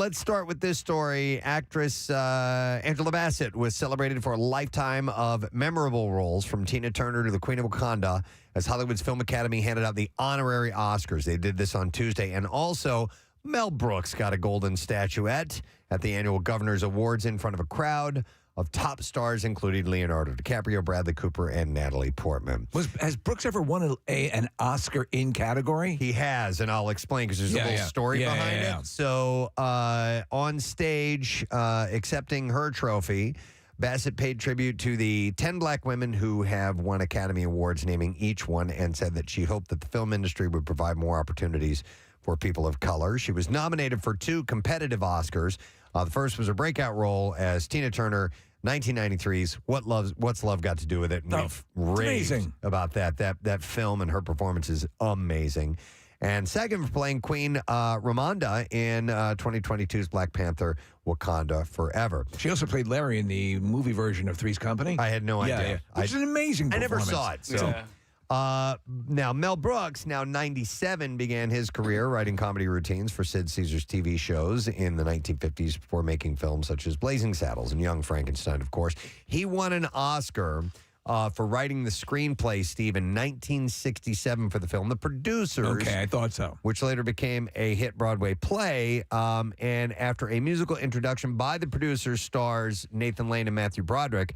let's start with this story. Actress Angela Bassett was celebrated for a lifetime of memorable roles, from Tina Turner to the Queen of Wakanda, as Hollywood's Film Academy handed out the honorary Oscars. They did this on Tuesday. And also, Mel Brooks got a golden statuette at the annual Governor's Awards in front of a crowd of top stars, including Leonardo DiCaprio, Bradley Cooper, and Natalie Portman. Has Brooks ever won an Oscar in category? He has, and I'll explain because there's a little story behind it. So on stage, accepting her trophy, Bassett paid tribute to the 10 black women who have won Academy Awards, naming each one, and said that she hoped that the film industry would provide more opportunities for people of color. She was nominated for 2 competitive Oscars. The first was a breakout role as Tina Turner, 1993's What's Love Got to Do with It? And we've raved about that. That film and her performance is amazing. And second, for playing Queen Ramonda in 2022's Black Panther, Wakanda Forever. She also played Larry in the movie version of Three's Company. I had no idea. Which is an amazing performance. I never saw it. So. Now, Mel Brooks, now 97, began his career writing comedy routines for Sid Caesar's TV shows in the 1950s before making films such as Blazing Saddles and Young Frankenstein, of course. He won an Oscar for writing the screenplay, Steve, in 1967 for the film The Producers. Okay, I thought so. Which later became a hit Broadway play. And after a musical introduction by The Producers stars Nathan Lane and Matthew Broderick,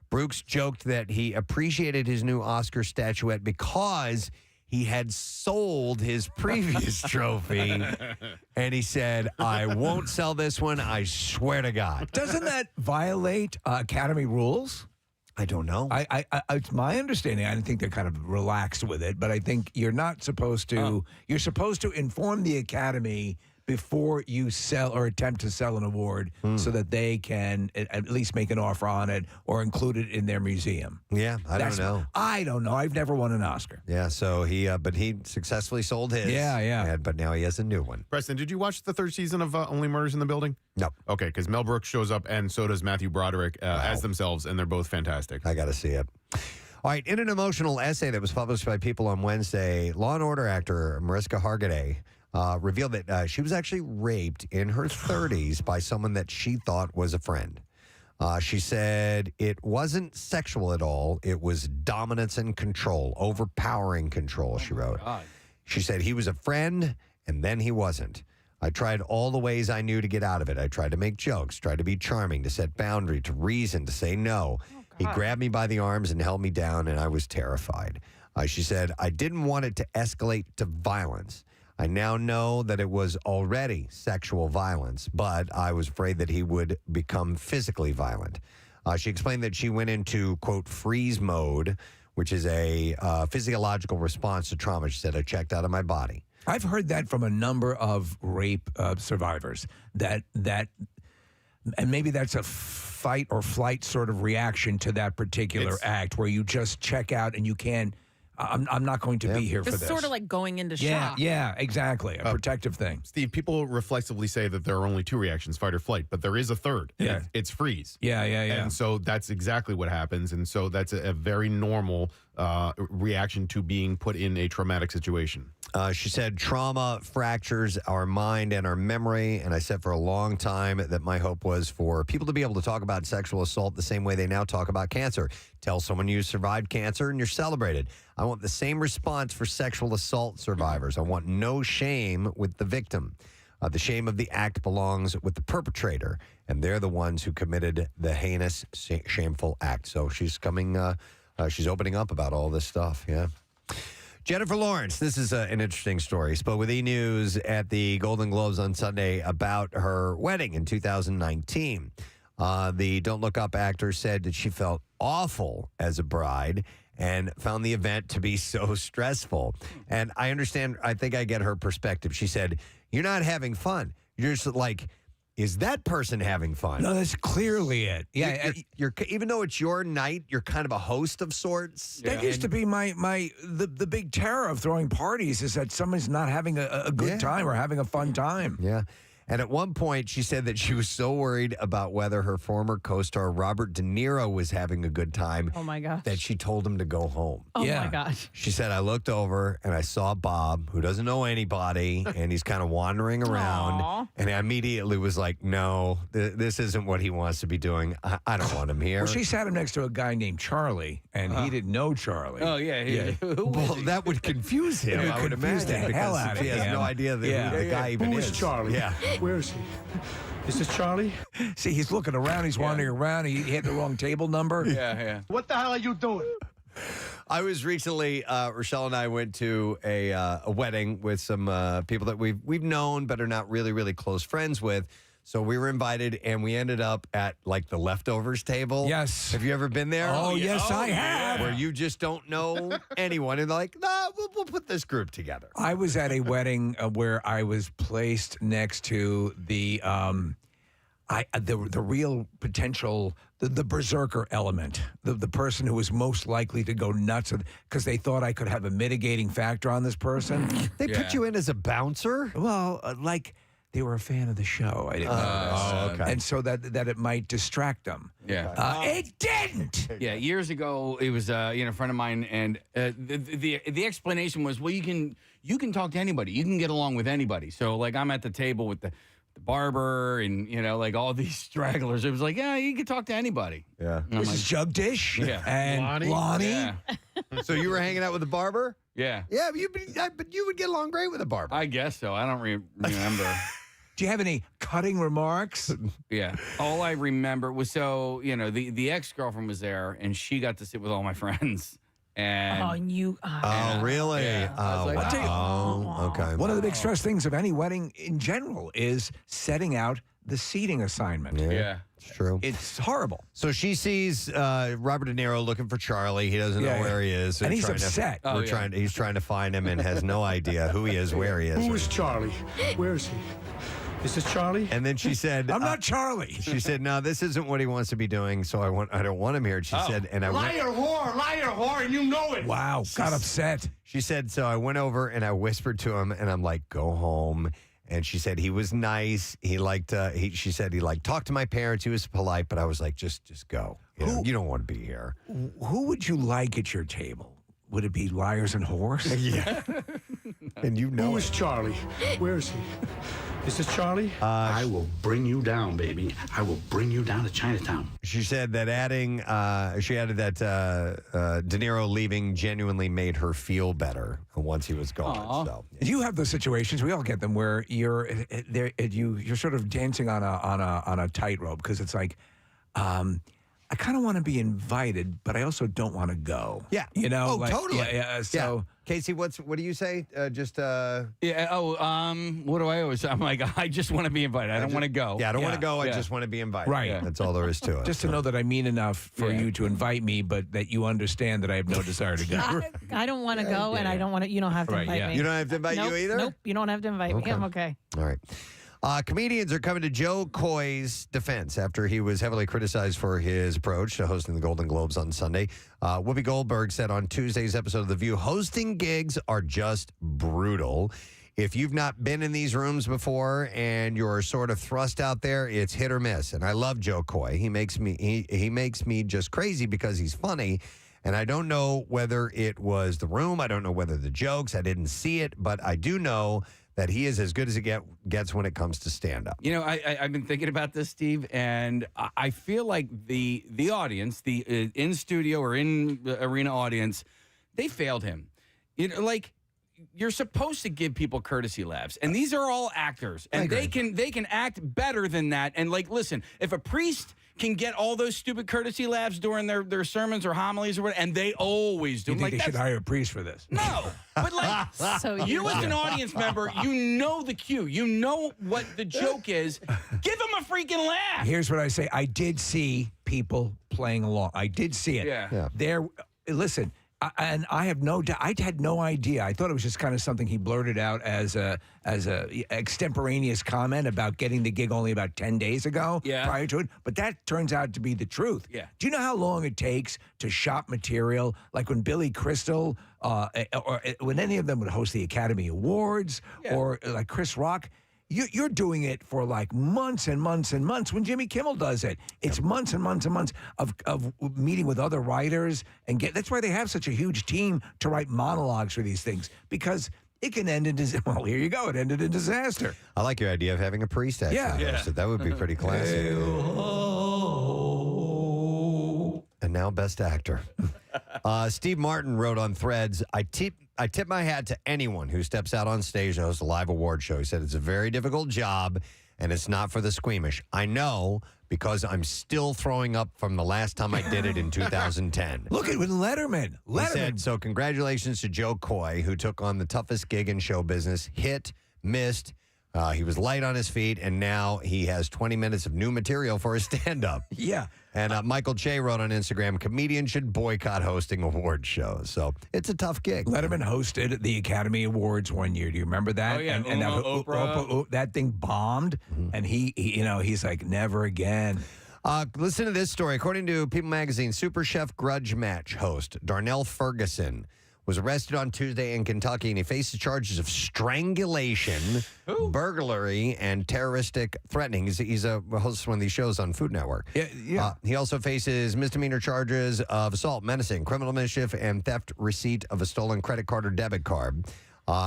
Brooks joked that he appreciated his new Oscar statuette because he had sold his previous trophy. And he said, I won't sell this one, I swear to God. Doesn't that violate Academy rules? I don't know. It's my understanding. I think they're kind of relaxed with it, but I think you're not supposed to. You're supposed to inform the Academy before you sell or attempt to sell an award so that they can at least make an offer on it or include it in their museum. Yeah, I don't know. I don't know. I've never won an Oscar. Yeah, so but he successfully sold his. Yeah. But now he has a new one. Preston, did you watch the 3rd season of Only Murders in the Building? No. Okay, because Mel Brooks shows up and so does Matthew Broderick as themselves, and they're both fantastic. I got to see it. All right, in an emotional essay that was published by People on Wednesday, Law & Order actor Mariska Hargitay revealed that she was actually raped in her 30s by someone that she thought was a friend. She said it wasn't sexual at all. It was dominance and control, overpowering control, she wrote. God. She said he was a friend, and then he wasn't. I tried all the ways I knew to get out of it. I tried to make jokes, tried to be charming, to set boundary, to reason, to say no. He grabbed me by the arms and held me down, and I was terrified. She said, I didn't want it to escalate to violence. I now know that it was already sexual violence, but I was afraid that he would become physically violent. She explained that she went into, quote, freeze mode, which is a physiological response to trauma. She said, I checked out of my body. I've heard that from a number of rape survivors, that and maybe that's a fight or flight sort of reaction to that particular act where you just check out and you can't. I'm not going to be here for this. It's sort of like going into shock. Yeah, exactly. A protective thing. Steve, people reflexively say that there are only 2 reactions, fight or flight, but there is a third. Yeah. It's freeze. Yeah. And so that's exactly what happens. And so that's a very normal reaction to being put in a traumatic situation. She said trauma fractures our mind and our memory, and I said for a long time that my hope was for people to be able to talk about sexual assault the same way they now talk about cancer. Tell someone you survived cancer and you're celebrated. I want the same response for sexual assault survivors. I want no shame with the victim. The shame of the act belongs with the perpetrator, and they're the ones who committed the heinous, shameful act. So she's she's opening up about all this stuff, yeah. Jennifer Lawrence, this is an interesting story, spoke with E! News at the Golden Globes on Sunday about her wedding in 2019. The Don't Look Up actor said that she felt awful as a bride and found the event to be so stressful. And I understand, I think I get her perspective. She said, you're not having fun. You're just like, is that person having fun? No, that's clearly it. Yeah, you're even though it's your night, you're kind of a host of sorts. That used to be the big terror of throwing parties is that someone's not having a good time or having a fun time. Yeah. And at one point, she said that she was so worried about whether her former co-star Robert De Niro was having a good time Oh, my gosh. that she told him to go home. Oh, Yeah. my gosh. She said, I looked over and I saw Bob, who doesn't know anybody, and he's kind of wandering around. Aw. And I immediately was like, no, this isn't what he wants to be doing. I don't want him here. Well, she sat him next to a guy named Charlie, and he didn't know Charlie. Oh, yeah. Well, that would confuse him, It would I would confuse imagine, the hell because out of he has him. no idea that Yeah. who the guy even Who is. is Charlie? Yeah. Where is he? Is this Charlie? See, he's looking around. He's wandering around. He hit the wrong table number. Yeah. What the hell are you doing? I was recently, Rochelle and I went to a wedding with some people that we've known but are not really, really close friends with. So we were invited, and we ended up at like the leftovers table. Yes. Have you ever been there? Oh, yes, I have. Where you just don't know anyone, and they're like, nah, we'll put this group together. I was at a wedding where I was placed next to the real potential, the berserker element, the person who was most likely to go nuts because they thought I could have a mitigating factor on this person. They put you in as a bouncer? Well, like they were a fan of the show. I didn't know this. Oh, okay. And so that it might distract them. Yeah. It didn't. Yeah, years ago, it was a friend of mine, and the explanation was, well, you can talk to anybody, you can get along with anybody. So like I'm at the table with the barber and like all these stragglers. It was like, yeah, you can talk to anybody. Yeah. And I'm This is Jugdish Yeah. and Lonnie. Yeah, So you were hanging out with the barber? yeah. Yeah, but you would get along great with a barber. I guess so. I don't remember. Do you have any cutting remarks? Yeah. All I remember was the ex-girlfriend was there, and she got to sit with all my friends. And Oh, and you. Oh, really? Yeah. I Oh, was like, I'll tell you- wow. Okay. One of the big stress things of any wedding in general is setting out the seating assignment. yeah. It's true. It's horrible. So she sees Robert De Niro looking for Charlie. He doesn't Yeah, know where he is. And They're he's trying to- upset. Oh, yeah. He's trying to find him and has no idea who he is, where he is. Who is Charlie? Where is he? Is this Charlie? And then she said, I'm not Charlie. She said, no, this isn't what he wants to be doing. So I don't want him here. And she said, and I went, liar, whore, and you know it. Wow, got upset. she said, so I went over and I whispered to him, and I'm like, go home. And she said he was nice. He liked. She said he liked talked to my parents. He was polite, but I was like, just go. You don't want to be here. Who would you like at your table? Would it be liars and whores? Yeah. And you know Who it. is Charlie? Where is he? Is this Charlie? I will bring you down, baby. I will bring you down to Chinatown. She said that she added that De Niro leaving genuinely made her feel better once he was gone. Aw. So, You have those situations. We all get them where you're sort of dancing on a tightrope because it's like, I kind of want to be invited, but I also don't want to go. yeah. You know. Oh, totally. Yeah. So. Yeah. Casey, what do you say? Yeah. What do I always? I'm like, I just want to be invited. I don't want to go. Yeah, I don't want to go. I Yeah. just want to be invited. Right. Yeah. That's all there is to it. Just to know that I mean enough for Yeah. you to invite me, but that you understand that I have no desire to go. I don't want to go, and I don't want to. You don't have to Right, invite yeah. me. You don't have to invite nope, you either? Nope. You don't have to invite me. I'm okay. All right. Comedians are coming to Joe Coy's defense after he was heavily criticized for his approach to hosting the Golden Globes on Sunday. Whoopi Goldberg said on Tuesday's episode of The View, hosting gigs are just brutal. If you've not been in these rooms before and you're sort of thrust out there, it's hit or miss. And I love Joe Coy. He makes me just crazy because he's funny. And I don't know whether it was the room. I don't know whether the jokes. I didn't see it, but I do know that he is as good as it gets when it comes to stand-up. I've been thinking about this, Steve, and I feel like the audience, the in studio or in arena audience, they failed him. You're supposed to give people courtesy laughs, and these are all actors, and they can act better than that. And listen, if a priest can get all those stupid courtesy laughs during their sermons or homilies or whatever, and they always do. You think they should hire a priest for this? No, but So you as an audience member, you know the cue. You know what the joke is. Give them a freaking laugh. Here's what I say. I did see people playing along. I did see it. Yeah. Listen, and I have no doubt. I had no idea. I thought it was just kind of something he blurted out as a extemporaneous comment about getting the gig only about 10 days ago prior to it. But that turns out to be the truth. Yeah. Do you know how long it takes to shop material? Like when Billy Crystal or when any of them would host the Academy Awards or like Chris Rock. you're doing it for like months and months and months. When Jimmy Kimmel does it, it's months and months and months of meeting with other writers and that's why they have such a huge team to write monologues for these things, because it can end in well, here you go. It ended in disaster. I like your idea of having a priest actually. Yeah. So that would be pretty classy. And now Best Actor. Steve Martin wrote on Threads, I tip my hat to anyone who steps out on stage and hosts a live award show. He said it's a very difficult job, and it's not for the squeamish. I know because I'm still throwing up from the last time I did it in 2010. Look at with Letterman. He said, so congratulations to Joe Coy, who took on the toughest gig in show business, hit, missed. He was light on his feet, and now he has 20 minutes of new material for his stand-up. Yeah. And Michael Che wrote on Instagram, comedians should boycott hosting award shows. So it's a tough gig. Letterman hosted the Academy Awards one year. Do you remember that? Oh, yeah. And Oprah. that thing bombed, and he, he's like, never again. Listen to this story. According to People Magazine, Super Chef Grudge Match host Darnell Ferguson was arrested on Tuesday in Kentucky, and he faces charges of strangulation, burglary, and terroristic threatening. He's a host of one of these shows on Food Network. Yeah. He also faces misdemeanor charges of assault, menacing, criminal mischief, and theft receipt of a stolen credit card or debit card.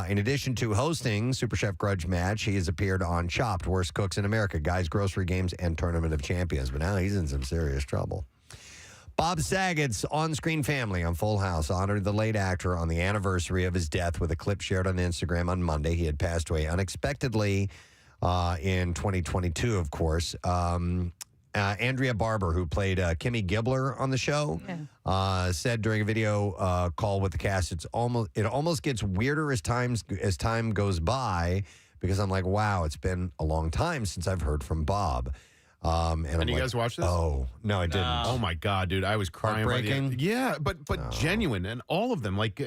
In addition to hosting Super Chef Grudge Match, he has appeared on Chopped, Worst Cooks in America, Guys Grocery Games, and Tournament of Champions. But now he's in some serious trouble. Bob Saget's on-screen family on Full House honored the late actor on the anniversary of his death with a clip shared on Instagram on Monday. He had passed away unexpectedly in 2022, of course. Andrea Barber, who played Kimmy Gibbler on the show, said during a video call with the cast, it almost gets weirder as time goes by, because I'm like, wow, it's been a long time since I've heard from Bob. And you guys watch this? Oh, no, I didn't. Oh my God, dude, I was crying. Heartbreaking? Yeah, but genuine, and all of them, like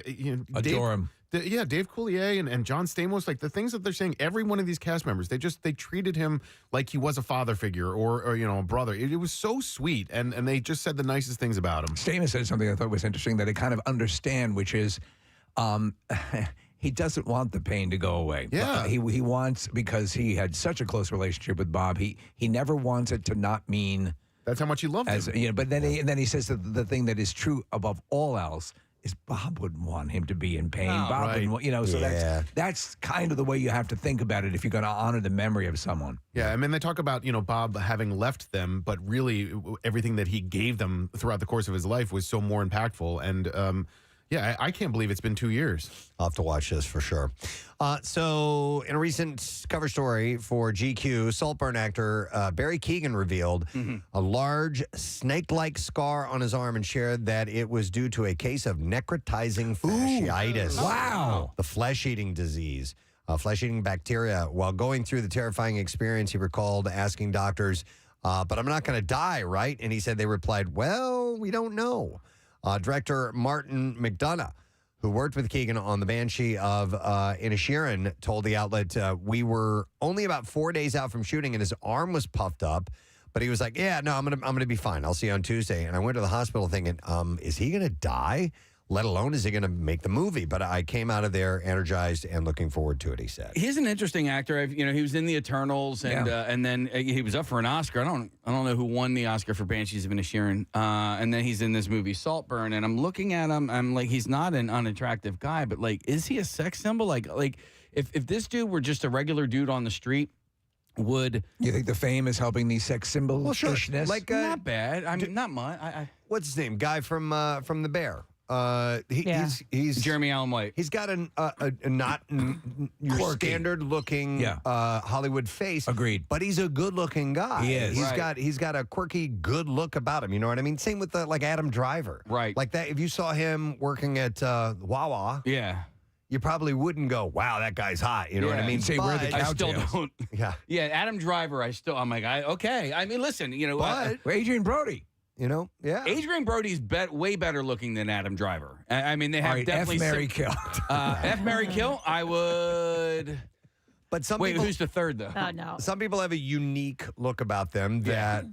Adore him. Dave Coulier and John Stamos, like the things that they're saying. Every one of these cast members, they treated him like he was a father figure or a brother. It was so sweet, and they just said the nicest things about him. Stamos said something I thought was interesting that I kind of understand, which is, he doesn't want the pain to go away. Yeah. He wants, because he had such a close relationship with Bob, he never wants it to not mean. That's how much he loved him. But then he says that the thing that is true above all else is Bob wouldn't want him to be in pain. Bob right. wouldn't, so that's kind of the way you have to think about it if you're going to honor the memory of someone. Yeah, I mean, they talk about, Bob having left them, but really everything that he gave them throughout the course of his life was so more impactful. And, I can't believe it's been 2 years. I'll have to watch this for sure. So, in a recent cover story for GQ, Saltburn actor Barry Keoghan revealed a large snake-like scar on his arm and shared that it was due to a case of necrotizing fasciitis. Wow. The flesh-eating disease. Flesh-eating bacteria. While going through the terrifying experience, he recalled asking doctors, but I'm not going to die, right? And he said they replied, well, we don't know. Director Martin McDonough, who worked with Keoghan on the Banshee of Inisherin, told the outlet, we were only about 4 days out from shooting and his arm was puffed up, but he was like, yeah, no, I'm gonna be fine. I'll see you on Tuesday. And I went to the hospital thinking, is he gonna die? Let alone is he going to make the movie? But I came out of there energized and looking forward to it, he said. He's an interesting actor. He was in the Eternals, and then he was up for an Oscar. I don't know who won the Oscar for Banshees of Inisherin. And then he's in this movie Saltburn, and I'm looking at him. I'm like, he's not an unattractive guy, but like, is he a sex symbol? Like if this dude were just a regular dude on the street, would you think the fame is helping these sex symbols? Well, sure. Like not bad. I mean, not much. What's his name? Guy from The Bear. He's Jeremy Allen White. He's got a not your standard looking Hollywood face. Agreed. But he's a good looking guy. He is. He's got a quirky good look about him. You know what I mean? Same with like Adam Driver. Right. Like that. If you saw him working at Wawa, you probably wouldn't go, wow, that guy's hot. You know what I mean? Say where the I couch still is. don't. Yeah. Adam Driver. I'm like, okay. I mean, listen. But Adrian Brody. Adrian Brody's way better looking than Adam Driver. I mean, they have definitely F, Mary, kill. F, Mary, kill. I would. But some Wait, people, who's the third though? Oh no. Some people have a unique look about them that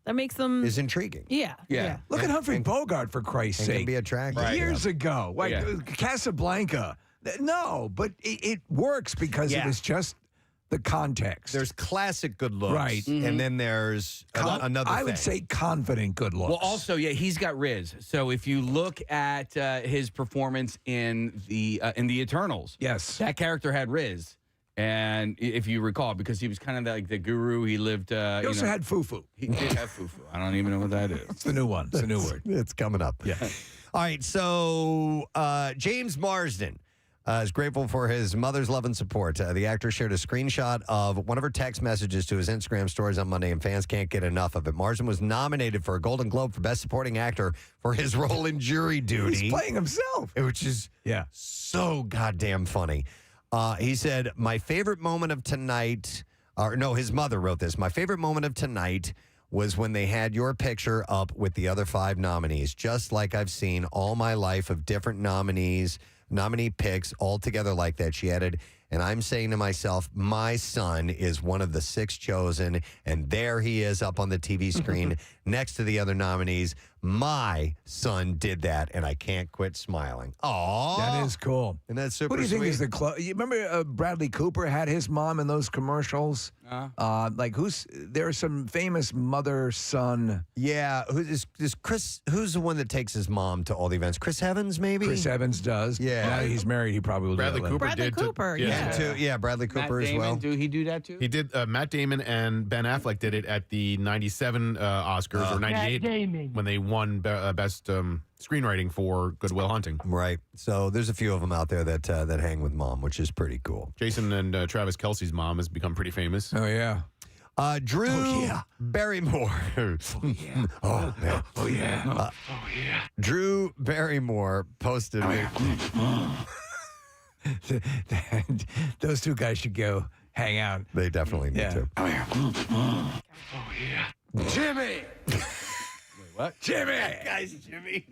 That makes them. is intriguing. Yeah. Look at Humphrey Bogart, for Christ's And sake. can be attractive. Years ago. Like Casablanca. No, but it works because it was just the context. There's classic good looks, Right. and then there's another. I thing. would say confident good looks. Well, also, yeah, he's got Riz. So if you look at his performance in the Eternals, yes, that character had Riz. And if you recall, because he was kind of like the guru, he lived. he also had fufu. He did have fufu. I don't even know what that is. It's the new one. It's the new word. It's coming up. Yeah. All right. So James Marsden is grateful for his mother's love and support. The actor shared a screenshot of one of her text messages to his Instagram stories on Monday, and fans can't get enough of it. Marsden was nominated for a Golden Globe for Best Supporting Actor for his role in Jury Duty. He's playing himself. Which is so goddamn funny. He said, my favorite moment of tonight, or no, his mother wrote this. My favorite moment of tonight was when they had your picture up with the other 5 nominees, just like I've seen all my life of different nominee picks all together like that. She added, and I'm saying to myself, my son is one of the 6 chosen, and there he is up on the TV screen next to the other nominees. My son did that, and I can't quit smiling. Aww. That is cool. And that's super What do you think sweet. is the you remember Bradley Cooper had his mom in those commercials? Like there are some famous mother-son. Yeah, is Chris? Who's the one that takes his mom to all the events? Chris Evans, maybe. Chris Evans does. Yeah. Now that he's married, he probably will Bradley do that. Cooper Bradley did. Cooper, yeah. Bradley Cooper Matt as Damon, well. do he do that too? He did. Matt Damon and Ben Affleck did it at the '97 Oscars or '98 when they won best screenwriting for Good Will Hunting. Right. So there's a few of them out there that hang with mom, which is pretty cool. Jason and Travis Kelce's mom has become pretty famous. Oh yeah. Drew Barrymore. Oh yeah. Drew Barrymore posted. Those 2 guys should go hang out. They definitely need to. Jimmy. What? Jimmy. Guys, Jimmy.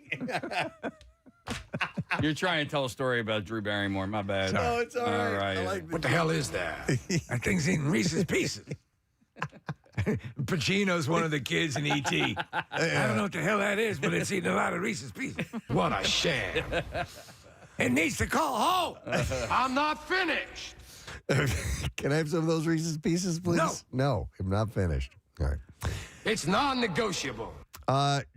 You're trying to tell a story about Drew Barrymore. My bad. No, it's all right. All right. I like What the hell is that? That thing's eating Reese's Pieces. Pacino's one of the kids in E.T. I don't know what the hell that is, but it's eating a lot of Reese's Pieces. What a sham. It needs to call home. I'm not finished. Can I have some of those Reese's Pieces, please? No, I'm not finished. All right. It's non-negotiable.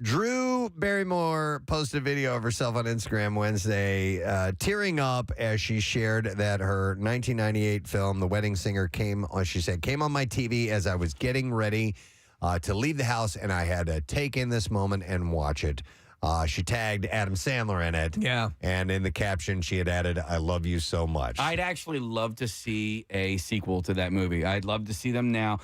Drew Barrymore posted a video of herself on Instagram Wednesday, tearing up as she shared that her 1998 film, The Wedding Singer, came on my TV as I was getting ready to leave the house, and I had to take in this moment and watch it. She tagged Adam Sandler in it. Yeah. And in the caption, she had added, I love you so much. I'd actually love to see a sequel to that movie. I'd love to see them now.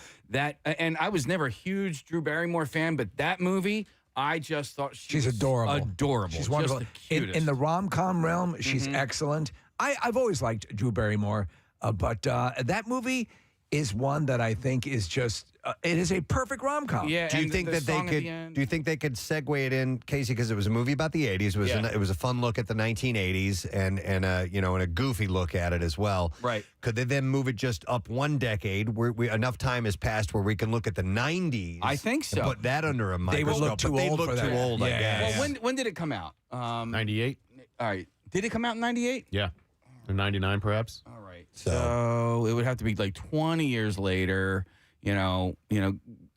And I was never a huge Drew Barrymore fan, but that movie, I just thought She's was adorable. Adorable. She's wonderful. Just the cutest. In the rom-com realm, she's excellent. I've always liked Drew Barrymore, but that movie is one that I think is just it is a perfect rom-com. Yeah. Do you and think the that they song at could? the end- Do you think they could segue it in, Casey? Because it was a movie about the '80s. It was a fun look at the 1980s and a goofy look at it as well. Right. Could they then move it just up one decade where enough time has passed where we can look at the '90s? I think so. And put that under a They would microscope. look too but they'd old look for too that. old, I Yeah, guess. Well, when did it come out? '98. All right. Did it come out in 98? Yeah. Or '99 perhaps. All right. So it would have to be like 20 years later,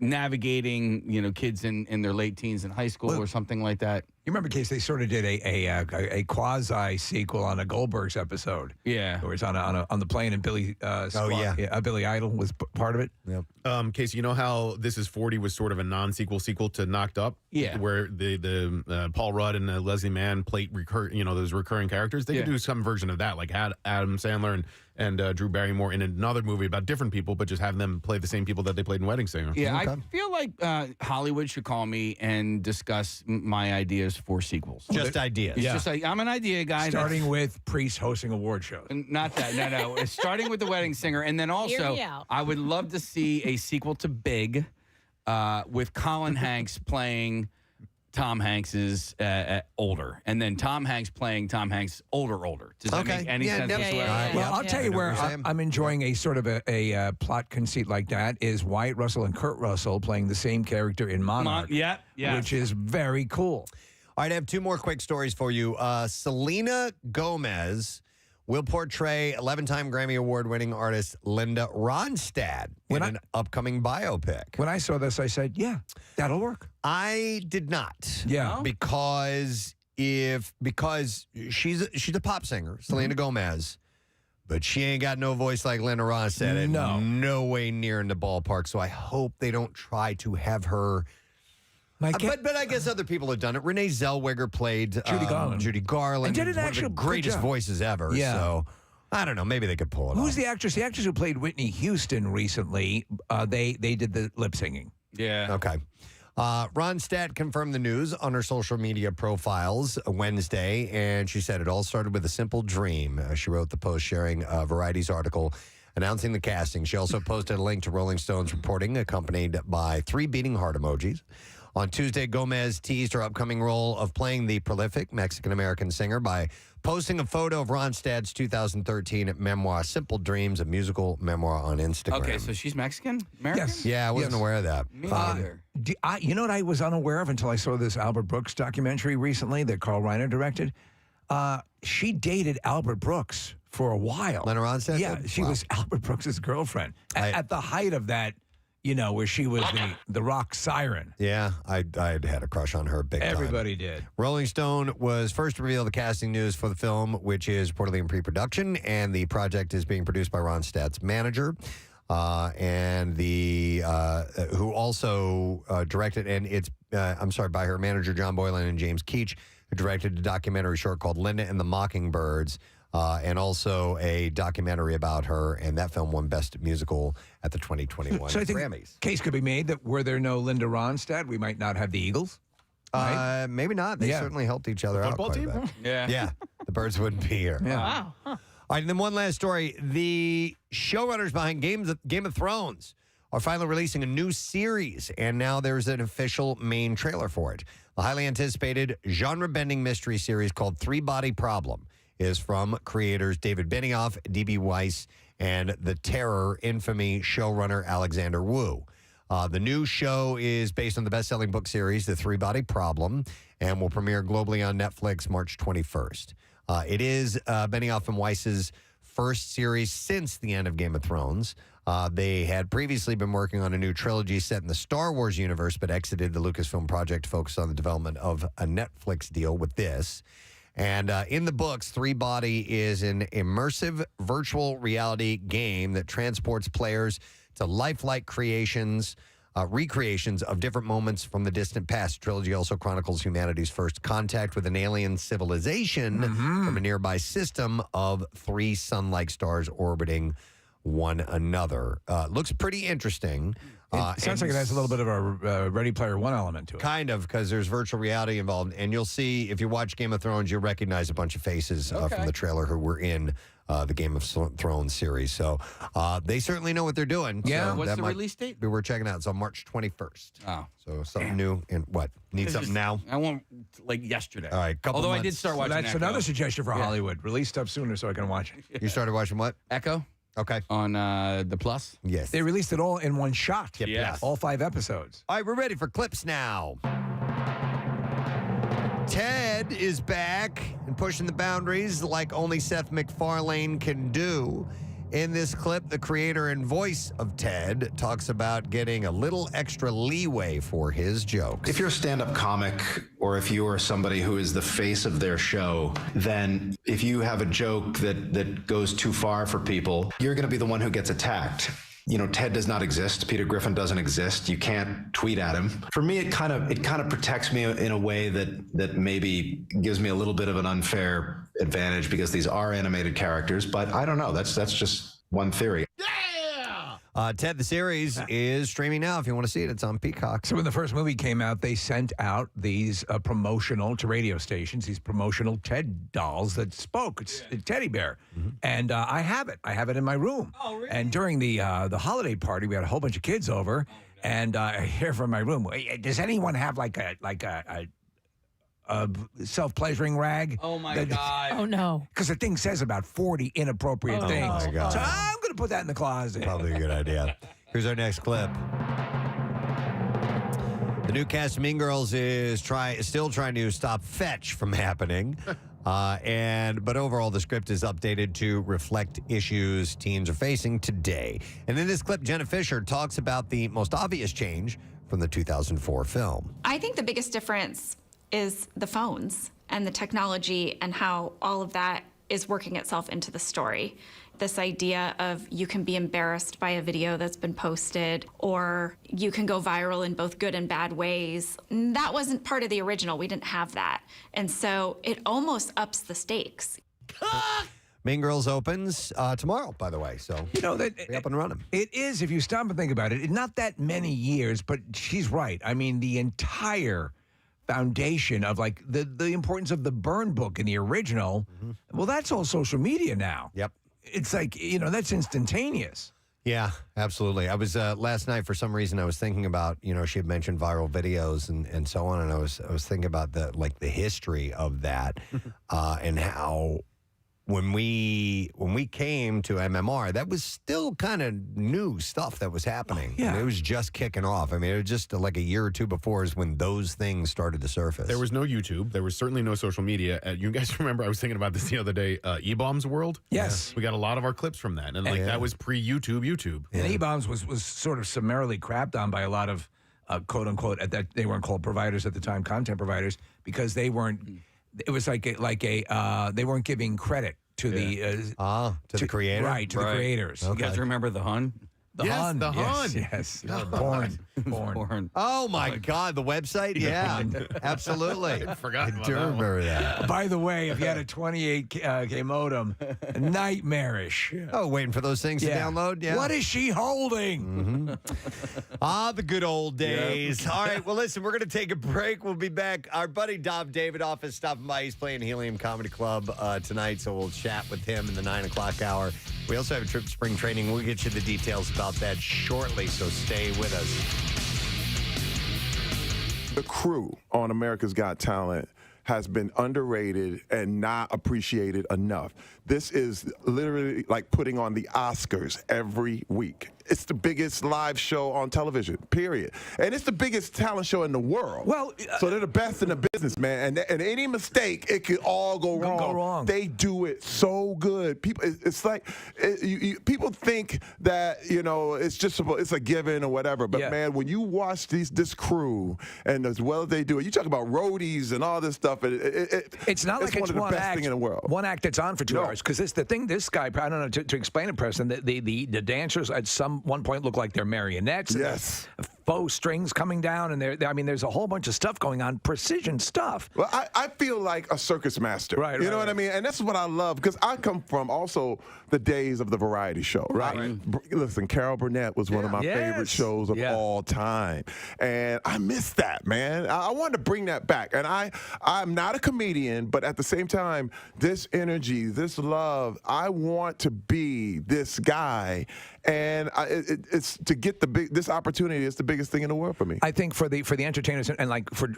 navigating, kids in their late teens in high school or something like that. You remember, Case, they sort of did a quasi sequel on a Goldberg's episode. Yeah. Where it's on the plane and Billy. Billy Idol was part of it. Yep. Casey, you know how This Is 40 was sort of a non-sequel sequel to Knocked Up? Yeah. Where the Paul Rudd and Leslie Mann played those recurring characters. They could do some version of that, like had Adam Sandler and Drew Barrymore in another movie about different people, but just have them play the same people that they played in Wedding Singer. Yeah, I feel like Hollywood should call me and discuss my ideas for sequels. Just ideas. It's just like, I'm an idea guy. Starting with priests hosting award shows. Not that, no. It's starting with The Wedding Singer. And then Hear also, me out. I would love to see a sequel to Big with Colin Hanks playing Tom Hanks's older. And then Tom Hanks playing Tom Hanks older. Does that make any sense whatsoever? Well, I'll tell you I know where what you're saying. I'm enjoying a sort of a plot conceit like that is Wyatt Russell and Kurt Russell playing the same character in Monarch. Yeah. Which is very cool. All right, I have 2 more quick stories for you. Selena Gomez will portray 11-time Grammy Award-winning artist Linda Ronstadt in an upcoming biopic. When I saw this, I said, yeah, that'll work. I did not. Yeah. Because she's a pop singer, Selena Gomez, but she ain't got no voice like Linda Ronstadt. And no way near in the ballpark. So I hope they don't try to have her. But I guess other people have done it. Renee Zellweger played Judy Garland. And did one of the greatest voices ever. Yeah. So I don't know. Maybe they could pull it off. Who's the actress? The actress who played Whitney Houston recently, they did the lip singing. Yeah. Okay. Ronstadt confirmed the news on her social media profiles Wednesday, and she said it all started with a simple dream. She wrote the post sharing Variety's article announcing the casting. She also posted a link to Rolling Stone's reporting, accompanied by 3 beating heart emojis. On Tuesday, Gomez teased her upcoming role of playing the prolific Mexican-American singer by posting a photo of Ronstadt's 2013 memoir, Simple Dreams, a musical memoir on Instagram. Okay, so she's Mexican? American? Yes. Yeah, I wasn't aware of that. Me neither. You know what I was unaware of until I saw this Albert Brooks documentary recently that Carl Reiner directed? She dated Albert Brooks for a while. Linda Ronstadt? Yeah, she was Albert Brooks' girlfriend at the height of that, where she was the rock siren. Yeah, I'd had a crush on her big time. Everybody did. Rolling Stone was first to reveal the casting news for the film, which is reportedly in pre-production, and the project is being produced by Ronstadt's manager, and who also directed, and it's by her manager John Boylan and James Keach, who directed a documentary short called Linda and the Mockingbirds. And also a documentary about her, and that film won Best Musical at the 2021 So I think Grammys. case could be made that were there no Linda Ronstadt, we might not have the Eagles. Right? Maybe not. They certainly helped each other out Football quite team? a bit. Yeah. Yeah, the Birds wouldn't be here. Yeah. Wow. Huh. All right, and then one last story. The showrunners behind Game of Thrones are finally releasing a new series, and now there's an official main trailer for it. The highly anticipated genre-bending mystery series called Three Body Problem is from creators David Benioff, D.B. Weiss, and the Terror infamy showrunner Alexander Wu. The new show is based on the best-selling book series, The Three Body Problem, and will premiere globally on Netflix March 21st. It is Benioff and Weiss's first series since the end of Game of Thrones. They had previously been working on a new trilogy set in the Star Wars universe, but exited the Lucasfilm project to focus on the development of a Netflix deal with this. And in the books, Three Body is an immersive virtual reality game that transports players to lifelike recreations of different moments from the distant past. The trilogy also chronicles humanity's first contact with an alien civilization from a nearby system of 3 sun-like stars orbiting one another. Looks pretty interesting. It sounds like it has a little bit of a Ready Player One element to it. Kind of, because there's virtual reality involved. And you'll see, if you watch Game of Thrones, you'll recognize a bunch of faces from the trailer who were in the Game of Thrones series. So they certainly know what they're doing. Yeah. So What's the release date? We're checking out. It's on March 21st. Oh. So something new. And what? Need something now? I want, yesterday. All right, couple Although I months. did start Well, watching that's Echo. another suggestion for Hollywood. Release stuff sooner so I can watch it. You started watching what? Echo Okay. on the Plus. Yes. They released it all in one shot. Yep, Yes. All 5 episodes. All right, we're ready for clips now. Ted is back and pushing the boundaries like only Seth MacFarlane can do. In this clip, the creator and voice of Ted talks about getting a little extra leeway for his jokes. If you're a stand-up comic or if you are somebody who is the face of their show, then if you have a joke that goes too far for people, you're going to be the one who gets attacked. You know, Ted does not exist. Peter Griffin doesn't exist. You can't tweet at him. For me, it kind of protects me in a way that maybe gives me a little bit of an unfair advantage because these are animated characters. But I don't know. That's just one theory. Ted, the series is streaming now. If you want to see it, it's on Peacock. So when the first movie came out, they sent out these promotional to radio stations, these promotional Ted dolls that spoke. It's a teddy bear. And I have it. I have it in my room. Oh, really? And during the holiday party, we had a whole bunch of kids over. And I hear from my room, "Hey, does anyone have like a self-pleasuring rag?" Oh, my God. Oh, no. Because the thing says about 40 inappropriate Oh, things. my God. So I'm going to put that in the closet. Probably a good idea. Here's our next clip. The new cast of Mean Girls is still trying to stop fetch from happening. But overall, the script is updated to reflect issues teens are facing today. And in this clip, Jenna Fisher talks about the most obvious change from the 2004 film. I think the biggest difference is the phones and the technology and how all of that is working itself into the story. This idea of you can be embarrassed by a video that's been posted, or you can go viral in both good and bad ways. That wasn't part of the original. We didn't have that. And so it almost ups the stakes. Mean Girls opens tomorrow, by the way. So, You know, that be up and running. it is, if you stop and think about it, not that many years, but she's right. I mean, the entire foundation of like the importance of the burn book in the original, well, that's all social media now. Yep. It's like, that's instantaneous. Yeah, absolutely. I was last night, for some reason, I was thinking about, she had mentioned viral videos and so on, and I was thinking about the history of that and how when we came to MMR, that was still kind of new stuff that was happening. Yeah. I mean, it was just kicking off. I mean, it was just like a year or two before is when those things started to surface. There was no YouTube. There was certainly no social media. You guys remember, I was thinking about this the other day, E-Bombs World? Yes. We got a lot of our clips from that. And that was pre-YouTube. And E-Bombs was sort of summarily crapped on by a lot of quote unquote, they weren't called providers at the time, content providers, because they weren't. It was like they weren't giving credit to the creator, right? To the creators. You guys remember the Hun? The Yes, Hun. the Hun. Yes. Porn. Oh my God, the website? Yeah, absolutely. I forgot about do that one. remember that. By the way, if you had a 28K modem, nightmarish. Oh, waiting for those things to download? Yeah. What is she holding? The good old days. All right, well, listen, we're going to take a break. We'll be back. Our buddy Dov Davidoff is stopping by. He's playing Helium Comedy Club tonight, so we'll chat with him in the 9 o'clock hour. We also have a trip to spring training. We'll get you the details about that shortly, so stay with us. The crew on America's Got Talent has been underrated and not appreciated enough. This is literally like putting on the Oscars every week. It's the biggest live show on television, period. And it's the biggest talent show in the world. Well, so they're the best in the business, man. And any mistake, it could all go wrong. They do it so good. People, it's like people think that it's just it's a given or whatever. But man, when you watch this crew and as well as they do it, you talk about roadies and all this stuff. It's not like one it's of the one best act thing in the world. One act that's on for 2 hours. Because this guy, I don't know to explain it, Preston. The dancers at one point look like they're marionettes. Yes. Faux strings coming down, and there's a whole bunch of stuff going on, precision stuff. Well, I feel like a circus master. Right. You know what I mean? And that's what I love, because I come from also the days of the variety show, right? Listen, Carol Burnett was one of my favorite shows of all time. And I miss that, man. I wanted to bring that back. And I'm not a comedian, but at the same time, this energy, this love, I want to be this guy. And it's to get this opportunity. It's the biggest thing in the world for me. I think for the entertainers and like for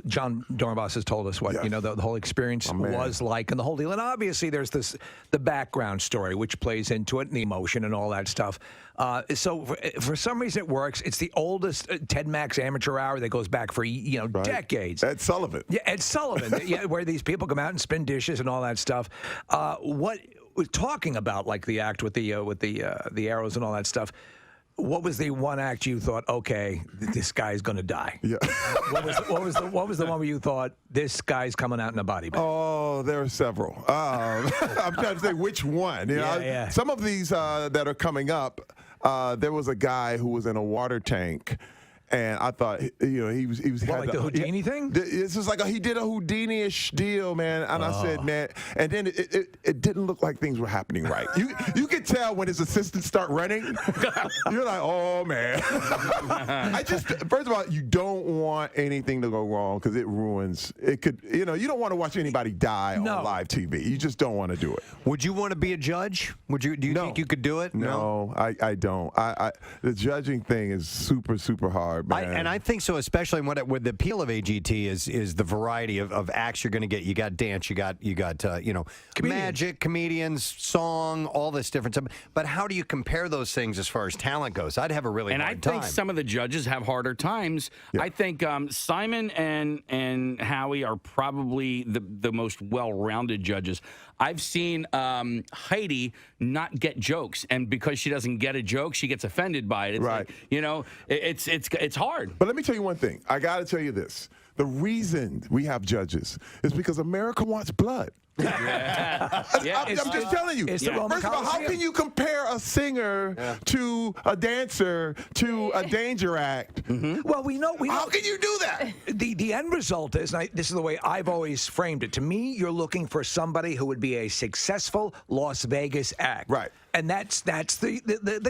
John Dornbos has told us what the whole experience was like and the whole deal. And obviously there's the background story which plays into it and the emotion and all that stuff. So for some reason it works. It's the oldest Ted Max amateur hour that goes back for decades. Ed Sullivan. Yeah, Ed Sullivan. Where these people come out and spin dishes and all that stuff. Talking about like the act with the arrows and all that stuff. What was the one act you thought, okay, this guy's going to die? Yeah. What was the one where you thought this guy's coming out in a body bag? Oh, there are several. I'm trying to say which one. Some of these that are coming up, there was a guy who was in a water tank. And I thought, he was like the Houdini thing? It's just like he did a Houdini-ish deal, man. And I said, man, and then it didn't look like things were happening right. You could tell when his assistants start running. You're like, oh man. First of all, you don't want anything to go wrong because it ruins. It could, you don't want to watch anybody die on live TV. You just don't want to do it. Would you want to be a judge? Do you think you could do it? No, I don't. The judging thing is super, super hard. hard, man. I think so, especially with the appeal of AGT is the variety of acts you're going to get. You got dance, you got magic, comedians, song, all this different stuff. But how do you compare those things as far as talent goes? I'd have a really hard time. And I think some of the judges have harder times. Yeah. I think Simon and Howie are probably the most well-rounded judges. I've seen Heidi not get jokes, and because she doesn't get a joke, she gets offended by it. It's right. Like, it's hard. But let me tell you one thing. I got to tell you this. The reason we have judges is because America wants blood. I'm just telling you. First of all, how can you compare a singer to a dancer to a danger act? Mm-hmm. Well, we know. How can you do that? The end result is, and this is the way I've always framed it. To me, you're looking for somebody who would be a successful Las Vegas act, right? And that's the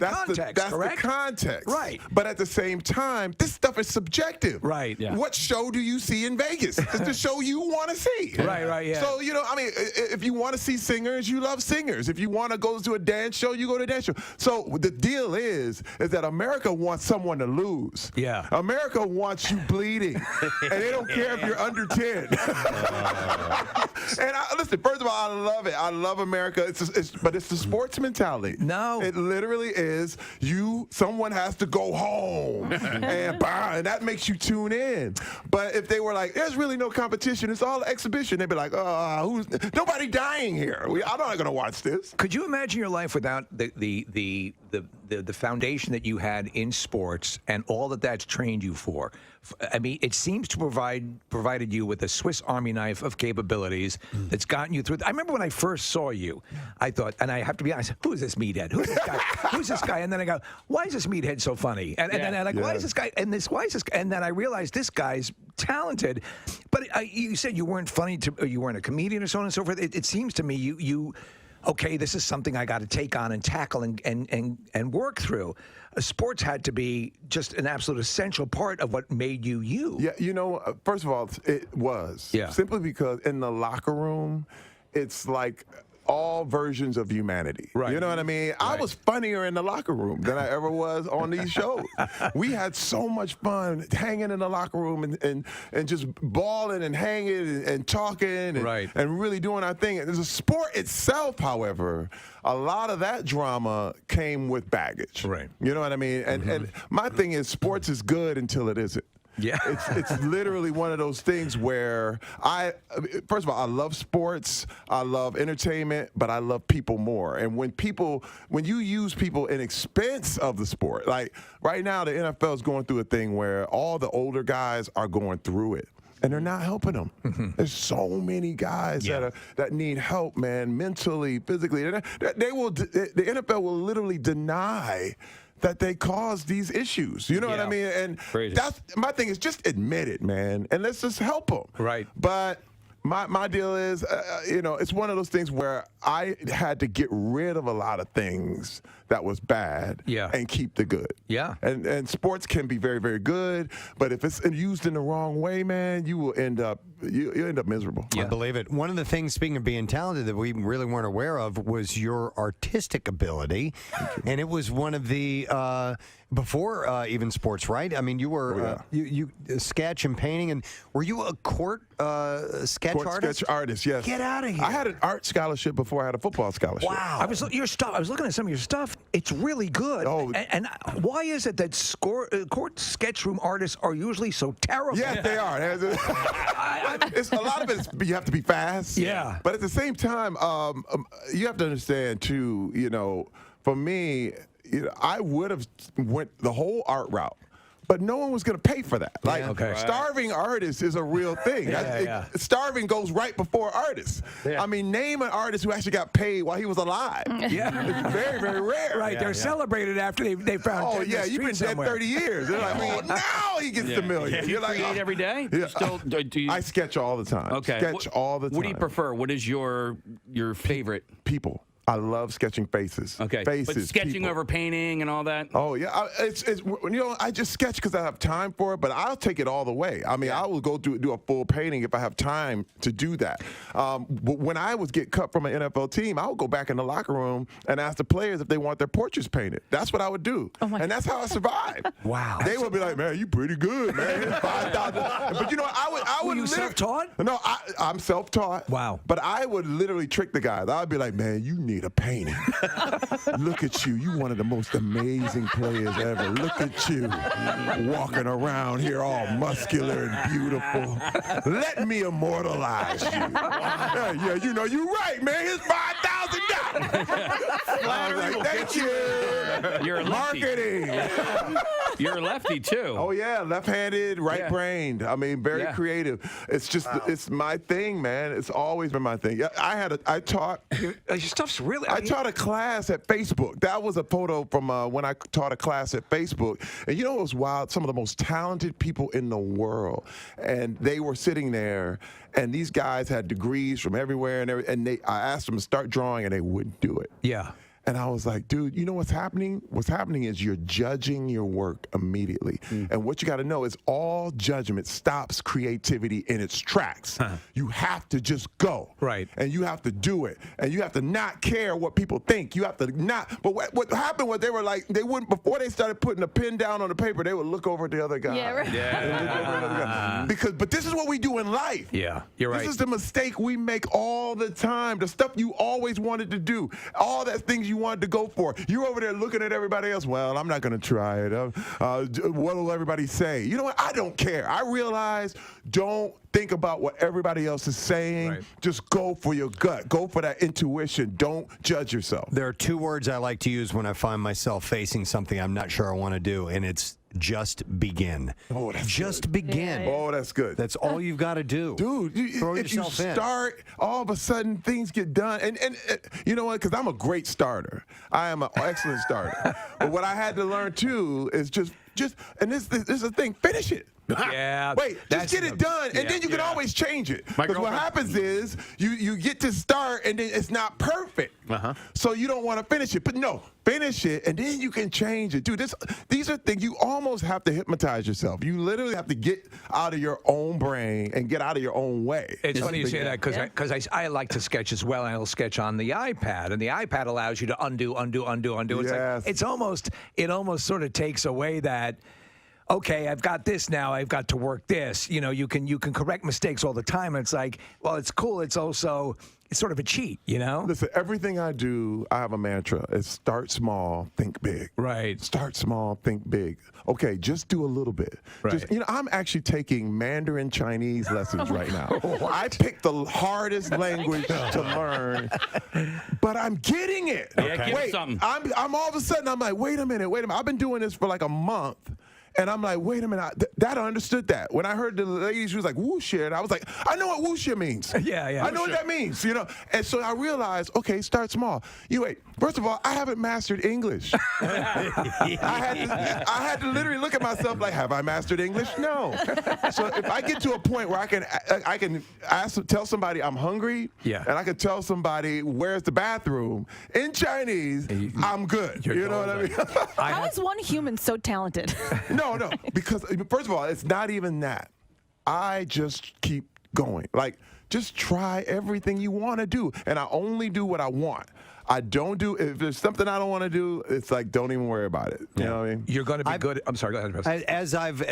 context, that's correct? The context, right? But at the same time, this stuff is subjective, right? Yeah. What show do you see in Vegas? It's the show you want to see, right? Yeah. So if you want to see singers, you love singers. If you want to go to a dance show, you go to a dance show. So the deal is that America wants someone to lose. Yeah. America wants you bleeding, and they don't care if you're under 10. And listen, first of all, I love it. I love America. But it's the sports mentality. No. It literally is someone has to go home and that makes you tune in. But if they were like, there's really no competition, it's all exhibition, they'd be like, nobody dying here. I'm not going to watch this. Could you imagine your life without the foundation that you had in sports and all that's trained you for? I mean, it seems to provided you with a Swiss Army knife of capabilities that's gotten you through. I remember when I first saw you, I thought, and I have to be honest, who is this meathead? Who's this guy? Who's this guy? And then I go, why is this meathead so funny? And then I'm like, why is this guy? Why is this guy? And then I realized this guy's talented. But you said you weren't funny, you weren't a comedian or so on and so forth. It seems to me okay, this is something I got to take on and tackle and work through. Sports had to be just an absolute essential part of what made you you. Yeah, first of all, it was. Yeah. Simply because in the locker room, it's like all versions of humanity. Right. You know what I mean? Right. I was funnier in the locker room than I ever was on these shows. We had so much fun hanging in the locker room and just balling and hanging and talking and really doing our thing. And the sport itself, however, a lot of that drama came with baggage. Right. You know what I mean? And my thing is, sports is good until it isn't. Yeah. It's literally one of those things where first of all, I love sports, I love entertainment, but I love people more. And when you use people in expense of the sport, like right now the NFL is going through a thing where all the older guys are going through it. And they're not helping them. There's so many guys that need help, man, mentally, physically. The NFL will literally deny that they cause these issues. You know what I mean? And that's my thing is just admit it, man, and let's just help them. Right. But my deal is, it's one of those things where I had to get rid of a lot of things that was bad and keep the good. Yeah. And sports can be very, very good, but if it's used in the wrong way, man, you will end up miserable. I believe it. One of the things, speaking of being talented, that we really weren't aware of was your artistic ability, and it was one of the before even sports, right? I mean, you were you sketch and painting, and were you a court sketch artist? Yes. Get out of here. I had an art scholarship before I had a football scholarship. Wow. I was looking at some of your stuff. It's really good. Oh. And why is it that court sketch room artists are usually so terrible? Yes, they are. It's a lot of it. You have to be fast. Yeah. But at the same time, you have to understand too. For me, I would have went the whole art route. But no one was going to pay for that. Starving artists is a real thing. Starving goes right before artists. Yeah. I mean, name an artist who actually got paid while he was alive. Yeah. It's very, very rare. Right. They're celebrated after they found. Oh, yeah. You've been dead 30 years. They're like, now he gets the million. You're like, create every day? Yeah. Do you... I sketch all the time. Okay. Sketch all the time. What do you prefer? What is your favorite? People. I love sketching faces. Okay. Faces. But sketching people. over painting and all that? Oh, yeah. I just sketch because I have time for it, but I'll take it all the way. I mean, I will go do a full painting if I have time to do that. But when I was get cut from an NFL team, I would go back in the locker room and ask the players if they want their portraits painted. That's what I would do. And that's how I survived. Wow. They would be like, man, you pretty good, man. 5,000. But you know, I would Were you self-taught? No, I'm self-taught. Wow. But I would literally trick the guys. I'd be like, man, you need a painting. Look at you. You one of the most amazing players ever. Look at you walking around here all muscular and beautiful. Let me immortalize you. Yeah, you know, you're right, man. Here's $5,000. Thank you. You're a lefty. Marketing. You're a lefty, too. Oh, yeah. Left-handed, right-brained. I mean, very creative. It's just, it's my thing, man. It's always been my thing. I taught. Your stuff's really. I taught a class at Facebook. That was a photo from when I taught a class at Facebook. And you know, it was wild. Some of the most talented people in the world. And they were sitting there, and these guys had degrees from everywhere. And I asked them to start drawing, and they wouldn't do it. Yeah. And I was like, dude, you know what's happening? What's happening is you're judging your work immediately. And what you got to know is all judgment stops creativity in its tracks. You have to just go. Right. And you have to do it. And you have to not care what people think. You have to not. But what happened was they were like, they wouldn't, before they started putting a pen down on the paper, they would look over at the other guy. Yeah, right. But this is what we do in life. Yeah, you're right. This is the mistake we make all the time. The stuff you always wanted to do. All that things you wanted to go for. You're over there looking at everybody else. Well, I'm not going to try it. What will everybody say? You know what? I don't care. I realize don't think about what everybody else is saying. Right. Just go for your gut. Go for that intuition. Don't judge yourself. There are two words I like to use when I find myself facing something I'm not sure I want to do, and it's just begin. Oh, that's just good. begin. Yeah. Oh, that's good. That's all you've got to do. Dude, Throw if you yourself in. start, all of a sudden things get done. And you know what? Because I'm a great starter. I am an excellent starter. But what I had to learn, too, is just and this is the thing, finish it. Yeah. Wait, just get it done, and then you can always change it. Because what happens is you get to start, and then it's not perfect. So you don't want to finish it. But no, finish it, and then you can change it. Dude, these are things you almost have to hypnotize yourself. You literally have to get out of your own brain and get out of your own way. It's funny you say that because I like to sketch as well, and I'll sketch on the iPad, and the iPad allows you to undo. It's Yes. like it almost sort of takes away that. Okay, I've got this now. I've got to work this. You know, you can correct mistakes all the time. And it's like, well, it's cool. It's also sort of a cheat. You know. Listen, everything I do, I have a mantra. It's start small, think big. Right. Start small, think big. Okay, just do a little bit. Right. I'm actually taking Mandarin Chinese lessons right now. I picked the hardest language to learn, but I'm getting it. Yeah, give it Wait, something. I'm all of a sudden, I'm like, wait a minute. I've been doing this for like a month. And I'm like, wait a minute, I understood that. When I heard the lady, she was like, wuxia, and I was like, I know what wuxia means. Yeah. I know what that means, you know. And so I realized, okay, start small. First of all, I haven't mastered English. I had to literally look at myself like, have I mastered English? No. So if I get to a point where I can tell somebody I'm hungry, and I can tell somebody where's the bathroom in Chinese, I'm good. You know what I mean? How is one human so talented? No, because first of all, it's not even that. I just keep going. Like, just try everything you want to do, and I only do what I want. I don't do, if there's something I don't want to do, it's like, don't even worry about it. You know what I mean? You're going to be good. I'm sorry, go ahead, Preston. As I've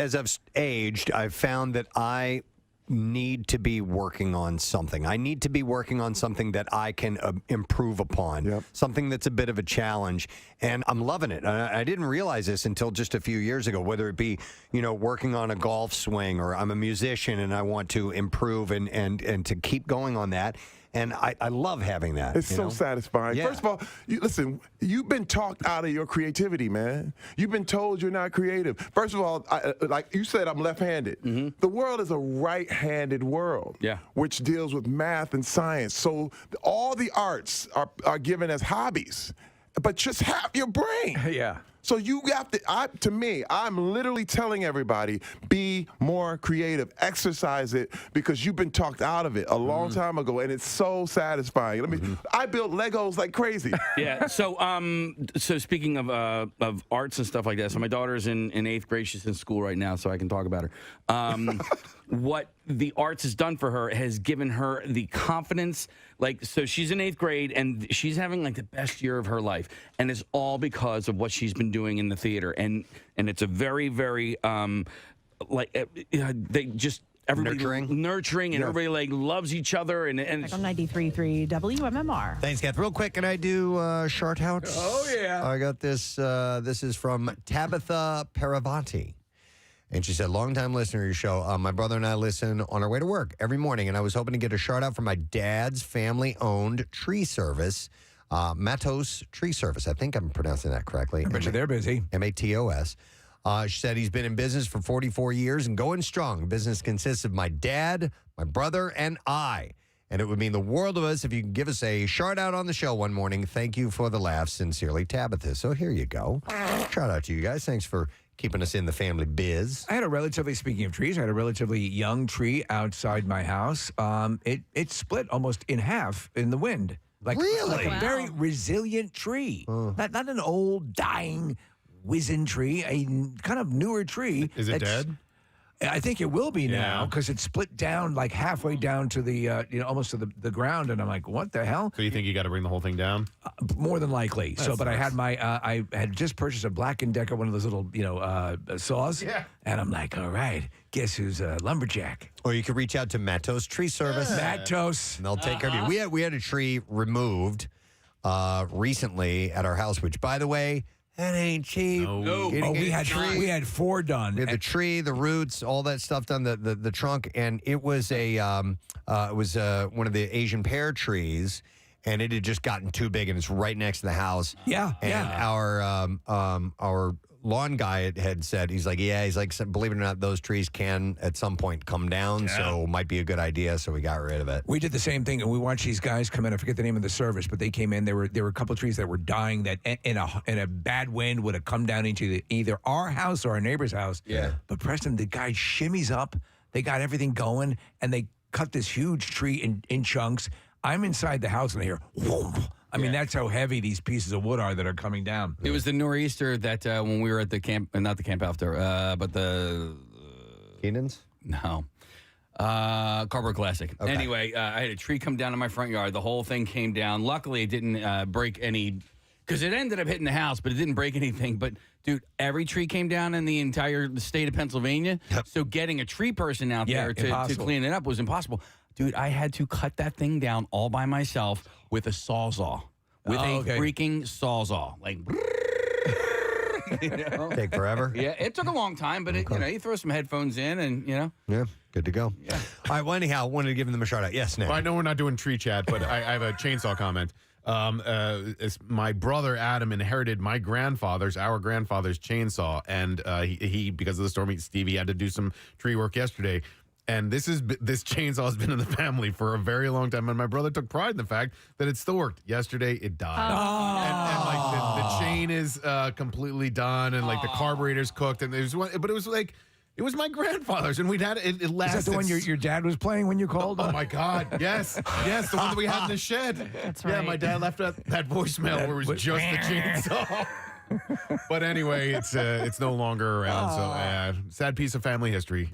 aged, I've found that I need to be working on something. I need to be working on something that I can improve upon, something that's a bit of a challenge, and I'm loving it. I didn't realize this until just a few years ago, whether it be, working on a golf swing, or I'm a musician and I want to improve and to keep going on that. And I love having that. It's so satisfying. Yeah. First of all, listen, you've been talked out of your creativity, man. You've been told you're not creative. First of all, like you said, I'm left-handed. The world is a right-handed world, which deals with math and science. So all the arts are given as hobbies, but just half your brain. Yeah. So you have to me, I'm literally telling everybody, be more creative, exercise it, because you've been talked out of it a long time ago, and it's so satisfying. I built Legos like crazy. Yeah. So speaking of arts and stuff like that, so my daughter's in 8th grade. She's in school right now, so I can talk about her. What the arts has done for her has given her the confidence. Like, so she's in 8th grade, and she's having like the best year of her life, and it's all because of what she's been doing in the theater. And it's a very, very they just. Everybody nurturing, and everybody like loves each other, and on 93.3 WMMR. Thanks, Kath. Real quick, can I do shout outs? Oh yeah. I got this. This is from Tabitha Paravanti. And she said, longtime listener to your show. My brother and I listen on our way to work every morning, and I was hoping to get a shout out from my dad's family-owned tree service, Matos Tree Service. I think I'm pronouncing that correctly. I bet you they're busy. Matos. She said he's been in business for 44 years and going strong. The business consists of my dad, my brother, and I. And it would mean the world of us if you can give us a shout out on the show one morning. Thank you for the laugh. Sincerely, Tabitha. So here you go. Shout out to you guys. Thanks for keeping us in the family biz. I had a relatively, speaking of trees, I had a relatively young tree outside my house. It split almost in half in the wind. Really? Like a very resilient tree. Not an old, dying, wizened tree, a kind of newer tree. Is it dead? I think it will be now because it split down like halfway down to the, almost to the ground. And I'm like, what the hell? So you think you got to bring the whole thing down? More than likely. But I had I had just purchased a Black & Decker, one of those little, saws. Yeah. And I'm like, all right, guess who's a lumberjack? Or you could reach out to Matos Tree Service. Matos. And they'll take care of you. We had a tree removed recently at our house, which, by the way, that ain't cheap. No. We had 4 done. We had the tree, the roots, all that stuff done, the trunk, and it was one of the Asian pear trees, and it had just gotten too big, and it's right next to the house. Yeah, and our lawn guy had said, he's like, believe it or not, those trees can at some point come down, so might be a good idea. So we got rid of it. We did the same thing, and we watched these guys come in. I forget the name of the service, but they came in. There were a couple of trees that were dying that in a bad wind would have come down into either our house or our neighbor's house. Yeah. But Preston, the guy shimmies up. They got everything going, and they cut this huge tree in chunks. I'm inside the house, and I hear whoom. I mean, that's how heavy these pieces of wood are that are coming down. It was the nor'easter that when we were at the camp, not the camp after, but the... Keenan's? No. Cardboard Classic. Okay. Anyway, I had a tree come down in my front yard. The whole thing came down. Luckily, it didn't break any... Because it ended up hitting the house, but it didn't break anything. But, dude, every tree came down in the entire state of Pennsylvania. Yep. So getting a tree person out there to clean it up was impossible. Dude, I had to cut that thing down all by myself with a sawzall. With freaking sawzall. Like, Take forever? Yeah, it took a long time, but you throw some headphones in and, Yeah, good to go. Yeah. All right, well, anyhow, I wanted to give them a shout out. Yes, Nick. Well, I know we're not doing tree chat, but I have a chainsaw comment. My brother Adam inherited our grandfather's chainsaw, and he because of the storm, Stevie had to do some tree work yesterday. And this chainsaw has been in the family for a very long time, and my brother took pride in the fact that it still worked. Yesterday, it died, and like the chain is completely done, and like the carburetor's cooked, and there's one, but it was like. It was my grandfather's, and we'd had it. It lasted. Is that the one your dad was playing when you called? Oh my God! Yes, the one that we had in the shed. That's right. Yeah, my dad left that voicemail where it was just the chainsaw. But anyway, it's no longer around. So sad piece of family history.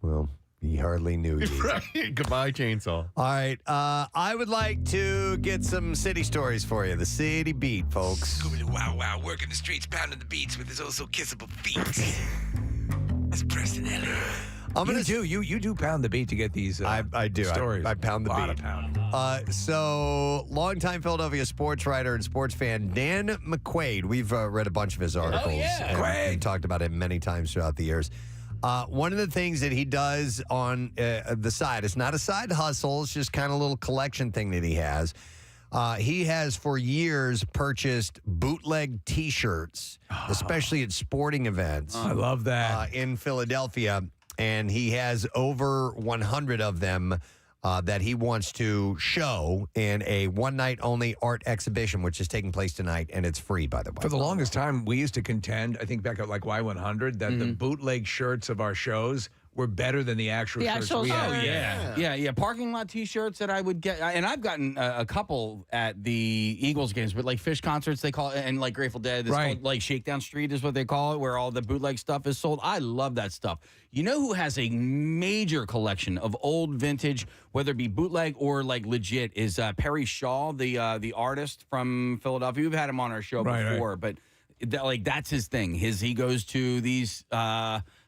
Well, he hardly knew you. Right. Goodbye, chainsaw. All right, I would like to get some city stories for you. The city beat, folks. Wow, working the streets, pounding the beats with his also kissable feet. That's Preston Elliott. You do pound the beat to get these I do. stories. I pound the beat. Of pounding. So, longtime Philadelphia sports writer and sports fan Dan McQuaid. We've read a bunch of his articles and talked about him many times throughout the years. One of the things that he does on the side, it's not a side hustle, it's just kind of a little collection thing that he has. He has for years purchased bootleg T-shirts, especially at sporting events. I love that. In Philadelphia, and he has over 100 of them that he wants to show in a one-night-only art exhibition, which is taking place tonight, and it's free, by the way. For the longest time, we used to contend, I think back at like Y100, that the bootleg shirts of our shows were better than the actual shirts we had. Oh, yeah. Parking lot T-shirts that I would get, and I've gotten a couple at the Eagles games, but like Fish concerts they call it, and like Grateful Dead, it's called, like Shakedown Street is what they call it, where all the bootleg stuff is sold. I love that stuff. You know who has a major collection of old vintage, whether it be bootleg or like legit, is Perry Shaw, the artist from Philadelphia. We've had him on our show before, but that's his thing. He goes to these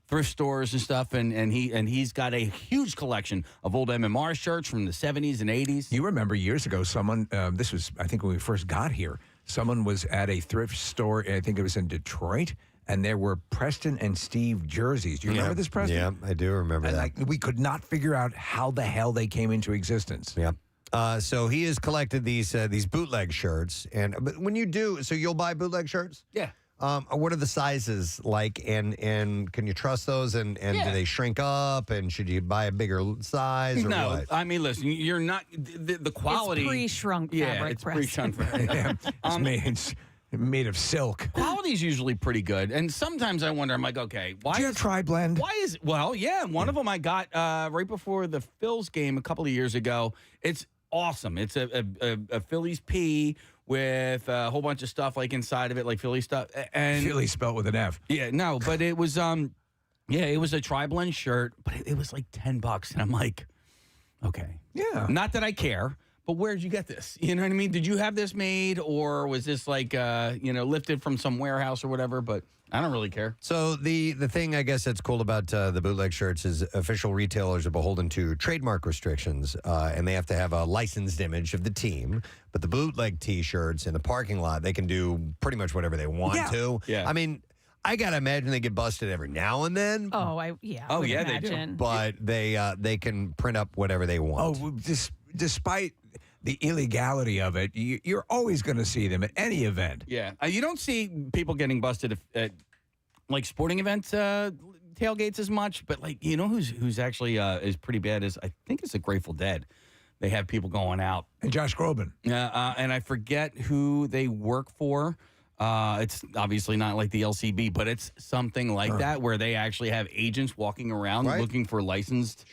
thrift stores and stuff, and he's got a huge collection of old MMR shirts from the 70s and 80s. You remember years ago, someone, this was, I think when we first got here, someone was at a thrift store, I think it was in Detroit, and there were Preston and Steve jerseys. Do you remember this, Preston? Yeah, I do remember that. We could not figure out how the hell they came into existence. Yeah. So he has collected these bootleg shirts, but when you do, so you'll buy bootleg shirts? Yeah. What are the sizes like, and can you trust those, and do they shrink up, and should you buy a bigger size or what? I mean, listen, you're not, the quality. It's pre-shrunk fabric. It's pre-shrunk fabric. It's made of silk. Quality's usually pretty good, and sometimes I wonder, I'm like, okay, why Did you try blend? Why is, well, yeah, one of them I got right before the Phils game a couple of years ago. It's awesome. It's a Phillies P with a whole bunch of stuff like inside of it, like Philly stuff. And Philly spelled with an F. Yeah, no, but it was it was a tri-blend shirt, but it was like $10, and I'm like, okay. Yeah. Not that I care, but where did you get this? You know what I mean? Did you have this made, or was this like lifted from some warehouse or whatever? But I don't really care. So the thing I guess that's cool about the bootleg shirts is official retailers are beholden to trademark restrictions, and they have to have a licensed image of the team. But the bootleg T-shirts in the parking lot, they can do pretty much whatever they want to. Yeah. I mean, I gotta imagine they get busted every now and then. Oh, yeah, they do. But they can print up whatever they want. Oh, despite the illegality of it, you're always going to see them at any event. Yeah. You don't see people getting busted at like sporting events tailgates as much, but like, you know who's actually is pretty bad is, I think it's the Grateful Dead. They have people going out. And Josh Groban. And I forget who they work for. It's obviously not like the LCB, but it's something like that where they actually have agents walking around looking for licensed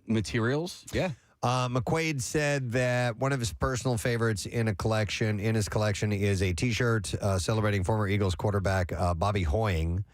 materials. Yeah. McQuaid said that one of his personal favorites in his collection is a T-shirt celebrating former Eagles quarterback Bobby Hoying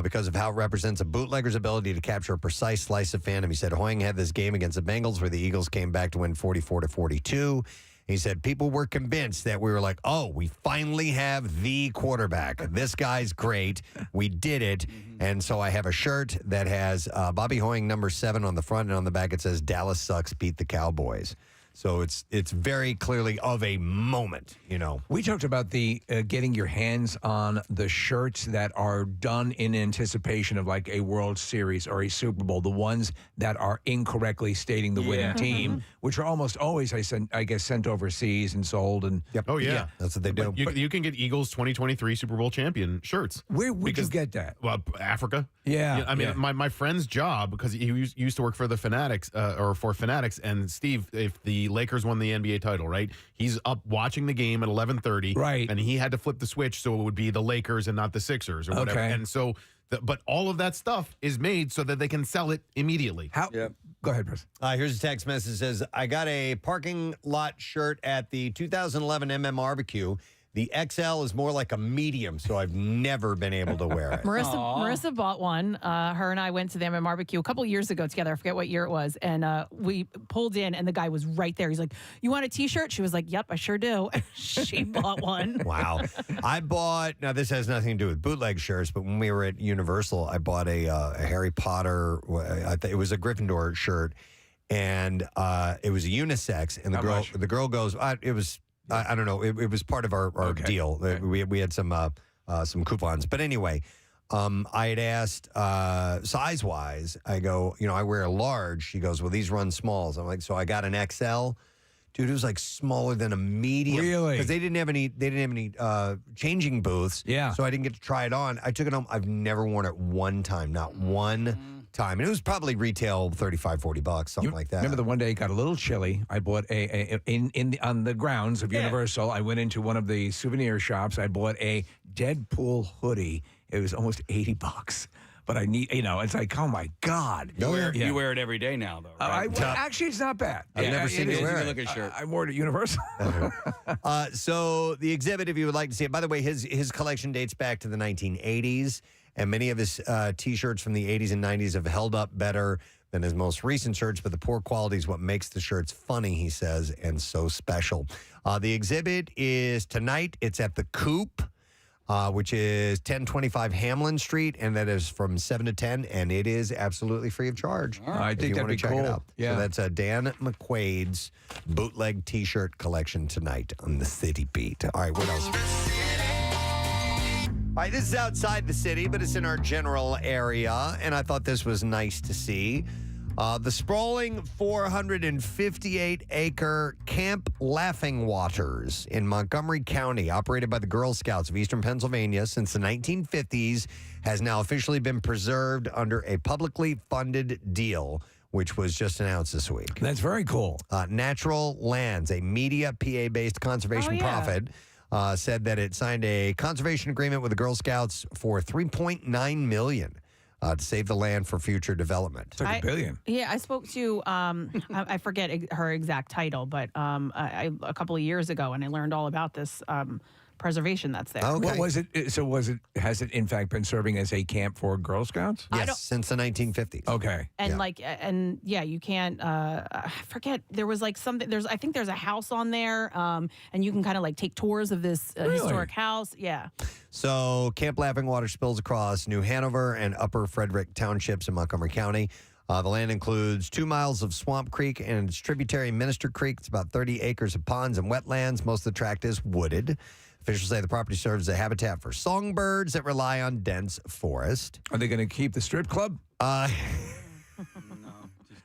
because of how it represents a bootlegger's ability to capture a precise slice of fandom. He said Hoying had this game against the Bengals where the Eagles came back to win 44-42. He said people were convinced that we were like, oh, we finally have the quarterback. This guy's great. We did it. And so I have a shirt that has Bobby Hoying number 7 on the front, and on the back it says Dallas sucks, beat the Cowboys. So it's very clearly of a moment, you know. We talked about the getting your hands on the shirts that are done in anticipation of like a World Series or a Super Bowl, the ones that are incorrectly stating the winning team, which are almost always, I guess, sent overseas and sold. And Oh, yeah. That's what they do. You can get Eagles 2023 Super Bowl champion shirts. Where would you get that? Well, Africa. Yeah. I mean, my friend's job, because he used to work for the Fanatics, or for Fanatics, and Steve, if the Lakers won the NBA title, right? He's up watching the game at 11:30, right? And he had to flip the switch so it would be the Lakers and not the Sixers or whatever. And so, but all of that stuff is made so that they can sell it immediately. How? Go ahead, Chris. Here's a text message that says, I got a parking lot shirt at the 2011 Barbecue. The XL is more like a medium, so I've never been able to wear it. Marissa bought one. Her and I went to the Barbecue a couple years ago together. I forget what year it was. And we pulled in, and the guy was right there. He's like, you want a T-shirt? She was like, yep, I sure do. She bought one. Wow. I bought, now this has nothing to do with bootleg shirts, but when we were at Universal, I bought a Harry Potter, it was a Gryffindor shirt, and it was a unisex, and the girl goes, it was, I don't know. It was part of our deal. We had some coupons. But anyway, I had asked size-wise. I go, I wear a large. She goes, well, these run smalls. I'm like, so I got an XL. Dude, it was like smaller than a medium. Really? Because they didn't have any changing booths. Yeah. So I didn't get to try it on. I took it home. I've never worn it one time. Not one time. And it was probably retail $35-40, something like that. Remember the one day it got a little chilly. I bought on the grounds of Universal. I went into one of the souvenir shops. I bought a Deadpool hoodie. It was almost $80. But I need, it's like, oh my God. You wear it every day now, though. Right? Actually, it's not bad. I've never seen you wear it. Look at shirt. I wore it at Universal. So the exhibit, if you would like to see it, by the way, his collection dates back to the 1980s, and many of his T-shirts from the 80s and 90s have held up better than his most recent shirts, but the poor quality is what makes the shirts funny, he says, and so special. The exhibit is tonight. It's at the Coop. Which is 1025 Hamlin Street, and that is from 7 to 10, and it is absolutely free of charge. I think that'd be check cool. It out. Yeah. So that's Dan McQuaid's bootleg T-shirt collection tonight on the City Beat. All right, what else? All right, this is outside the city, but it's in our general area, and I thought this was nice to see. The sprawling 458-acre Camp Laughing Waters in Montgomery County, operated by the Girl Scouts of Eastern Pennsylvania since the 1950s, has now officially been preserved under a publicly funded deal, which was just announced this week. That's very cool. Natural Lands, a media PA-based conservation profit, said that it signed a conservation agreement with the Girl Scouts for $3.9 million. To save the land for future development. It's like $1 billion. Yeah, I spoke to, I forget her exact title, but a couple of years ago, and I learned all about this preservation that's there. Okay. What was it? So has it in fact been serving as a camp for Girl Scouts? Yes, since the 1950s. Okay. And you can't, I forget, there was like something, I think there's a house on there, and you can kind of like take tours of this historic house. Yeah. So Camp Laughing Water spills across New Hanover and Upper Frederick townships in Montgomery County. The land includes 2 miles of Swamp Creek and its tributary Minister Creek. It's about 30 acres of ponds and wetlands. Most of the tract is wooded. Officials say the property serves as a habitat for songbirds that rely on dense forest. Are they going to keep the strip club?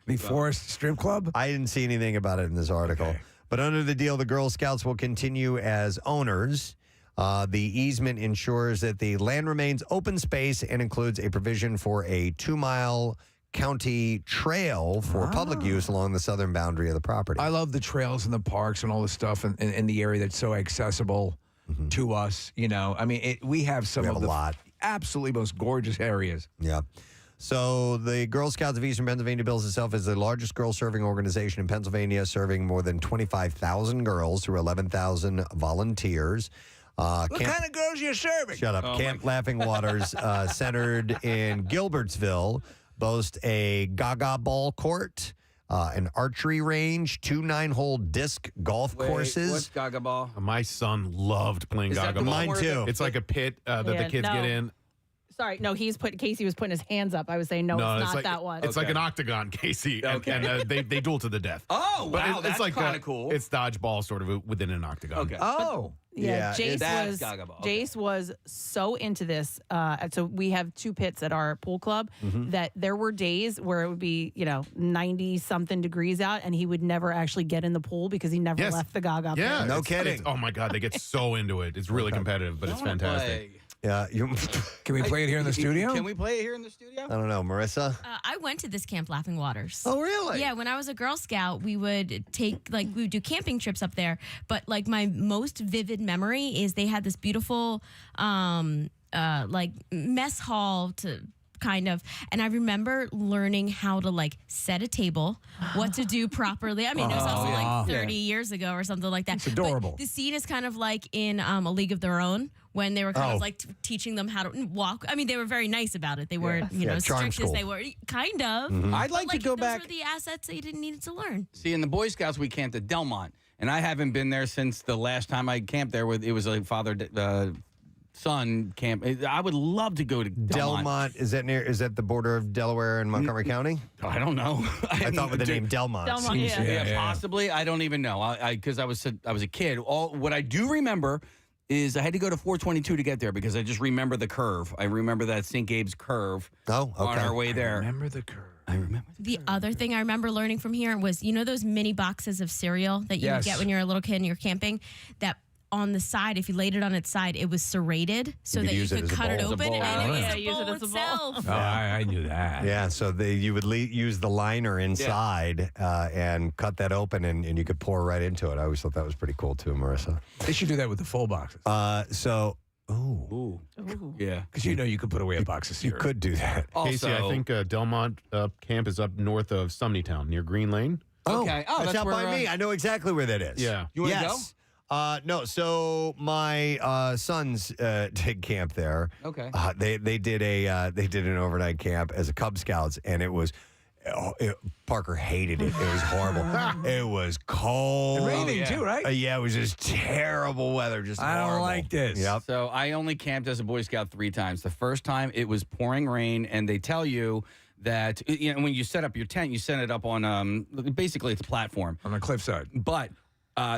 The Forest Strip Club? I didn't see anything about it in this article. Okay. But under the deal, the Girl Scouts will continue as owners. The easement ensures that the land remains open space and includes a provision for a 2-mile county trail for public use along the southern boundary of the property. I love the trails and the parks and all the stuff in the area that's so accessible to us. I mean, we have some of the absolutely most gorgeous areas. Yeah. So the Girl Scouts of Eastern Pennsylvania bills itself as the largest girl-serving organization in Pennsylvania, serving more than 25,000 girls through 11,000 volunteers. What kind of girls are you serving? Shut up. Camp Laughing Waters, centered in Gilbertsville, boast a gaga ball court, an archery range, 2 9-hole disc golf courses. What's Gaga Ball? My son loved playing Gaga Ball. Mine too. It's like a pit that the kids get in. Sorry, no, Casey was putting his hands up. I was saying, no, it's not like, that one. It's like an octagon, Casey, and they duel to the death. Oh, But wow, that's like kind of cool. It's dodgeball sort of within an octagon. Okay. Oh. Yeah, that's Gaga Ball. Okay. Jace was so into this. So we have 2 pits at our pool club that there were days where it would be, 90-something degrees out, and he would never actually get in the pool because he never left the Gaga pit. Yeah, No kidding. Oh my God, they get so into it. It's really competitive, but it's fantastic. Yeah. Can we play it here in the studio? Can we play it here in the studio? I don't know. Marissa? I went to this Camp Laughing Waters. Oh, really? Yeah, when I was a Girl Scout, we would we would do camping trips up there. But my most vivid memory is they had this beautiful mess hall to kind of, and I remember learning how to set a table, what to do properly. I mean, it was also 30 years ago or something like that. It's adorable. But the scene is kind of like in A League of Their Own, when they were kind of teaching them how to walk. I mean, they were very nice about it. They weren't, strict as they were. Kind of. I'd like to go back. Those were the assets that you didn't need to learn. See, in the Boy Scouts, we camped at Delmont, and I haven't been there since the last time I camped there. It was a father-son camp. I would love to go to Delmont. Is that the border of Delaware and Montgomery County? I don't know. I thought with the name Delmont. Delmont, Yeah, possibly. I don't even know. Because I was a kid. What I do remember is I had to go to 422 to get there because I just remember the curve. I remember that St. Gabe's curve on our way there. Remember the curve. I remember the other thing I remember learning from here was, those mini boxes of cereal that you would get when you're a little kid and you're camping? That on the side, if you laid it on its side, it was serrated so that you could cut it open and it was a bowl itself. Oh, I knew that. Yeah, so you would use the liner inside and cut that open, and you could pour right into it. I always thought that was pretty cool too, Marissa. They should do that with the full boxes. Ooh. Yeah. Because you could put away a box of You cereal. could do that. Casey, I think Delmont Camp is up north of Sumneytown near Green Lane. Okay. Oh, that's out where, by me. I know exactly where that is. Yeah. You want to go? No, so my sons did camp there. Okay. They did an overnight camp as a Cub Scouts, and it was Parker hated it. It was horrible. It was cold. And raining too, right? Yeah, it was just terrible weather. Just I don't horrible. like this. Yep. So I only camped as a Boy Scout 3 times. The first time it was pouring rain, and they tell you that when you set up your tent, you set it up on basically it's a platform On the cliffside. But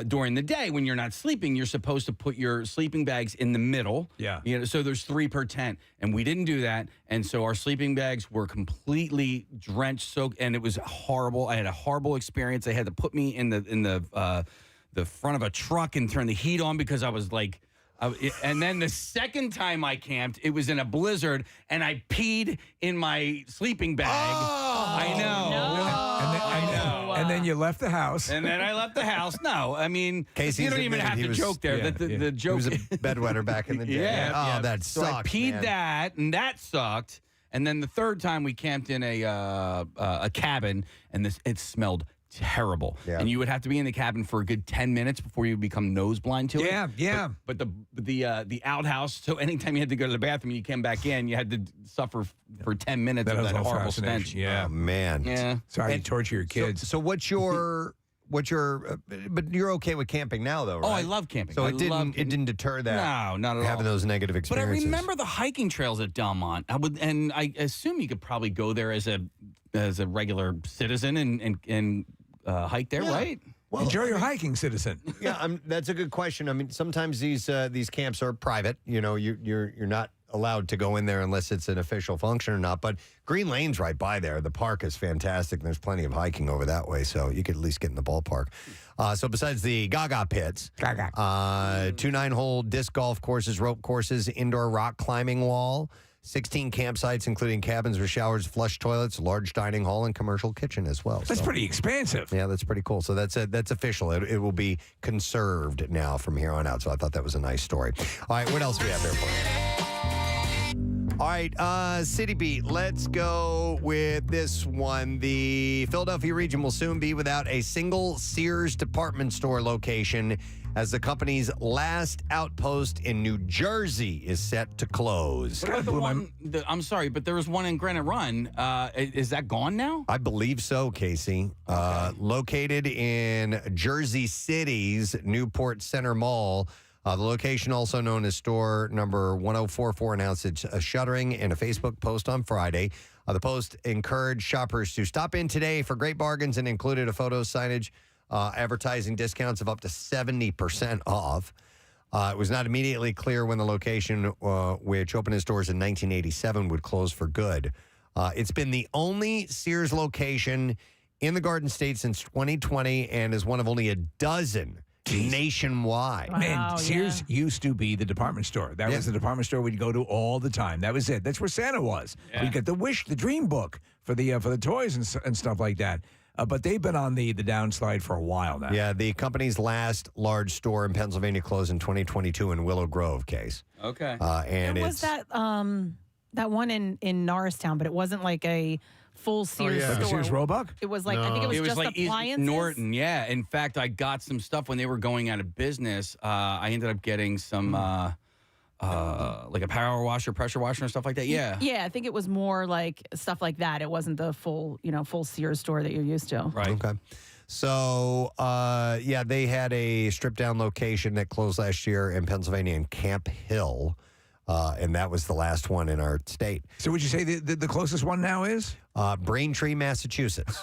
during the day, when you're not sleeping, you're supposed to put your sleeping bags in the middle. Yeah. So there's 3 per tent, and we didn't do that, and so our sleeping bags were completely drenched, soaked, and it was horrible. I had a horrible experience. They had to put me in the front of a truck and turn the heat on because I was like. And then the second time I camped, it was in a blizzard, and I peed in my sleeping bag. I know. I know. And then you left the house. And then I left the house. No, I mean, Casey's you don't even admitted have he to was- joke there. yeah, The He joke was a bedwetter back in the day. Yeah. Oh, that So sucked. I peed man. that, and that sucked. And then the third time we camped in a cabin, and it smelled terrible. Yeah. And you would have to be in the cabin for a good 10 minutes before you become nose blind to it. Yeah. But the outhouse, so anytime you had to go to the bathroom, you came back in, you had to suffer for 10 minutes That of was that all horrible fascination. stench. Yeah. Oh, man. Yeah. Sorry to torture your kids. So what's your but you're okay with camping now though, right? Oh, I love camping. So I it didn't love camping. deter that. No, not at having all. those negative But I experiences. remember the hiking trails at Delmont. I assume you could probably go there as a regular citizen and hike there, right? Well, Enjoy your hiking, citizen. Yeah, that's a good question. I mean, sometimes these camps are private. You're not allowed to go in there unless it's an official function or not. But Green Lane's right by there. The park is fantastic. And there's plenty of hiking over that way, so you could at least get in the ballpark. So besides the Gaga pits, 2 9-hole disc golf courses, rope courses, indoor rock climbing wall, 16 campsites, including cabins with showers, flush toilets, large dining hall, and commercial kitchen as well. That's So, pretty expansive. yeah, that's pretty cool. So that's official. It will be conserved now from here on out. So I thought that was a nice story. All right, what else do we have there for you? All right, City Beat. Let's go with this one. The Philadelphia region will soon be without a single Sears department store location as the company's last outpost in New Jersey is set to close. What about the one? I'm sorry, but there was one in Granite Run. Is that gone now? I believe so, Casey. Located in Jersey City's Newport Center Mall. The location, also known as store number 1044, announced its shuttering in a Facebook post on Friday. The post encouraged shoppers to stop in today for great bargains and included a photo signage advertising discounts of up to 70% off. It was not immediately clear when the location, which opened its doors in 1987, would close for good. It's been the only Sears location in the Garden State since 2020 and is one of only a dozen nationwide. Man, Sears used to be the department store. That was the department store we'd go to all the time. That was it. That's where Santa was. We'd get the dream book for the toys and stuff like that. But they've been on the downslide for a while now. Yeah, the company's last large store in Pennsylvania closed in 2022 in Willow Grove, Case. Okay. And There was that one in Norristown, but it wasn't like a full Sears Like a store. Sears Roebuck? It was like, I think it was just like East appliances. Norton, yeah. In fact, I got some stuff when they were going out of business. I ended up getting some like a power washer, pressure washer, and stuff like that. Yeah. Yeah, I think it was more like stuff like that. It wasn't the full Sears store that you're used to. Right. Okay. So, they had a stripped-down location that closed last year in Pennsylvania in Camp Hill, and that was the last one in our state. So would you say the closest one now is? Braintree, Massachusetts.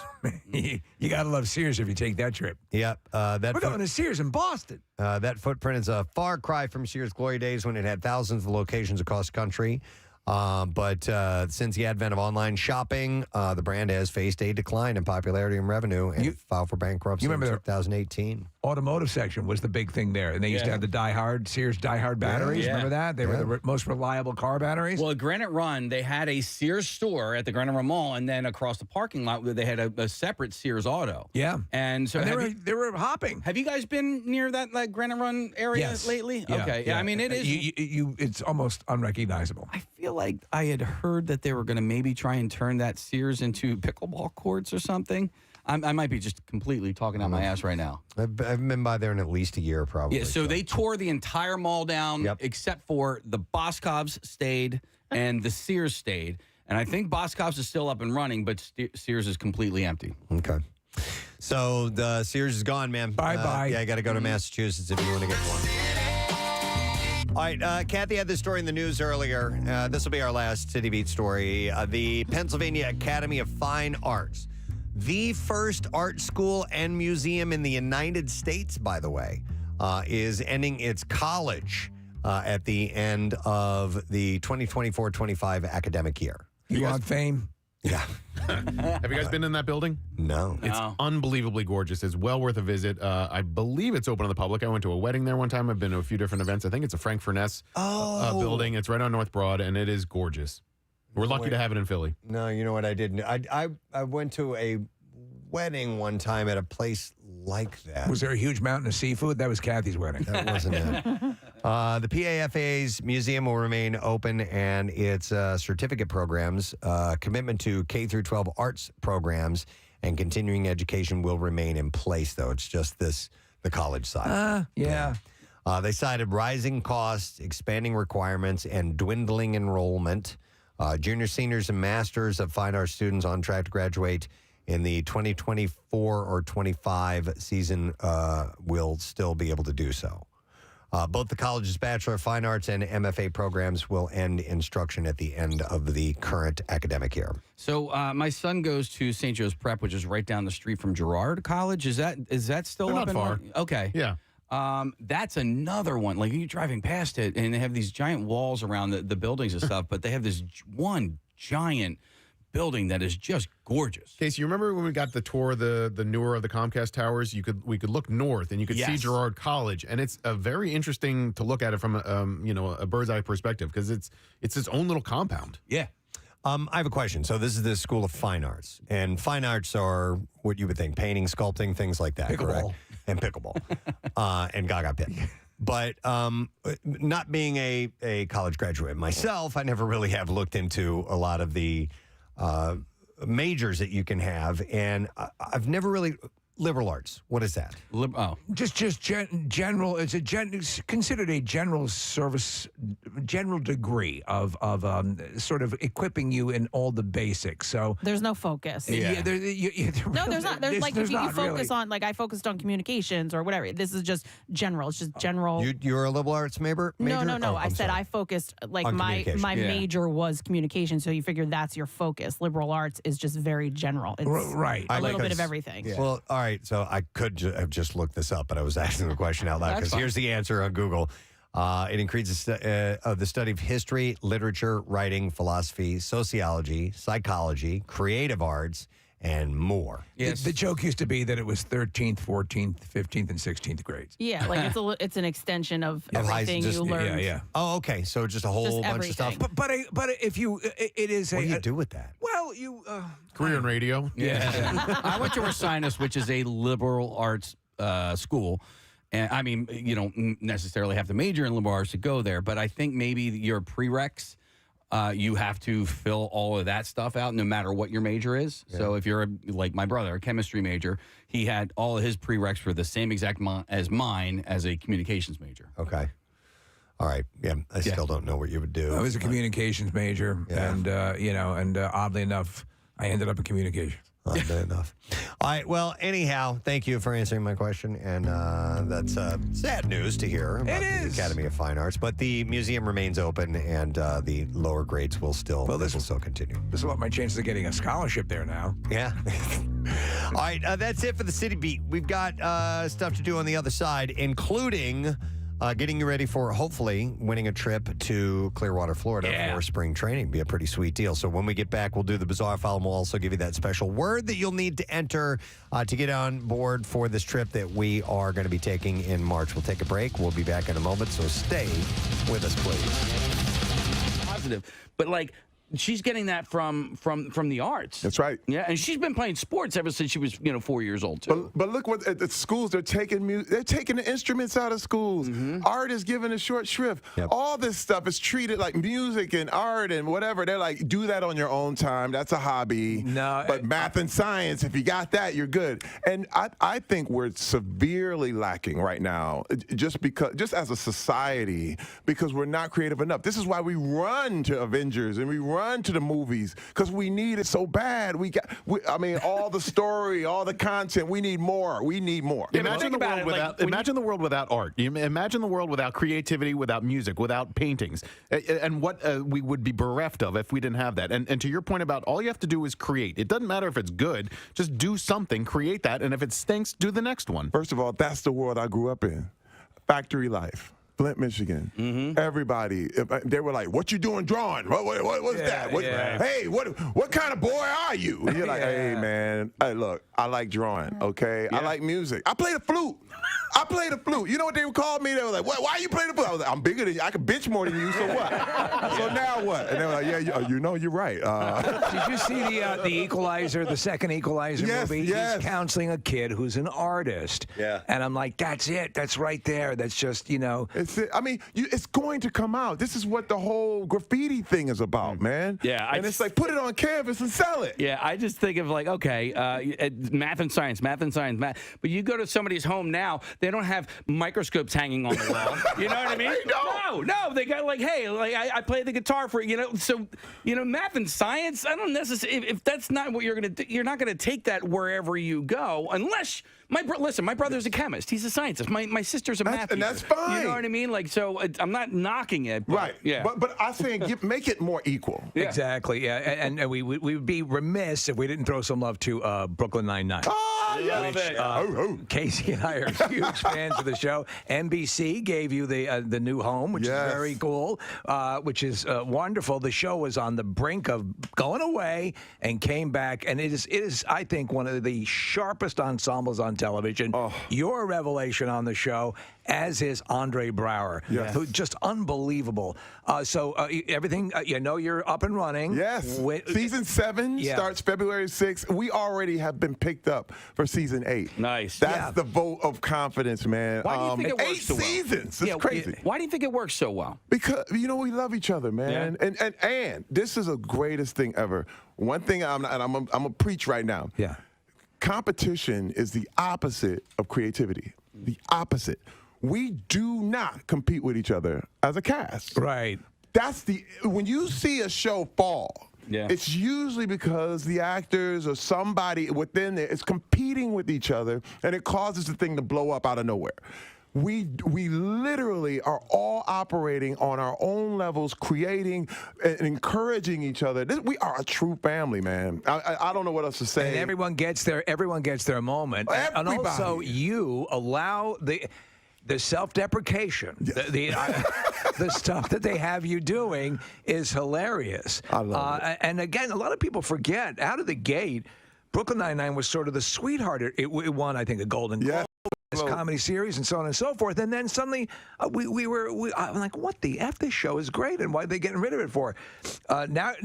You got to love Sears if you take that trip. Yep. We're going to Sears in Boston. That footprint is a far cry from Sears' glory days when it had thousands of locations across the country. But since the advent of online shopping, the brand has faced a decline in popularity and revenue and filed for bankruptcy in 2018. automotive section was the big thing there. And they used to have the Sears Die Hard batteries. Yeah. Remember that? They were the most reliable car batteries. Well, at Granite Run, they had a Sears store at the Granite Run Mall, and then across the parking lot, they had a separate Sears Auto. Yeah. And so they were hopping. Have you guys been near that Granite Run area lately? Yeah, okay. Yeah. I mean, it is. It's almost unrecognizable. I feel like I had heard that they were going to maybe try and turn that Sears into pickleball courts or something. I might be just completely talking out my ass right now. I've been by there in at least a year, probably. Yeah, so they tore the entire mall down except for the Boscov's stayed and the Sears stayed. And I think Boscov's is still up and running, but Sears is completely empty. Okay. So the Sears is gone, man. Bye-bye. Yeah, I got to go to Massachusetts if you want to get one. All right, Kathy had this story in the news earlier. This will be our last City Beat story. The Pennsylvania Academy of Fine Arts. The first art school and museum in the United States, by the way, is ending its college at the end of the 2024-25 academic year. You want fame? Yeah. Have you guys been in that building? No. It's unbelievably gorgeous. It's well worth a visit. I believe it's open to the public. I went to a wedding there one time. I've been to a few different events. I think it's a Frank Furness building. It's right on North Broad, and it is gorgeous. We're lucky to have it in Philly. No, you know what I didn't? I went to a wedding one time at a place like that. Was there a huge mountain of seafood? That was Kathy's wedding. That wasn't it. The PAFA's museum will remain open, and its certificate programs, commitment to K through 12 arts programs, and continuing education will remain in place. Though it's just the college side. Yeah. They cited rising costs, expanding requirements, and dwindling enrollment. Junior, seniors, and masters of fine arts students on track to graduate in the 2024 or 25 season will still be able to do so. Both the college's Bachelor of Fine Arts and MFA programs will end instruction at the end of the current academic year. So my son goes to St. Joe's Prep, which is right down the street from Girard College. Is that still They're up not and far. running? Okay. Yeah. That's another one. Like you're driving past it, and they have these giant walls around the buildings and stuff, but they have this one giant building that is just gorgeous. Casey, you remember when we got the tour of the newer of the Comcast towers? We could look north and you could see Girard College, and it's a very interesting to look at it from a bird's eye perspective because it's its own little compound. Yeah. I have a question. So this is the School of Fine Arts, and fine arts are what you would think: painting, sculpting, things like that. Pickleball. Correct? And pickleball, and Gaga pit. But not being a college graduate myself, I never really have looked into a lot of the majors that you can have, and I've never really liberal arts. What is that? Just general. It's considered a general service, general degree of sort of equipping you in all the basics. So there's no focus. Yeah. No, there's not. There's like if you not focus really. on, like I focused on communications or whatever. This is just general. It's just general. You're a liberal arts major? No. Oh, I said I focused, like On my communication. major was communication. So you figure that's your focus. Liberal arts is just very general. It's right. a little bit of everything. Yeah. Well, all right. So I could have just looked this up, but I was asking the question out loud because here's the answer on Google. It includes the study of history, literature, writing, philosophy, sociology, psychology, creative arts, and more. Yes. The joke used to be that it was 13th, 14th, 15th, and 16th grades. Yeah, like it's an extension of everything you learned. Yeah. Oh, okay. So just a whole bunch of stuff. But if you, it is What do you do with that? Well, you Career in radio. Yeah. I went to Ursinus, which is a liberal arts school. And I mean, you don't necessarily have to major in liberal arts to go there, but I think maybe your prereqs, you have to fill all of that stuff out no matter what your major is. Yeah. So if you're like my brother, a chemistry major, he had all of his prereqs were the same exact as mine as a communications major. Okay. All right. Yeah. I still don't know what you would do. I was a communications major, and oddly enough, I ended up in communications. Oddly enough. All right. Well, anyhow, thank you for answering my question. And that's sad news to hear about the Academy of Fine Arts. But the museum remains open, and the lower grades will still continue. This will up my chances of getting a scholarship there now. Yeah. All right. That's it for the City Beat. We've got stuff to do on the other side, including getting you ready for hopefully winning a trip to Clearwater, Florida for spring training. Be a pretty sweet deal. So when we get back, we'll do the bizarre file, and we'll also give you that special word that you'll need to enter to get on board for this trip that we are going to be taking in March. We'll take a break. We'll be back in a moment, so stay with us, please. Positive, but like, she's getting that from the arts. That's right. Yeah, and she's been playing sports ever since she was 4 years old too. But look what at the schools they're taking the instruments out of schools. Art is given a short shrift. All this stuff is treated like music and art and whatever. They're like, do that on your own time. That's a hobby. No, but math and science, if you got that, you're good. And I think we're severely lacking right now, just as a society, because we're not creative enough. This is why we run to Avengers and we run to the movies, because we need it so bad. All the story, all the content, we need more. We need more. Imagine the world without art. Imagine the world without creativity, without music, without paintings, and what we would be bereft of if we didn't have that. And to your point about all you have to do is create. It doesn't matter if it's good. Just do something, create that, and if it stinks, do the next one. First of all, that's the world I grew up in. Factory life. Flint, Michigan. Everybody, they were like, "What you doing drawing? What's that? Hey, what kind of boy are you?" And you're like, "Hey, man, hey, look, I like drawing. Okay, I like music. I play the flute. You know what they would call me? They were like, "Why you play the flute?" I was like, "I'm bigger than you. I can bench more than you. So what? So now what?" And they were like, "Yeah, you're right." Did you see the Equalizer, the second Equalizer movie? Yes. He's counseling a kid who's an artist. Yeah. And I'm like, that's it. That's right there. That's just, it's going to come out. This is what the whole graffiti thing is about, man. Yeah, it's like, put it on canvas and sell it. Yeah, I just think of like, okay, math and science. But you go to somebody's home now, they don't have microscopes hanging on the wall. You know what I mean? No, they got like, hey, like I play the guitar for so math and science. I don't necessarily. If that's not what you're gonna do, you're not gonna take that wherever you go, unless. Listen, my brother's a chemist. He's a scientist. My sister's a math teacher. And that's fine. You know what I mean? Like, so I'm not knocking it. But, right. Yeah. But I'm saying make it more equal. Yeah. Exactly. Yeah. And we would be remiss if we didn't throw some love to Brooklyn Nine-Nine. Oh, yeah. Casey and I are huge fans of the show. NBC gave you the new home, which is very cool, which is wonderful. The show was on the brink of going away and came back, and it is I think one of the sharpest ensembles on television. You're a revelation on the show, as is Andre Brower, who just unbelievable. So everything, you're up and running. Yes. Season 7 starts February 6th. We already have been picked up for season 8. Nice. That's the vote of confidence, man. Why do you think it works 8 so well? seasons. It's crazy. Why do you think it works so well? Because we love each other, man. Yeah. And this is the greatest thing ever. One thing I'm gonna preach right now. Yeah. Competition is the opposite of creativity. The opposite. We do not compete with each other as a cast. Right. When you see a show fall, it's usually because the actors or somebody within there is competing with each other, and it causes the thing to blow up out of nowhere. We literally are all operating on our own levels, creating and encouraging each other. We are a true family, man. I don't know what else to say. And everyone gets their moment. Everybody. And also, you allow the self-deprecation, the stuff that they have you doing is hilarious. I love it. And again, a lot of people forget, out of the gate, Brooklyn Nine-Nine was sort of the sweetheart. It won, I think, a Golden Globe. This comedy series and so on and so forth, and then suddenly I'm like, what the F? This show is great, and why are they getting rid of it for? Now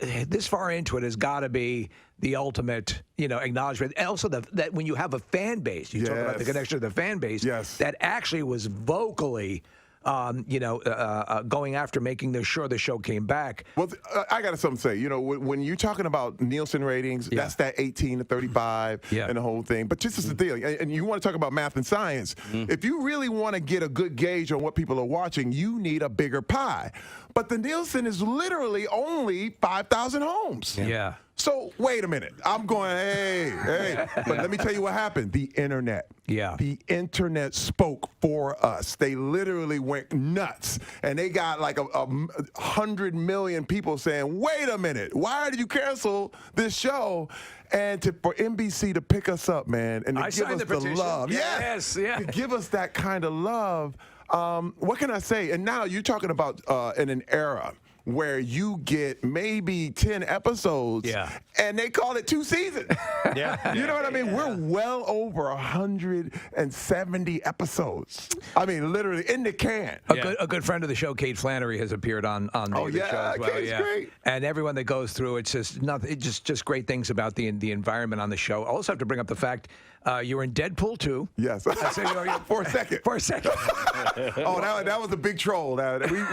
this far into it has got to be the ultimate acknowledgement. And also that when you have a fan base, you talk about the connection to the fan base, that actually was vocally going after making sure the show came back. Well, I got something to say. When you're talking about Nielsen ratings, that's that 18 to 35 and the whole thing. But this is the deal. And you want to talk about math and science. If you really want to get a good gauge on what people are watching, you need a bigger pie. But the Nielsen is literally only 5,000 homes. Yeah. So wait a minute. I'm going, hey. But let me tell you what happened. The internet. Yeah. The internet spoke for us. They literally went nuts. And they got like 100 million people saying, wait a minute, why did you cancel this show? And for NBC to pick us up, man, and to give us the love. Yes, yeah. To give us that kind of love. What can I say? And now you're talking about in an era where you get maybe 10 episodes and they call it 2 seasons. You know what I mean? We're well over 170 episodes. I mean, literally in the can. A good friend of the show, Kate Flannery, has appeared on the show as well. Kate's great. And everyone that goes through, it's just nothing. It's just great things about the environment on the show. I also have to bring up the fact you were in Deadpool 2. Yes. For a second. For a second. That was a big troll.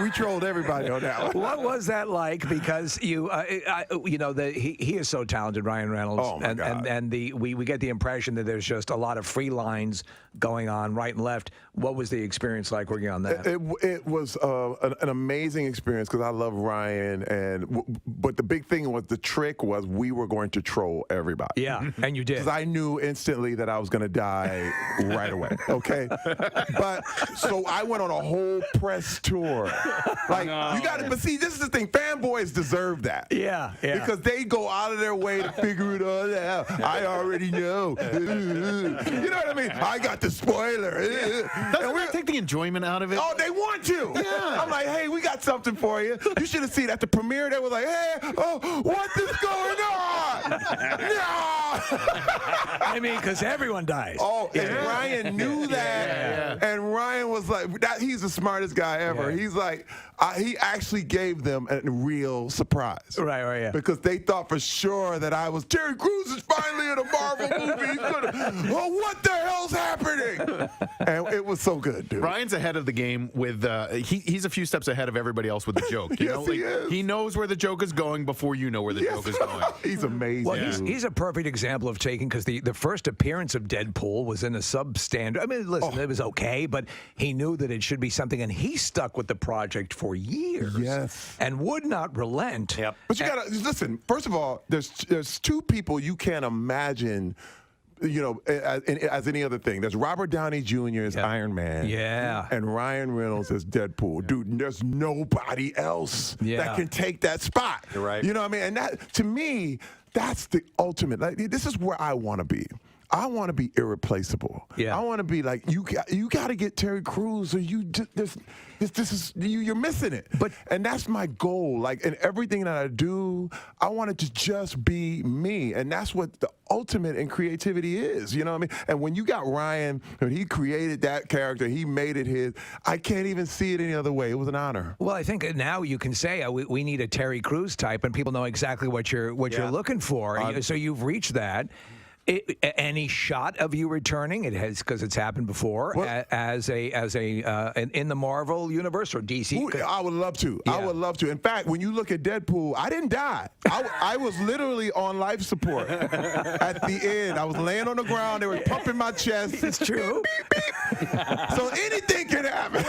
We trolled everybody on that one. What was that like? Because he is so talented, Ryan Reynolds. Oh my God. And we get the impression that there's just a lot of free lines going on right and left. What was the experience like working on that? It was an amazing experience because I love Ryan, but the big thing was the trick was we were going to troll everybody. Yeah, and you did. Because I knew instantly that I was going to die right away. Okay, but so I went on a whole press tour. You got it. But see, this is the thing. Fanboys deserve that. Yeah. Because they go out of their way to figure it all out. I already know. You know what I mean? I got the spoiler. Doesn't that take the enjoyment out of it? Oh, they want to. Yeah. I'm like, hey, we got something for you. You should have seen at the premiere. They were like, hey, what is going on? No. I mean, because everyone dies. Oh, and Ryan knew that. And Ryan was like, he's the smartest guy ever. He's like, he actually gave them a real surprise. Right. Because they thought for sure that I was, Terry Crews is finally in a Marvel movie. What the hell's happening? And it was so good, dude. Ryan's ahead of the game with, he's a few steps ahead of everybody else with the joke. You know? He is. He knows where the joke is going before you know where the joke is going. He's amazing. Well, he's a perfect example of taking, because the first appearance of Deadpool was in a substandard. I mean, listen, it was okay, but he knew that it should be something, and he stuck with the project for years. Yes. And would not relent. Yep. But you gotta listen. First of all, there's 2 people you can't imagine, as any other thing. There's Robert Downey Jr. as Iron Man. Yeah. And Ryan Reynolds as Deadpool. Dude, there's nobody else that can take that spot. You're right. You know what I mean? And that, to me, that's the ultimate. Like, this is where I want to be. I want to be irreplaceable. Yeah. I want to be like, you got to get Terry Crews, or you're missing it. And that's my goal. Like, in everything that I do, I want it to just be me. And that's what the ultimate in creativity is. You know what I mean? And when you got Ryan, when he created that character, he made it his. I can't even see it any other way. It was an honor. Well, I think now you can say we need a Terry Crews type, and people know exactly what you're looking for. So you've reached that. Any shot of you returning? It has, because it's happened before, as in the Marvel universe or DC. Ooh, I would love to. Yeah. I would love to. In fact, when you look at Deadpool, I didn't die. I was literally on life support at the end. I was laying on the ground. They were pumping my chest. It's true. Beep, beep. So anything can happen.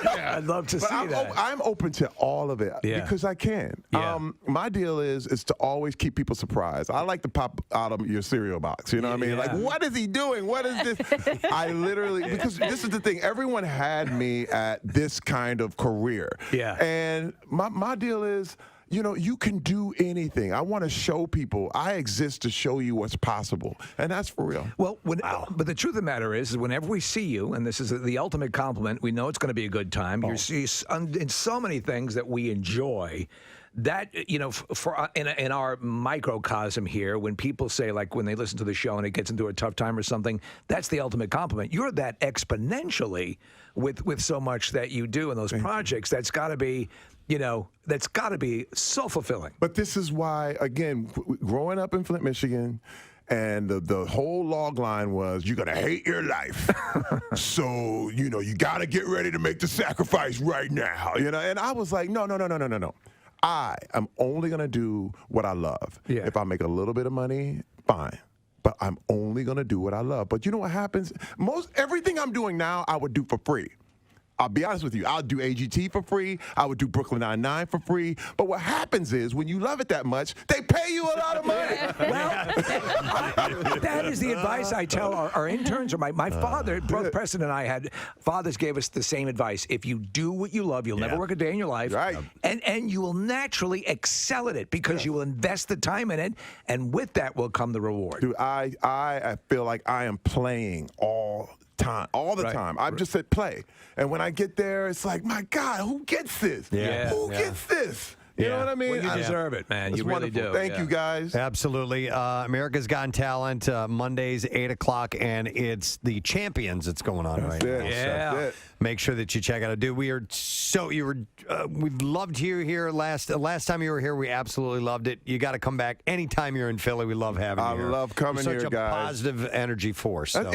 I'd love to see that. I'm open to all of it because I can. Yeah. My deal is to always keep people surprised. I like to pop out of your cereal box. You know what I mean? Like, what is he doing? What is this? I literally, because this is the thing. Everyone had me at this kind of career. Yeah. And my deal is, you can do anything. I want to show people I exist to show you what's possible. And that's for real. Well, but the truth of the matter is whenever we see you, and this is the ultimate compliment, we know it's going to be a good time. You're in so many things that we enjoy. That, in our microcosm here, when people say, like, when they listen to the show and it gets into a tough time or something, that's the ultimate compliment. You're that exponentially with so much that you do in those projects. That's got to be, that's got to be so fulfilling. But this is why, again, growing up in Flint, Michigan, and the whole log line was, you're going to hate your life. So, you got to get ready to make the sacrifice right now. And I was like, no. I am only going to do what I love. Yeah. If I make a little bit of money, fine. But I'm only going to do what I love. But you know what happens? Everything I'm doing now, I would do for free. I'll be honest with you. I'll do AGT for free. I would do Brooklyn Nine-Nine for free. But what happens is, when you love it that much, they pay you a lot of money. Well, that is the advice I tell our interns. Or my father, both Preston and I fathers gave us the same advice. If you do what you love, you'll never work a day in your life. Right. And you will naturally excel at it because you will invest the time in it. And with that will come the reward. Dude, I feel like I am playing all time, all the time. I've just said play. And when I get there, it's like, my God, who gets this? Who gets this? You know what I mean? Well, you deserve it, man. You really do. Thank you, guys. Absolutely. America's Got Talent, Mondays, 8 o'clock, and it's the Champions that's going on right now. Yeah. So make sure that you check out it. Dude, we loved you here last time you were here. We absolutely loved it. You got to come back anytime you're in Philly. We love having you here. I love coming You're here, such a guys. positive energy force. So.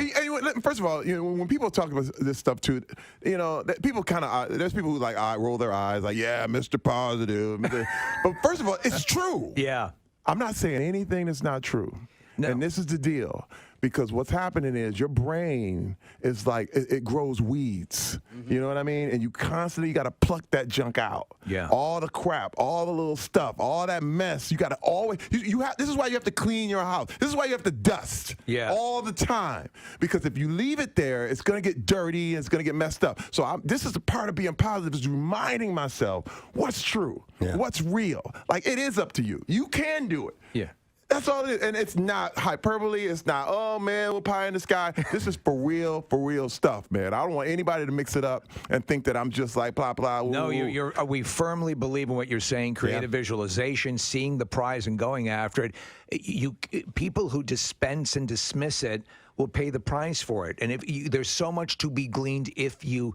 First of all, when people talk about this stuff too, people kind of there's people who roll their eyes like, yeah, Mr. Positive. But first of all, it's true. Yeah. I'm not saying anything that's not true. No. And this is the deal. Because what's happening is your brain is like, it grows weeds. Mm-hmm. You know what I mean? And you constantly got to pluck that junk out. Yeah. All the crap, all the little stuff, all that mess. You got to always, this is why you have to clean your house. This is why you have to dust all the time. Because if you leave it there, it's going to get dirty and it's going to get messed up. So this is the part of being positive, is reminding myself what's true, what's real. Like, it is up to you. You can do it. Yeah. That's all it is. And it's not hyperbole. It's not, oh, man, we're pie in the sky. This is for real stuff, man. I don't want anybody to mix it up and think that I'm just like, blah, blah. Woo, no, woo. we firmly believe in what you're saying, creative visualization, seeing the prize and going after it. People who dispense and dismiss it will pay the price for it. And there's so much to be gleaned if you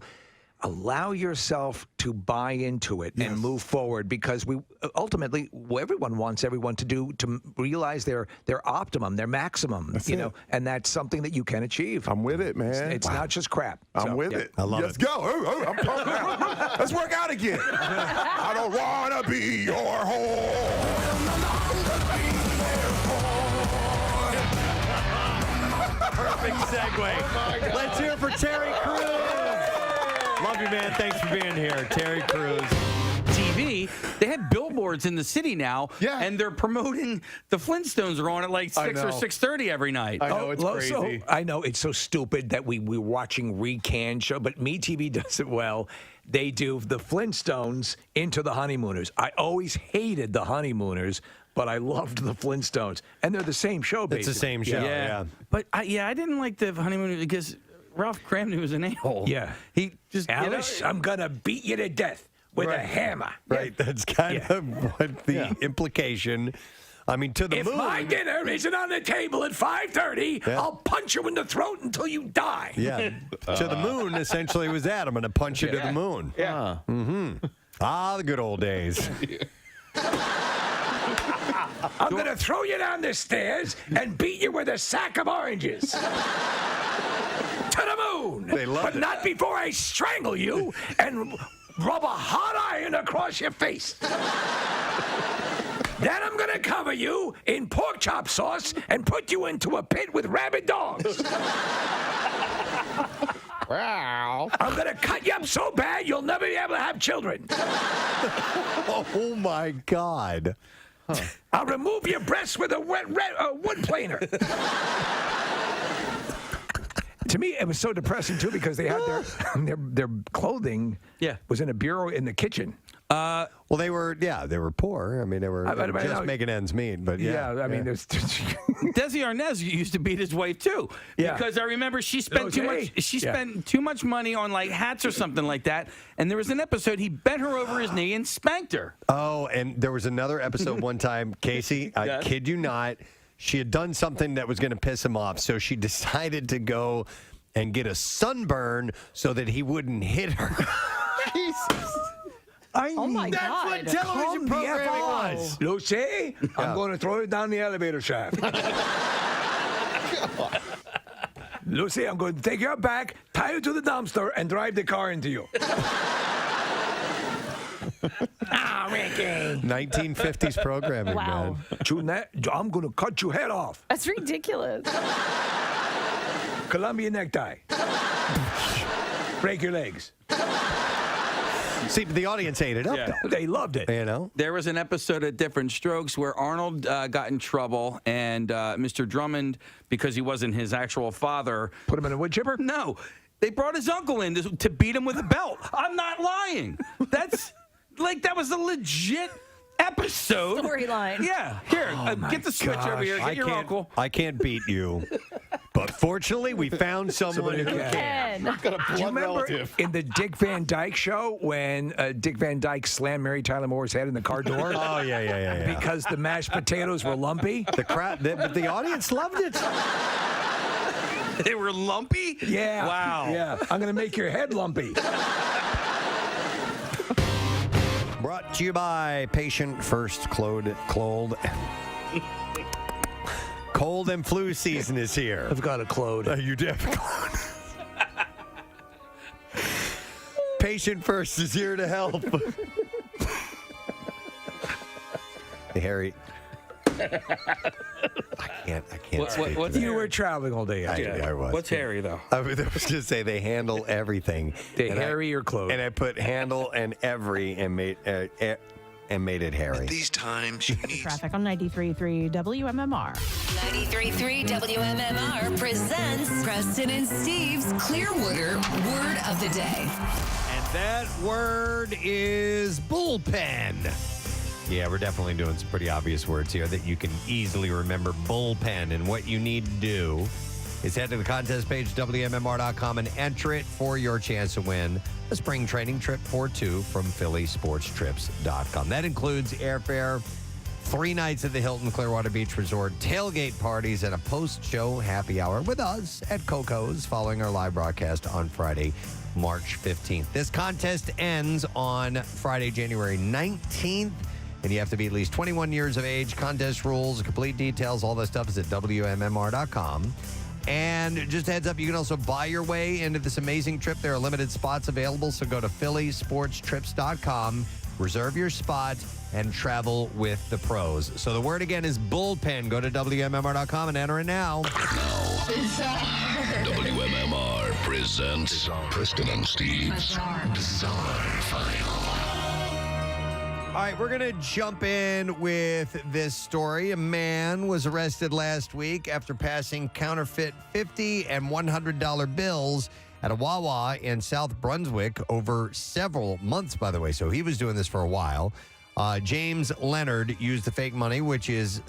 allow yourself to buy into it and move forward, because ultimately everyone wants everyone to realize their optimum, their maximum, and that's something that you can achieve. I'm with it, man. It's not just crap. I'm with it. I love it. Let's go. I'm pumped out. Let's work out again. I don't want to be your whore. Perfect segue. Let's hear it for Terry Crews. Love you, man. Thanks for being here. Terry Crews. TV, they have billboards in the city now, and they're promoting the Flintstones are on at like 6 or 6:30 every night. I know, it's crazy. I know, it's so stupid that we're watching recanned show, but MeTV does it well. They do the Flintstones into the Honeymooners. I always hated the Honeymooners, but I loved the Flintstones. And they're the same show, basically. It's the same show, yeah. But I didn't like the Honeymooners because Ralph Cramden was an a-hole. Yeah. He just, Alice, I'm going to beat you to death with a hammer. Right, that's kind of what the implication. I mean, to the moon. If my dinner isn't on the table at 5:30, I'll punch you in the throat until you die. Yeah, to the moon essentially was that. I'm going to punch you to the moon. Yeah. Mm-hmm. Ah, the good old days. I'm going to throw you down the stairs and beat you with a sack of oranges. To the moon. But not before I strangle you and rub a hot iron across your face. Then I'm going to cover you in pork chop sauce and put you into a pit with rabid dogs. Wow. I'm going to cut you up so bad you'll never be able to have children. Oh, my God. Huh. I'll remove your breasts with a wood planer. To me, it was so depressing, too, because they had their clothing was in a bureau in the kitchen. Well, they were poor. I mean, they were just making ends meet. But I mean, there's Desi Arnaz used to beat his wife too, because I remember she spent too much. She spent too much money on like hats or something like that. And there was an episode he bent her over his knee and spanked her. Oh, and there was another episode one time, Casey. I kid you not. She had done something that was going to piss him off, so she decided to go and get a sunburn so that he wouldn't hit her. Jesus. Oh my That's God. what television programming was. Lucy, I'm going to throw you down the elevator shaft. Lucy, I'm going to take your back, tie you to the dumpster, and drive the car into you. Ricky. 1950s programming, Wow. man. I'm going to cut your head off. That's ridiculous. Columbia necktie. Break your legs. See, the audience ate it up, though. They loved it. You know? There was an episode of Different Strokes where Arnold got in trouble, and Mr. Drummond, because he wasn't his actual father, put him in a wood chipper? No. They brought his uncle in to beat him with a belt. I'm not lying. That's like, that was a legit episode. Storyline. Yeah. Here, get the switch over here. Get your uncle. I can't beat you, but But fortunately, we found someone who can. Got a blood Do you remember relative. in the Dick Van Dyke Show when Dick Van Dyke slammed Mary Tyler Moore's head in the car door? Oh, yeah. Because the mashed potatoes were lumpy? But the audience loved it. They were lumpy? Yeah. Wow. Yeah. I'm going to make your head lumpy. Brought to you by Patient First Cold and flu season is here. I've got a clode. You do have a clone. Patient First is here to help. Hey, Harry. I can't speak what's to You that. were traveling all day yesterday. I was. What's Harry, though? I was going to say they handle everything. They And Harry your clothes. And I put handle and every and made it Harry. These times you need. Traffic on 93.3 WMMR. 93.3 WMMR presents Preston and Steve's Clearwater Word of the Day. And that word is bullpen. Yeah, we're definitely doing some pretty obvious words here that you can easily remember. Bullpen. And what you need to do is head to the contest page, WMMR.com, and enter it for your chance to win a spring training trip for two from PhillySportsTrips.com. That includes airfare, 3 nights at the Hilton Clearwater Beach Resort, tailgate parties, and a post-show happy hour with us at Coco's following our live broadcast on Friday, March 15th. This contest ends on Friday, January 19th. And you have to be at least 21 years of age. Contest rules, complete details, all that stuff is at WMMR.com. And just a heads up, you can also buy your way into this amazing trip. There are limited spots available, so go to PhillySportsTrips.com, reserve your spot, and travel with the pros. So the word again is bullpen. Go to WMMR.com and enter it now. WMMR presents Preston and Steve's Bizarre File. All right, we're going to jump in with this story. A man was arrested last week after passing counterfeit $50 and $100 bills at a Wawa in South Brunswick over several months, by the way. So he was doing this for a while. James Leonard used the fake money, which is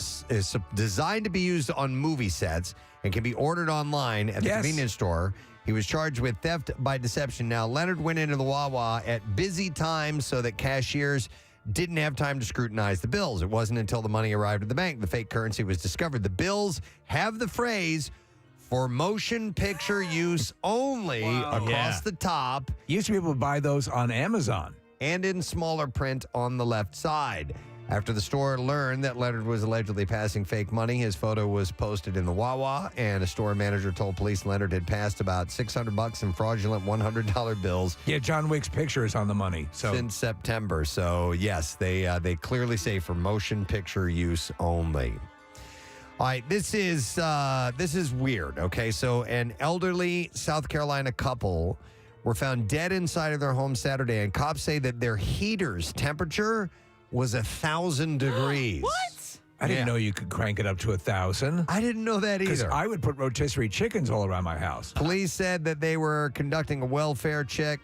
designed to be used on movie sets and can be ordered online at the convenience store. He was charged with theft by deception. Now, Leonard went into the Wawa at busy times so that cashiers didn't have time to scrutinize the bills. It wasn't until the money arrived at the bank the fake currency was discovered. The bills have the phrase "for motion picture use only" across the top. Used to be able to buy those on Amazon. And in smaller print on the left side. After the store learned that Leonard was allegedly passing fake money, his photo was posted in the Wawa, and a store manager told police Leonard had passed about $600 in fraudulent $100 bills. Yeah, John Wick's picture is on the money. So Since September. So, yes, they clearly say for motion picture use only. All right, this is weird, okay? So an elderly South Carolina couple were found dead inside of their home Saturday, and cops say that their heater's temperature was 1,000 degrees. What? I didn't know you could crank it up to 1,000. I didn't know that Because either. I would put rotisserie chickens all around my house. Police said that they were conducting a welfare check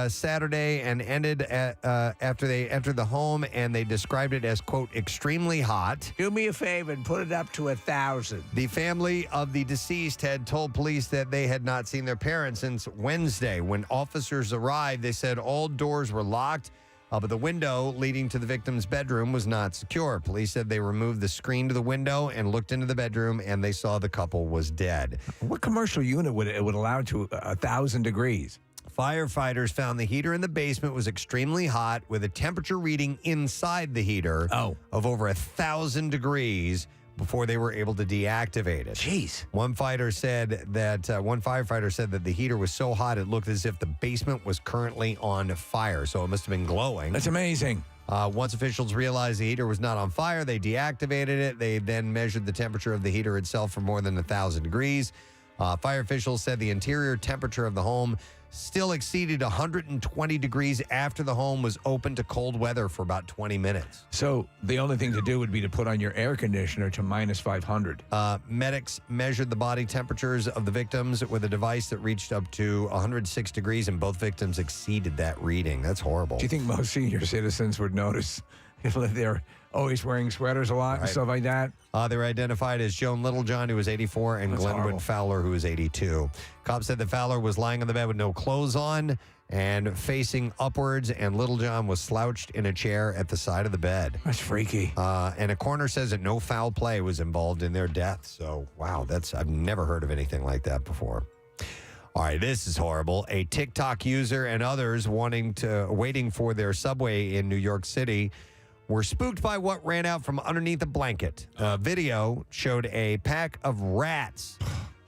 Saturday and ended after they entered the home, and they described it as, quote, extremely hot. Do me a favor and put it up to 1,000. The family of the deceased had told police that they had not seen their parents since Wednesday. When officers arrived, they said all doors were locked, but the window leading to the victim's bedroom was not secure. Police said they removed the screen to the window and looked into the bedroom, and they saw the couple was dead. What commercial unit would allow to 1,000 degrees? Firefighters found the heater in the basement was extremely hot, with a temperature reading inside the heater of over 1,000 degrees before they were able to deactivate it. Jeez. One firefighter said that the heater was so hot it looked as if the basement was currently on fire, so it must have been glowing. That's amazing. Once officials realized the heater was not on fire, they deactivated it. They then measured the temperature of the heater itself for more than 1,000 degrees. Fire officials said the interior temperature of the home still exceeded 120 degrees after the home was open to cold weather for about 20 minutes. So the only thing to do would be to put on your air conditioner to minus 500. Medics measured the body temperatures of the victims with a device that reached up to 106 degrees, and both victims exceeded that reading. That's horrible. Do you think most senior citizens would notice if they're always wearing sweaters a lot and stuff like that. They were identified as Joan Littlejohn, who was 84, and That's Glenwood horrible. Fowler, who was 82. Cops said that Fowler was lying on the bed with no clothes on and facing upwards, and Littlejohn was slouched in a chair at the side of the bed. That's freaky. And a coroner says that no foul play was involved in their death. So, wow, I've never heard of anything like that before. All right, this is horrible. A TikTok user and others waiting for their subway in New York City were spooked by what ran out from underneath a blanket. A video showed a pack of rats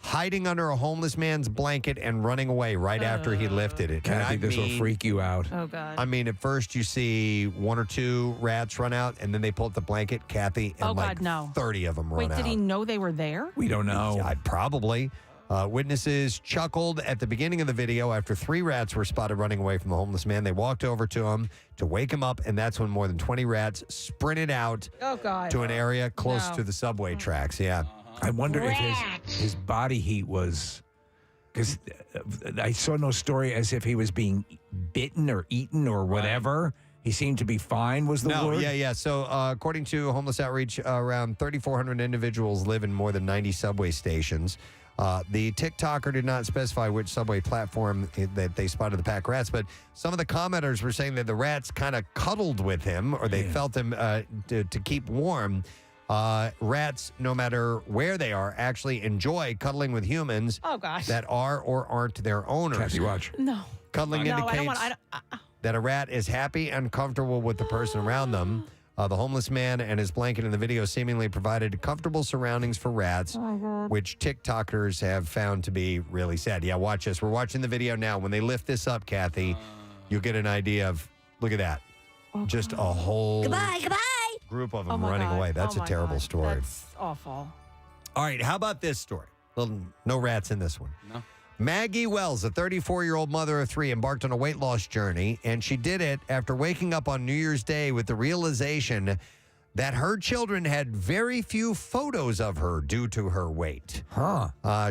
hiding under a homeless man's blanket and running away right after he lifted it. Kathy, this will freak you out. Oh, God. I mean, at first you see 1 or 2 rats run out, and then they pull up the blanket, Kathy, and Oh, like God, no. 30 of them run Wait, out. did he know they were there? We don't know. Yeah, probably. Witnesses chuckled at the beginning of the video after 3 rats were spotted running away from the homeless man. They walked over to him to wake him up, and that's when more than 20 rats sprinted out Oh, God. to an area close No. to the subway tracks. Yeah. I wonder if his body heat was, because I saw no story as if he was being bitten or eaten or whatever. He seemed to be fine, was the word? Yeah. So according to Homeless Outreach, around 3,400 individuals live in more than 90 subway stations. The TikToker did not specify which subway platform that they spotted the pack rats, but some of the commenters were saying that the rats kind of cuddled with him, or they felt him to keep warm. Rats, no matter where they are, actually enjoy cuddling with humans Oh, gosh. that are or aren't their owners. Kathy, watch. No. Cuddling No, indicates I don't want. that a rat is happy and comfortable with the person around them. The homeless man and his blanket in the video seemingly provided comfortable surroundings for rats, which TikTokers have found to be really sad. Yeah, watch this. We're watching the video now. When they lift this up, Kathy, you'll get an idea of, look at that. Just a whole group of them running away. That's a terrible story. That's awful. All right, how about this story? Well, no rats in this one. No. Maggie Wells, a 34-year-old mother of 3, embarked on a weight loss journey, and she did it after waking up on New Year's Day with the realization that her children had very few photos of her due to her weight.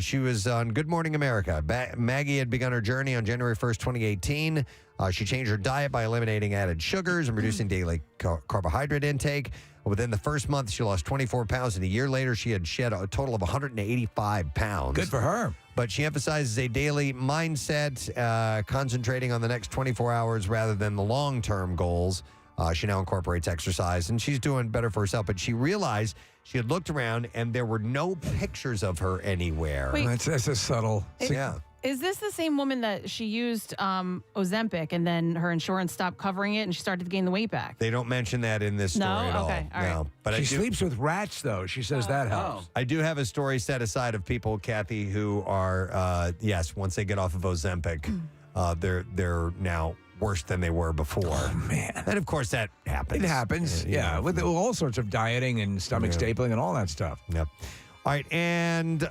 She was on Good Morning America. Maggie had begun her journey on January 1st, 2018. She changed her diet by eliminating added sugars and reducing daily carbohydrate intake. Within the first month, she lost 24 pounds, and a year later, she had shed a total of 185 pounds. Good for her. But she emphasizes a daily mindset, concentrating on the next 24 hours rather than the long-term goals. She now incorporates exercise, and she's doing better for herself. But she realized she had looked around, and there were no pictures of her anywhere. Wait. That's a subtle. Yeah. Is this the same woman that she used Ozempic and then her insurance stopped covering it and she started to gain the weight back? They don't mention that in this story No? at all. Okay, all right. No. But She sleeps with rats, though. She says that helps. I do have a story set aside of people, Kathy, who are, yes, once they get off of Ozempic, they're now worse than they were before. Oh, man. And of course, that happens. It happens, yeah, with all sorts of dieting and stomach stapling and all that stuff. Yep. All right, and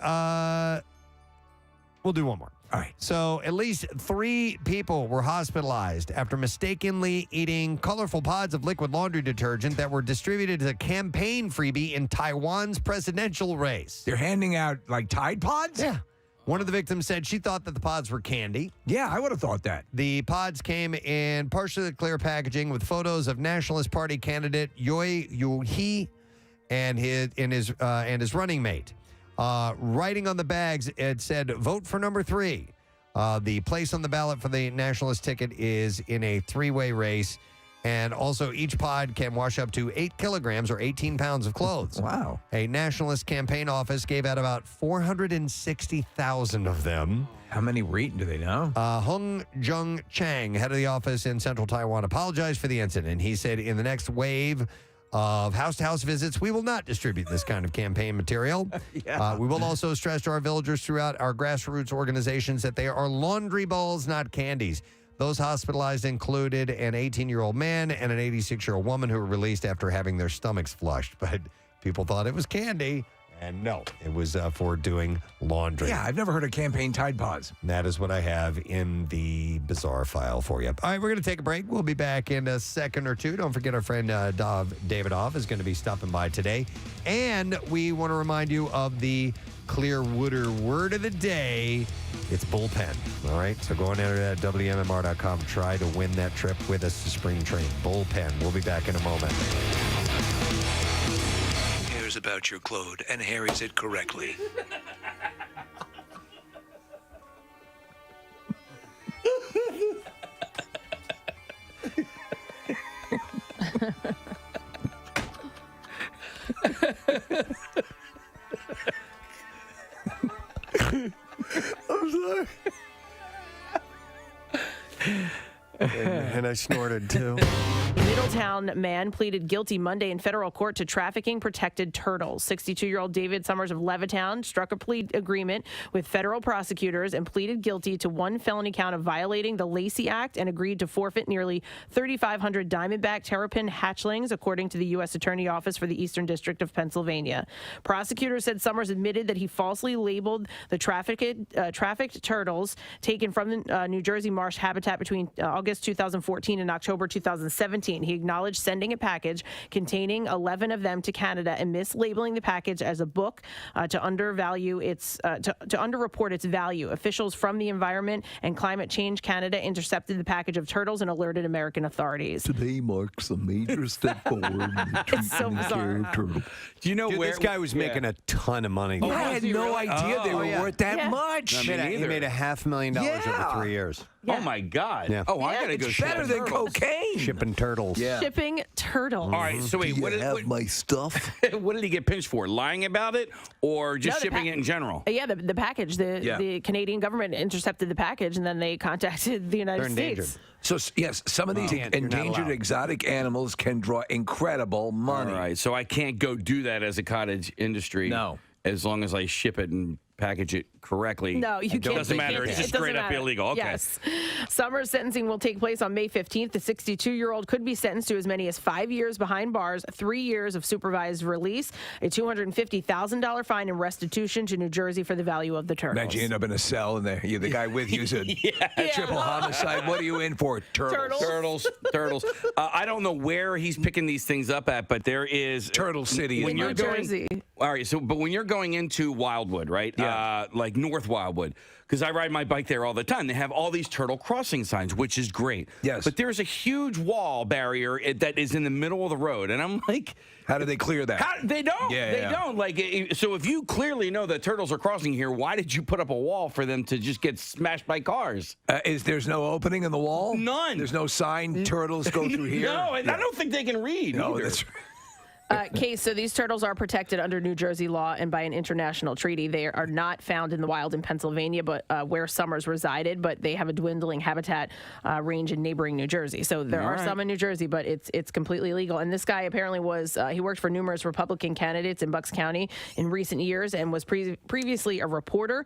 we'll do one more. All right. So at least 3 people were hospitalized after mistakenly eating colorful pods of liquid laundry detergent that were distributed as a campaign freebie in Taiwan's presidential race. They're handing out, like, Tide Pods? Yeah. One of the victims said she thought that the pods were candy. Yeah, I would have thought that. The pods came in partially clear packaging with photos of Nationalist Party candidate Yoi Yu-hee and his running mate. Writing on the bags, it said, "Vote for number 3." The place on the ballot for the nationalist ticket is in a 3-way race. And also, each pod can wash up to 8 kilograms or 18 pounds of clothes. Wow. A nationalist campaign office gave out about 460,000 of them. How many were eaten, do they know? Hung Jung Chang, head of the office in central Taiwan, apologized for the incident. He said, in the next wave of house-to-house visits, we will not distribute this kind of campaign material. We will also stress to our villagers throughout our grassroots organizations that they are laundry balls, not candies. Those hospitalized included an 18-year-old man and an 86-year-old woman who were released after having their stomachs flushed. But people thought it was candy, and no, it was for doing laundry. Yeah, I've never heard of campaign Tide Pods. And that is what I have in the bizarre file for you. All right, we're going to take a break. We'll be back in a second or two. Don't forget our friend Dov Davidoff is going to be stopping by today. And we want to remind you of the Clearwooder word of the day. It's bullpen. All right, so go and enter that at WMMR.com. Try to win that trip with us to spring training. Bullpen. We'll be back in a moment. knows about your clothes and harries it correctly. I'm sorry. And I snorted too. Middletown man pleaded guilty Monday in federal court to trafficking protected turtles. 62-year-old David Summers of Levittown struck a plea agreement with federal prosecutors and pleaded guilty to one felony count of violating the Lacey Act and agreed to forfeit nearly 3,500 diamondback terrapin hatchlings, according to the U.S. Attorney Office for the Eastern District of Pennsylvania. Prosecutors said Summers admitted that he falsely labeled the trafficked turtles taken from the New Jersey marsh habitat between August 2014 and October 2017. He acknowledged sending a package containing 11 of them to Canada and mislabeling the package as a book to underreport its value. Officials from the Environment and Climate Change Canada intercepted the package of turtles and alerted American authorities. Today marks a major step forward in the treatment so of bizarre. turtle. Do you know Dude, where this guy was making a ton of money? I had no idea they were worth that much. He made $500,000 over 3 years. Oh my God! Yeah. Oh, I gotta go. It's better than cocaine. Shipping turtles. Yeah. Shipping turtles. All right, so wait, Do you have my stuff? what did he get pinched for? Lying about it, or just No, the shipping it in general? Yeah, the package. The Canadian government intercepted the package, and then they contacted the United States. So, yes, some of these You're not endangered allowed. exotic animals can draw incredible money. All right, so I can't go do that as a cottage industry. No. As long as I ship it and package it correctly. No, you can't. Doesn't matter. It's just It doesn't straight up matter. illegal. Okay. Yes. Summer's sentencing will take place on May 15th. The 62-year-old could be sentenced to as many as 5 years behind bars, 3 years of supervised release, a $250,000 fine, and restitution to New Jersey for the value of the turtles. Imagine you end up in a cell and the guy with you said, triple homicide. What are you in for? Turtles. I don't know where he's picking these things up at, but there is Turtle City. When you're New going, Jersey. All right, but when you're going into Wildwood, right? Yeah. Like North Wildwood, because I ride my bike there all the time. They have all these turtle crossing signs, which is great. Yes. But there's a huge wall barrier that is in the middle of the road, and I'm like, how do they clear that? They don't. They don't. Like, so if you clearly know that turtles are crossing here, why did you put up a wall for them to just get smashed by cars? There's no opening in the wall? None. There's no sign. Turtles go through here. No, and I don't think they can read. No, either. that's Case, so these turtles are protected under New Jersey law and by an international treaty. They are not found in the wild in Pennsylvania, but where Summers resided, but they have a dwindling habitat range in neighboring New Jersey. So there are some in New Jersey, but it's completely illegal. And this guy apparently he worked for numerous Republican candidates in Bucks County in recent years and was previously a reporter.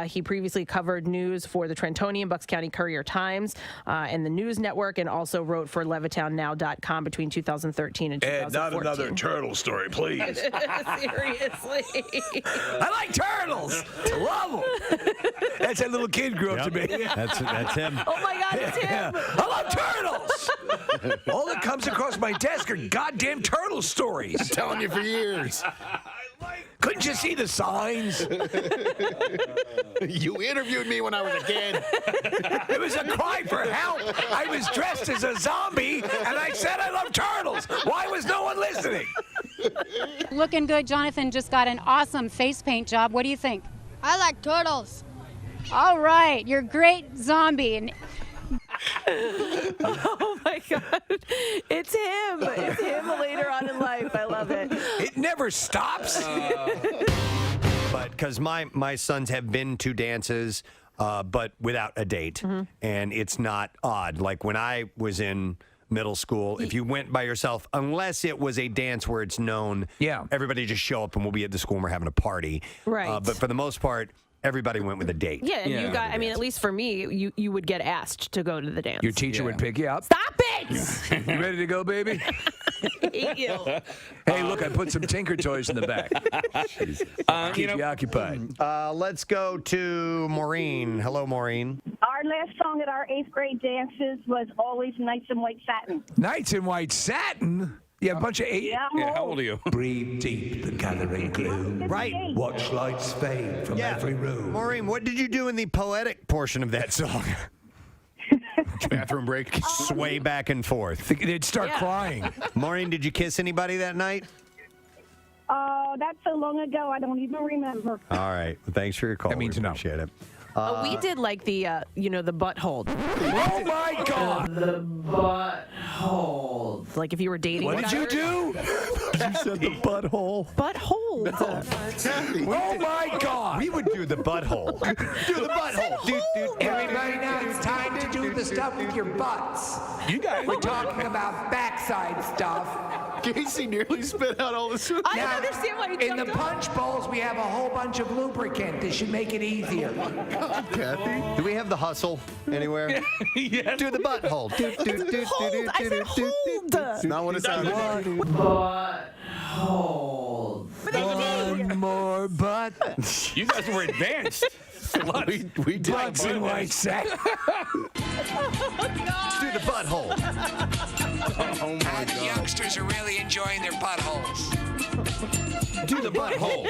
He previously covered news for the Trentonian, Bucks County Courier-Times, and the News Network, and also wrote for LevittownNow.com between 2013 and 2014. Not another turtle story, please. Seriously. I like turtles. Love them. That's that little kid grew up to be. That's him. Oh my God, it's him. I love turtles. All that comes across my desk are goddamn turtle stories. I'm telling you for years. Couldn't you see the signs? You interviewed me when I was a kid. It was a cry for help. I was dressed as a zombie, and I said I love turtles. Why was no one listening? Looking good. Jonathan just got an awesome face paint job. What do you think? I like turtles. All right, you're a great zombie. And Oh my God. It's him. It's him later on in life. I love it. It never stops. But because my sons have been to dances, but without a date, and it's not odd. Like when I was in middle school, if you went by yourself, unless it was a dance where it's known, everybody just show up and we'll be at the school and we're having a party. Right. But for the most part, everybody went with a date. Yeah, and you got, I mean, at least for me, you would get asked to go to the dance. Your teacher would pick you up. Stop it! You ready to go, baby? Hate you. Hey, look, I put some Tinker toys in the back. Keep you occupied. Let's go to Maureen. Hello, Maureen. Our last song at our 8th grade dances was always Nights in White Satin. Nights in White Satin? Yeah, a bunch of eight. Yeah, how old are you? Breathe deep the gathering gloom. Right. Watch lights fade from every room. Maureen, what did you do in the poetic portion of that song? Bathroom break. Sway back and forth. They'd start crying. Maureen, did you kiss anybody that night? That's so long ago, I don't even remember. All right. Well, thanks for your call. That means we appreciate it. We did like the, the butt hold. Oh my God! The butt hold. Like if you were dating. What did you do? You said the butthole. Butt hold. Oh my God! We would do the butthole. Do the butthole. Everybody now, it's time to do the stuff with your butts. You guys We're talking about backside stuff. Casey nearly spit out all the I don't understand why you In the punch bowls, we have a whole bunch of lubricant. This should make it easier. Kathy, do we have the hustle anywhere? Yes. Do the butthole. Hold. I said hold. That's not what it sounded like. Butt hold. One more butt. You guys were advanced. We did. Butts in white sack. Do the butthole. Oh my God. Youngsters are really enjoying their buttholes. Do the butthole.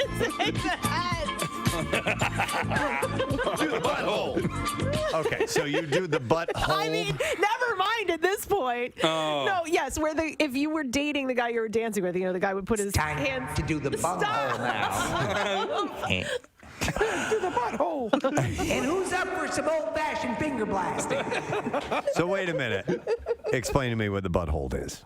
Do the butthole. Okay, so you do the butthole. I mean, never mind at this point. Oh. No, yes, if you were dating the guy you were dancing with, the guy would put his Time hands. to do the butthole now. To the butthole. And who's up for some old-fashioned finger blasting? So wait a minute. Explain to me what the butthole is.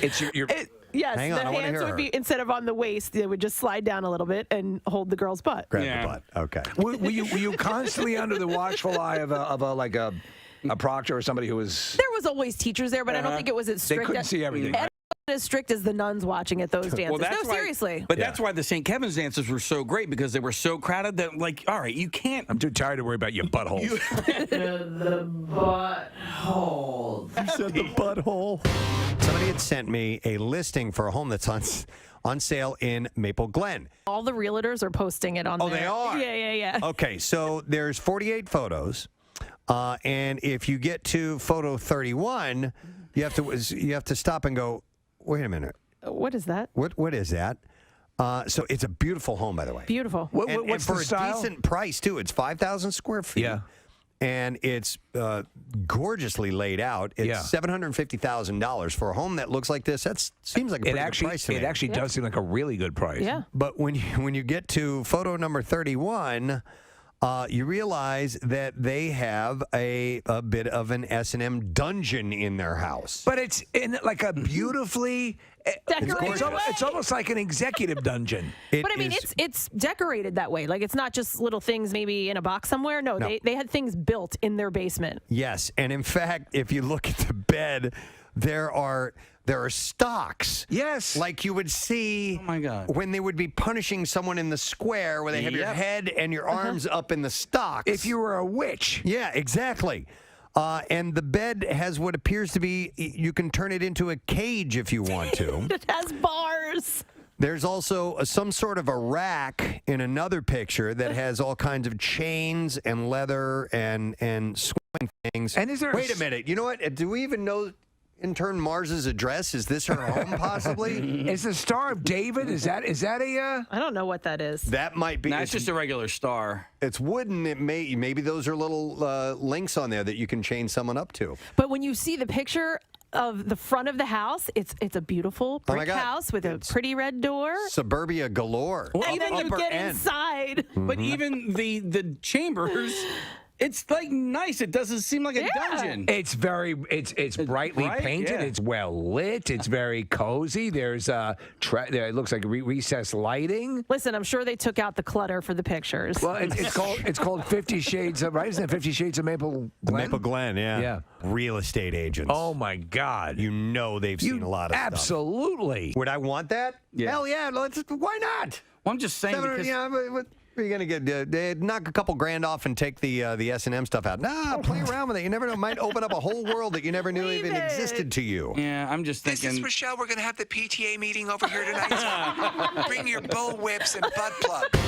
It's your Yes, Hang on, I the wanna hands hear would her. be, instead of on the waist, they would just slide down a little bit and hold the girl's butt. Grab Yeah. the butt. Okay. were you constantly under the watchful eye of a proctor or somebody who was? There was always teachers there, but I don't think it was as They strict. couldn't see everything. And as strict as the nuns watching at those dances. No, why- seriously. But that's why the St. Kevin's dances were so great, because they were so crowded that, like, all right, you can't. I'm too tired to worry about your butthole. The butthole. You said the butthole. Somebody had sent me a listing for a home that's on sale in Maple Glen. All the realtors are posting it on Oh, there. they are? Yeah. Okay, so there's 48 photos, and if you get to photo 31, you have to stop and go, wait a minute. What is that? What is that? So it's a beautiful home, by the way. Beautiful. And What's for the style? a decent price too. It's 5,000 square feet. Yeah. And it's gorgeously laid out. It's $750,000 for a home that looks like this. That seems like a pretty good price to me. It actually does seem like a really good price. Yeah. But when you get to photo number 31, you realize that they have a bit of an S&M dungeon in their house. But it's in like a beautifully Decorated it's almost like an executive dungeon. But I mean, it's decorated that way. Like it's not just little things maybe in a box somewhere. No. They had things built in their basement. Yes, and in fact, if you look at the bed, there are stocks. Yes. Like you would see Oh my God. when they would be punishing someone in the square where they have your Yep. head and your arms up in the stocks. If you were a witch. Yeah, exactly. And the bed has what appears to be, you can turn it into a cage if you want to. It has bars. There's also some sort of a rack in another picture that has all kinds of chains and leather and swing things. And is there Wait a minute. You know what? Do we even know intern Mars's address? Is this her home possibly? Is the Star of David? Is that a? I don't know what that is. That might be. No, it's just a regular star. It's wooden. Maybe those are little links on there that you can chain someone up to. But when you see the picture of the front of the house, it's a beautiful Oh my brick God. house with a pretty red door. Suburbia galore. And then you get inside. But even the chambers, it's like nice. It doesn't seem like a dungeon. It's it's brightly bright, painted. yeah. It's well lit. It's very cozy. There's there it looks like recessed lighting. Listen, I'm sure they took out the clutter for the pictures. Well, it's called 50 Shades of, right? Isn't it 50 Shades of Maple Glen? Maple Glen, yeah. Yeah. Real estate agents. Oh my God. You know they've seen a lot of stuff. Absolutely. Would I want that? Yeah. Hell yeah. Why not? Well, I'm just saying because What are you going to get? They knock a couple grand off and take the S&M stuff out. Nah, play around with it. You never know. It might open up a whole world that you never knew even existed to you. yeah, I'm just This thinking. is Michelle. We're going to have the PTA meeting over here tonight. Bring your bull whips and butt plugs.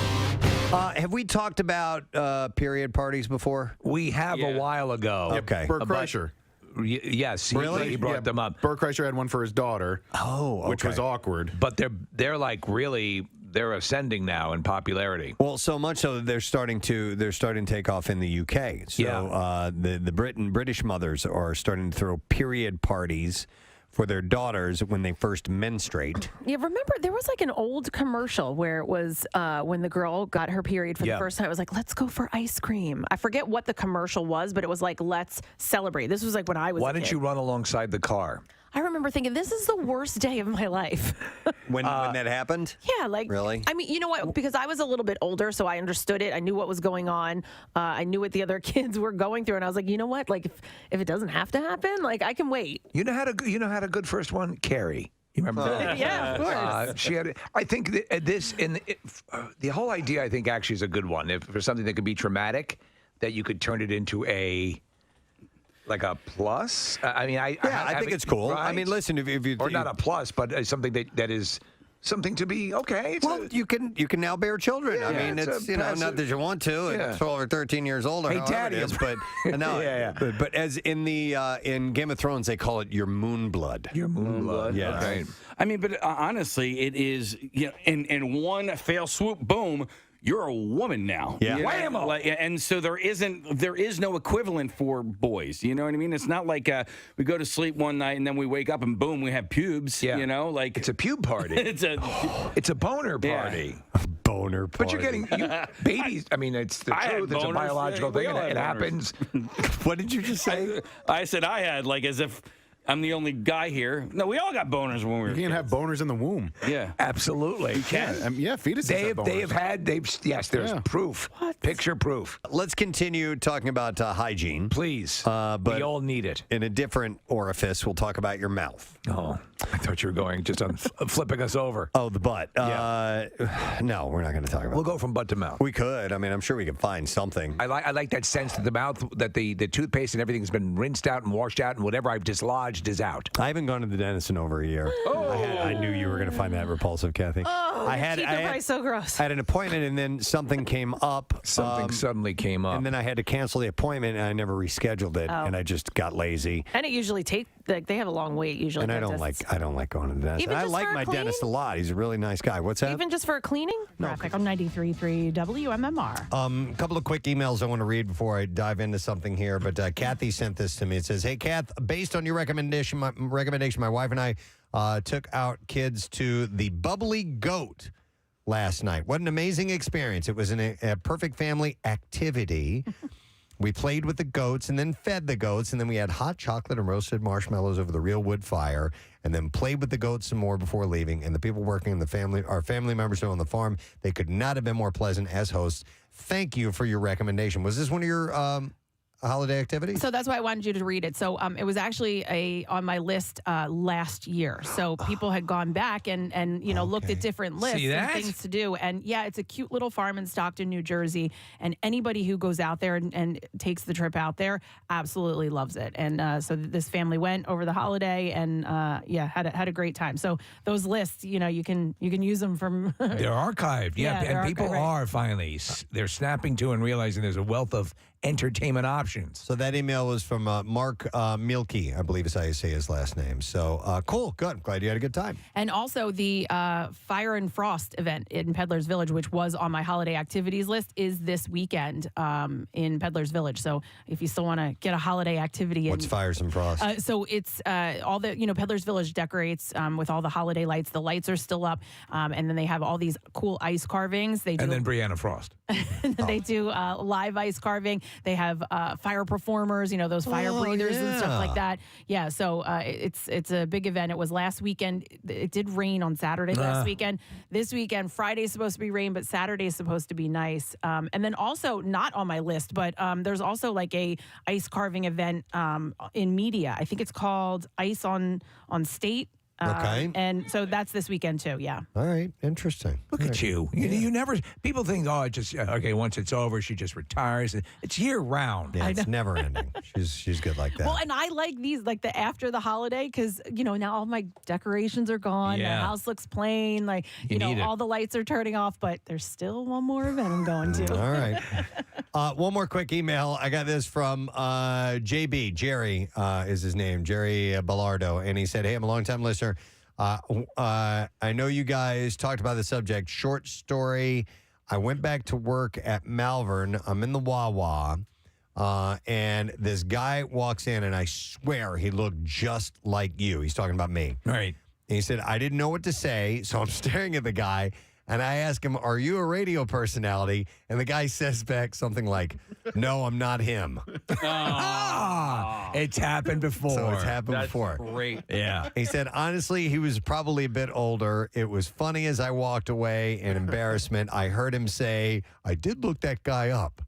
Have we talked about period parties before? We have a while ago. Okay. Bert Kreischer. Yes, Really? he brought them up. Bert Kreischer had one for his daughter. Oh, okay. Which was awkward. But they're like really they're ascending now in popularity. Well, so much so that they're starting to take off in the UK. So Yeah. the British mothers are starting to throw period parties for their daughters when they first menstruate. Yeah, remember there was like an old commercial where it was when the girl got her period for the first time. It was like, let's go for ice cream. I forget what the commercial was, but it was like, let's celebrate. This was like when I was Why a don't kid. you run alongside the car? I remember thinking, this is the worst day of my life. When that happened? Yeah, like really? I mean, you know what? Because I was a little bit older, so I understood it. I knew what was going on. I knew what the other kids were going through, and I was like, you know what? Like, if it doesn't have to happen, like I can wait. You had a good first one, Carrie. You remember that? Yeah, of course. She had. I think that the whole idea. I think actually is a good one. If for something that could be traumatic, that you could turn it into a plus. I mean, I think it's cool. Right? I mean, listen, if you or not a plus, but something that is something to be okay. You can now bear children. Yeah, I mean, it's not that you want to. At 12 or 13 years old, or Hey, however Daddy, it is, but no. But as in the in Game of Thrones, they call it your moon blood. Your moon blood. Yeah. Okay. I mean, but honestly, it is, in one fell swoop, boom, you're a woman now. Yeah. Whammo. And so there is no equivalent for boys. You know what I mean? It's not like we go to sleep one night and then we wake up and boom, we have pubes. Yeah. Like it's a pube party. it's a boner party. Boner party. But you're getting babies. I mean, it's the truth. It's a biological thing, and it happens. What did you just say? I said I had, like, as if I'm the only guy here. No, we all got boners when we were You can have boners in the womb. Yeah. Absolutely. You can. Fetuses have boners. Yes, there's proof. Picture proof. Let's continue talking about hygiene. Please. But we all need it. In a different orifice, we'll talk about your mouth. Oh, I thought you were going just on flipping us over. Oh, the butt. No, we're not going to talk about We'll go from butt to mouth. We could. I mean, I'm sure we could find something. I like that sense that the mouth, that the toothpaste and everything's been rinsed out and washed out, and whatever I've dislodged is out. I haven't gone to the dentist in over a year. Oh. I knew you were going to find that repulsive, Kathy. Oh, I had probably so gross. I had an appointment, and then something came up. Something suddenly came up. And then I had to cancel the appointment, and I never rescheduled it, and I just got lazy. And it usually they have a long wait usually. And I don't like going to the dentist. Even I just like for a my clean? dentist a lot. He's a really nice guy. What's that? Even just for a cleaning? No. Traffic on 93.3 WMMR. A couple of quick emails I want to read before I dive into something here. But Kathy sent this to me. It says, "Hey, Kath, based on your recommendation, my wife and I took out kids to the Bubbly Goat last night. What an amazing experience! It was a perfect family activity." We played with the goats and then fed the goats, and then we had hot chocolate and roasted marshmallows over the real wood fire, and then played with the goats some more before leaving. And the people working in the family, our family members who own the farm, they could not have been more pleasant as hosts. Thank you for your recommendation. Was this one of your holiday activities? So that's why I wanted you to read it. So it was actually on my list last year. So people had gone back and looked at different lists and things to do. And yeah, it's a cute little farm in Stockton, New Jersey. And anybody who goes out there and takes the trip out there absolutely loves it. And so this family went over the holiday and had a great time. So those lists, you can use them from they're archived. Yeah, and people are finally they're snapping to and realizing there's a wealth of entertainment options. So that email was from Mark Mielke, I believe is how you say his last name. So cool, good. Glad you had a good time. And also the Fire and Frost event in Peddler's Village, which was on my holiday activities list, is this weekend in Peddler's Village. So if you still want to get a holiday activity. What's Fires and Frost? So it's all the, Peddler's Village decorates with all the holiday lights. The lights are still up. And then they have all these cool ice carvings. And then Brianna Frost. They do live ice carving. They have fire performers, those fire breathers and stuff like that. Yeah, so it's a big event. It was last weekend. It did rain on Saturday last weekend. This weekend, Friday's supposed to be rain, but Saturday's supposed to be nice. And then also, not on my list, but there's also like a ice carving event in Media. I think it's called Ice on State. Okay. And so that's this weekend too, yeah. All right, interesting. Look at you. You never, people think, oh, once it's over, she just retires. It's year round. Yeah, it's never ending. She's good like that. Well, and I like these, like the after the holiday, because, now all my decorations are gone. Yeah. The house looks plain. Like, all the lights are turning off, but there's still one more event I'm going to. All right. One more quick email. I got this from JB. Jerry is his name, Jerry Bellardo. And he said, hey, I'm a longtime listener. I know you guys talked about the subject. Short story. I went back to work at Malvern. I'm in the Wawa. And this guy walks in, and I swear he looked just like you. He's talking about me. Right. And he said, I didn't know what to say, so I'm staring at the guy, and I ask him, are you a radio personality? And the guy says back something like, no, I'm not him. It's happened before. So it's happened That's before. great. Yeah. He said, honestly, he was probably a bit older. It was funny as I walked away in embarrassment. I heard him say, I did look that guy up.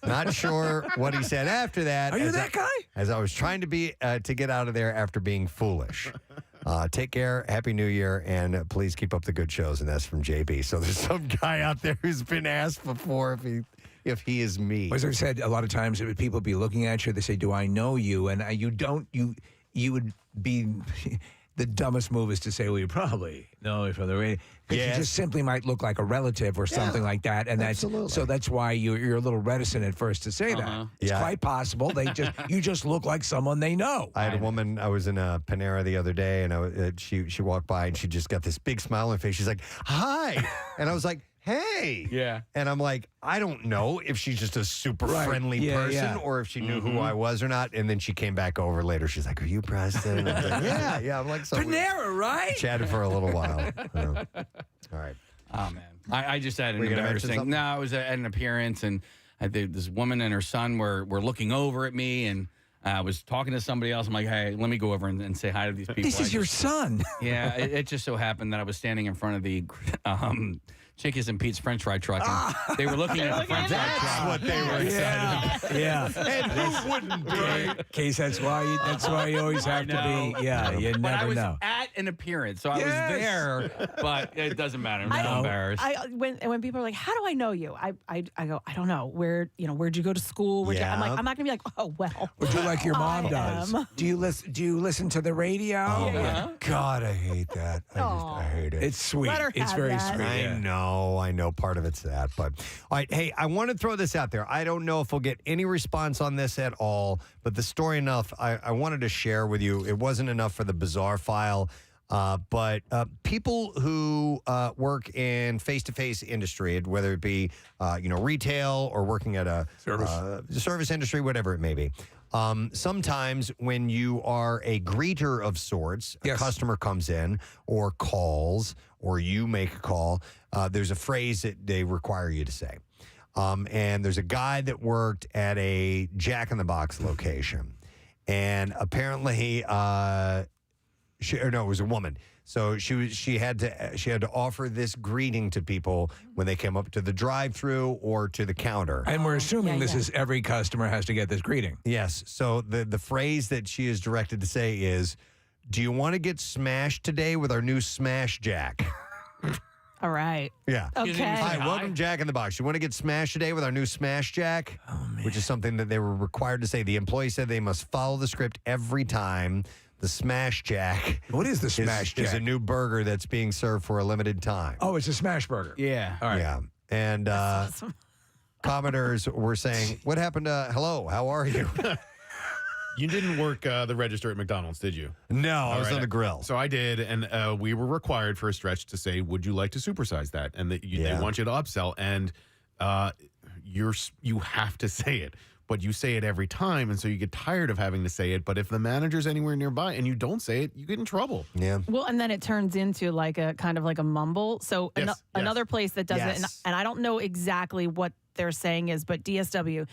Not sure what he said after that. Are you that guy? As I was trying to get out of there after being foolish. Take care. Happy New Year. And please keep up the good shows. And that's from JB. So there's some guy out there who's been asked before if he is me. As I've said, a lot of times people be looking at you, they say, do I know you? And you would be, the dumbest move is to say, well, you probably know me from the radio. Because you just simply might look like a relative or something like that. And that's why you're a little reticent at first to say that. It's quite possible. You just look like someone they know. I had a woman, I was in a Panera the other day, and she walked by, and she just got this big smile on her face. She's like, hi. And I was like, hey. Yeah. And I'm like, I don't know if she's just a super friendly person or if she knew who I was or not. And then she came back over later. She's like, are you Preston? And I was like, yeah. I'm like, so Panera, right? Chatted for a little while. All right. Oh, man. I just had an Were you gonna mention embarrassing. something? No, it was at an appearance, and this woman and her son were looking over at me, and I was talking to somebody else. I'm like, hey, let me go over and say hi to these people. This is your son. Yeah, it just so happened that I was standing in front of the Chickies and Pete's French fry truck, and they were looking at the French fry truck. That's what they were excited about. Yeah. And who wouldn't be? Case, that's why you always have to be. Yeah, you But I never was know. at an appearance, so I was there, but it doesn't matter. I'm not embarrassed. When people are like, "How do I know you?" I go, "I don't know. Where'd you go to school?" I'm like, I'm not gonna be like, "Oh well." Or do like your mom I does? am. Do you listen to the radio? Oh, God, I hate that. I hate it. It's sweet. Let her It's have very that. sweet. I know. Part of it's that. But, all right, hey, I want to throw this out there. I don't know if we'll get any response on this at all, but the story enough, I wanted to share with you. It wasn't enough for the bizarre file, but people who work in face-to-face industry, whether it be, retail or working at a service industry, whatever it may be, sometimes when you are a greeter of sorts, a customer comes in or calls or you make a call, there's a phrase that they require you to say. And there's a guy that worked at a Jack in the Box location. And apparently, it was a woman. So she had to offer this greeting to people when they came up to the drive-through or to the counter. And we're assuming this is every customer has to get this greeting. Yes. So the phrase that she is directed to say is, "Do you want to get smashed today with our new Smash Jack?" All right. Yeah. Okay. Hi, welcome Jack in the Box. You want to get smashed today with our new Smash Jack? Oh, man. Which is something that they were required to say. The employee said they must follow the script every time. The Smash Jack. What is the Smash Jack? Is a new burger that's being served for a limited time. Oh, it's a smash burger. Yeah. All right. Yeah. And commenters were saying, what happened to, hello, how are you? You didn't work the register at McDonald's, did you? No, I was on the grill. So I did, and we were required for a stretch to say, would you like to supersize that? And they want you to upsell, and you have to say it. But you say it every time, and so you get tired of having to say it. But if the manager's anywhere nearby and you don't say it, you get in trouble. Yeah. Well, and then it turns into like a kind of like a mumble. So another place that does it, and I don't know exactly what they're saying is, but DSW,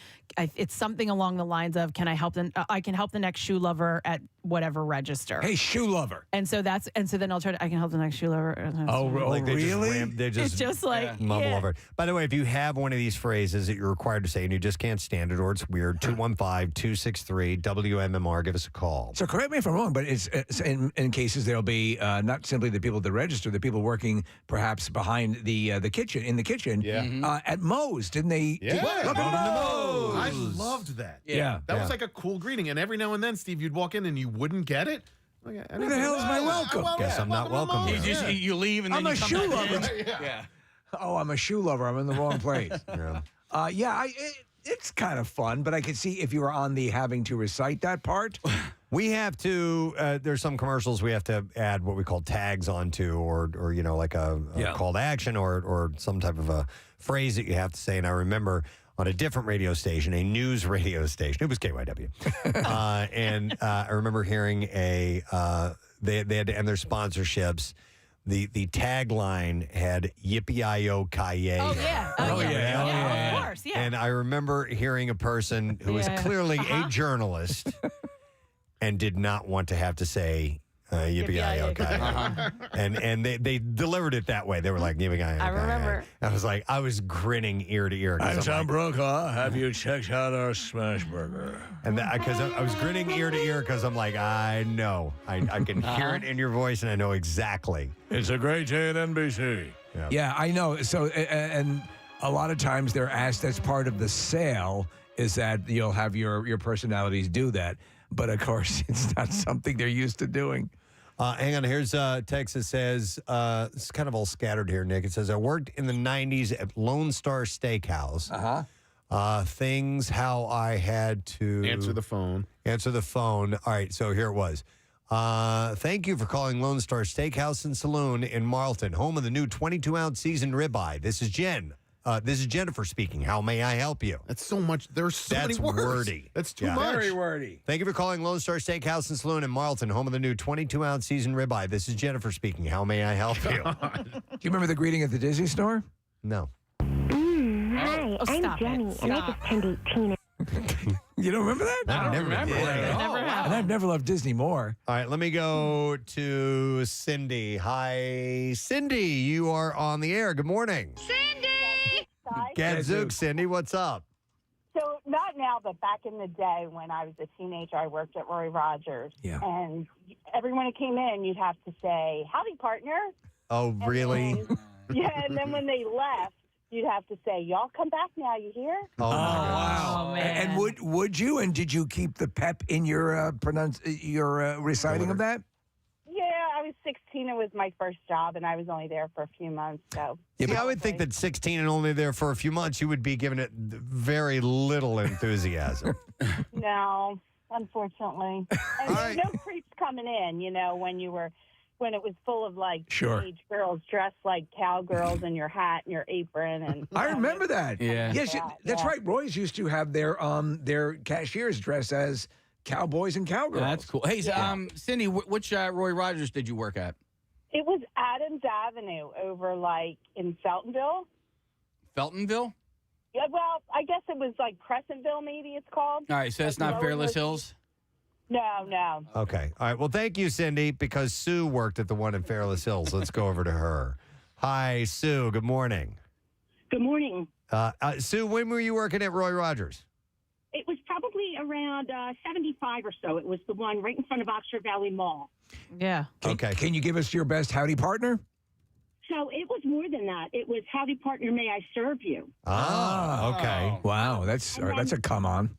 it's something along the lines of, "Can I help I can help the next shoe lover at whatever register." Hey, shoe lover. And so then I'll try to, "I can help the next shoe lover." Like they really? It's just like mumble over it. By the way, if you have one of these phrases that you're required to say and you just can't stand it or it's weird, 215-263-WMMR, give us a call. So correct me if I'm wrong, but it's in cases there'll be not simply the people at the register, the people working perhaps behind the kitchen, in the kitchen. Yeah. At Moe's, didn't they? Yeah. Welcome to Moe's. I loved that. Yeah. That was like a cool greeting. And every now and then, Steve, you'd walk in and you wouldn't get it. Like, Where the hell is my welcome? Guess I'm not welcome here. You leave and then I'm you a come shoe back in. lover. Yeah. Oh, I'm a shoe lover. I'm in the wrong place. Yeah. It's kind of fun, but I can see if you were on the having to recite that part. We have to, there's some commercials we have to add what we call tags onto or like a call to action or some type of a phrase that you have to say. And I remember on a different radio station, a news radio station. It was KYW. And I remember hearing they had to end their sponsorships. The tagline had "Yippee-I-O Kaye." Oh yeah. Of course. Yeah. And I remember hearing a person who was clearly a journalist and did not want to have to say "Yippee-I-O Kaye." And they delivered it that way. They were like "Yippee-I-O Kaye." I remember. I was grinning ear to ear. I'm Tom Brokaw. Have you checked out our smash burger? And because I was grinning ear to ear because I'm like, I know. I can hear it in your voice and I know exactly. It's a great day at NBC. Yeah, I know. So, and a lot of times they're asked, that's part of the sale, is that you'll have your personalities do that. But of course, it's not something they're used to doing. Hang on. Here's a text that says, it's kind of all scattered here, Nick. It says, I worked in the 90s at Lone Star Steakhouse. Things how I had to Answer the phone. All right, so here it was. Thank you for calling Lone Star Steakhouse and Saloon in Marlton, home of the new 22-ounce seasoned ribeye. This is Jen. This is Jennifer speaking. How may I help you? That's so much. There's so many words. Wordy. That's too much. Very wordy. Thank you for calling Lone Star Steakhouse and Saloon in Marlton, home of the new 22-ounce seasoned ribeye. This is Jennifer speaking. How may I help you? Do you remember the greeting at the Disney store? No. Hi, I'm Jenny, and I just turned 18. You don't remember that? I don't remember that at all. And I've never loved Disney more. All right, let me go to Cindy. Hi, Cindy. You are on the air. Good morning. Cindy! Gadzooks, Cindy. What's up? So, not now, but back in the day when I was a teenager, I worked at Roy Rogers. Yeah. And everyone who came in, you'd have to say, howdy, partner. Oh, really? And then when they left, you'd have to say, y'all come back now, you hear? Oh, my wow. Oh, man. And would you, and did you keep the pep in your reciting of that? Yeah, I was 16. It was my first job, and I was only there for a few months. So, See, I would think that 16 and only there for a few months, you would be giving it very little enthusiasm. No, unfortunately. And there were no creeps coming in, when it was full of like teenage girls dressed like cowgirls and your hat and your apron. And I remember that. Yeah. Yes, that's right. Roy's used to have their cashiers dressed as cowboys and cowgirls. That's cool. Hey, Cindy, which Roy Rogers did you work at? It was Adams Avenue over in Feltonville. Feltonville? Yeah, well, I guess it was like Crescentville, maybe it's called. All right, so it's not Fairless Hills? No. Okay. All right. Well, thank you, Cindy, because Sue worked at the one in Fairless Hills. Let's go over to her. Hi, Sue. Good morning. Good morning. Sue, when were you working at Roy Rogers? It was probably around 75 or so. It was the one right in front of Oxford Valley Mall. Yeah. Okay. Can you give us your best howdy partner? So it was more than that. It was, howdy, partner, may I serve you? Ah, okay. Wow, that's a come on.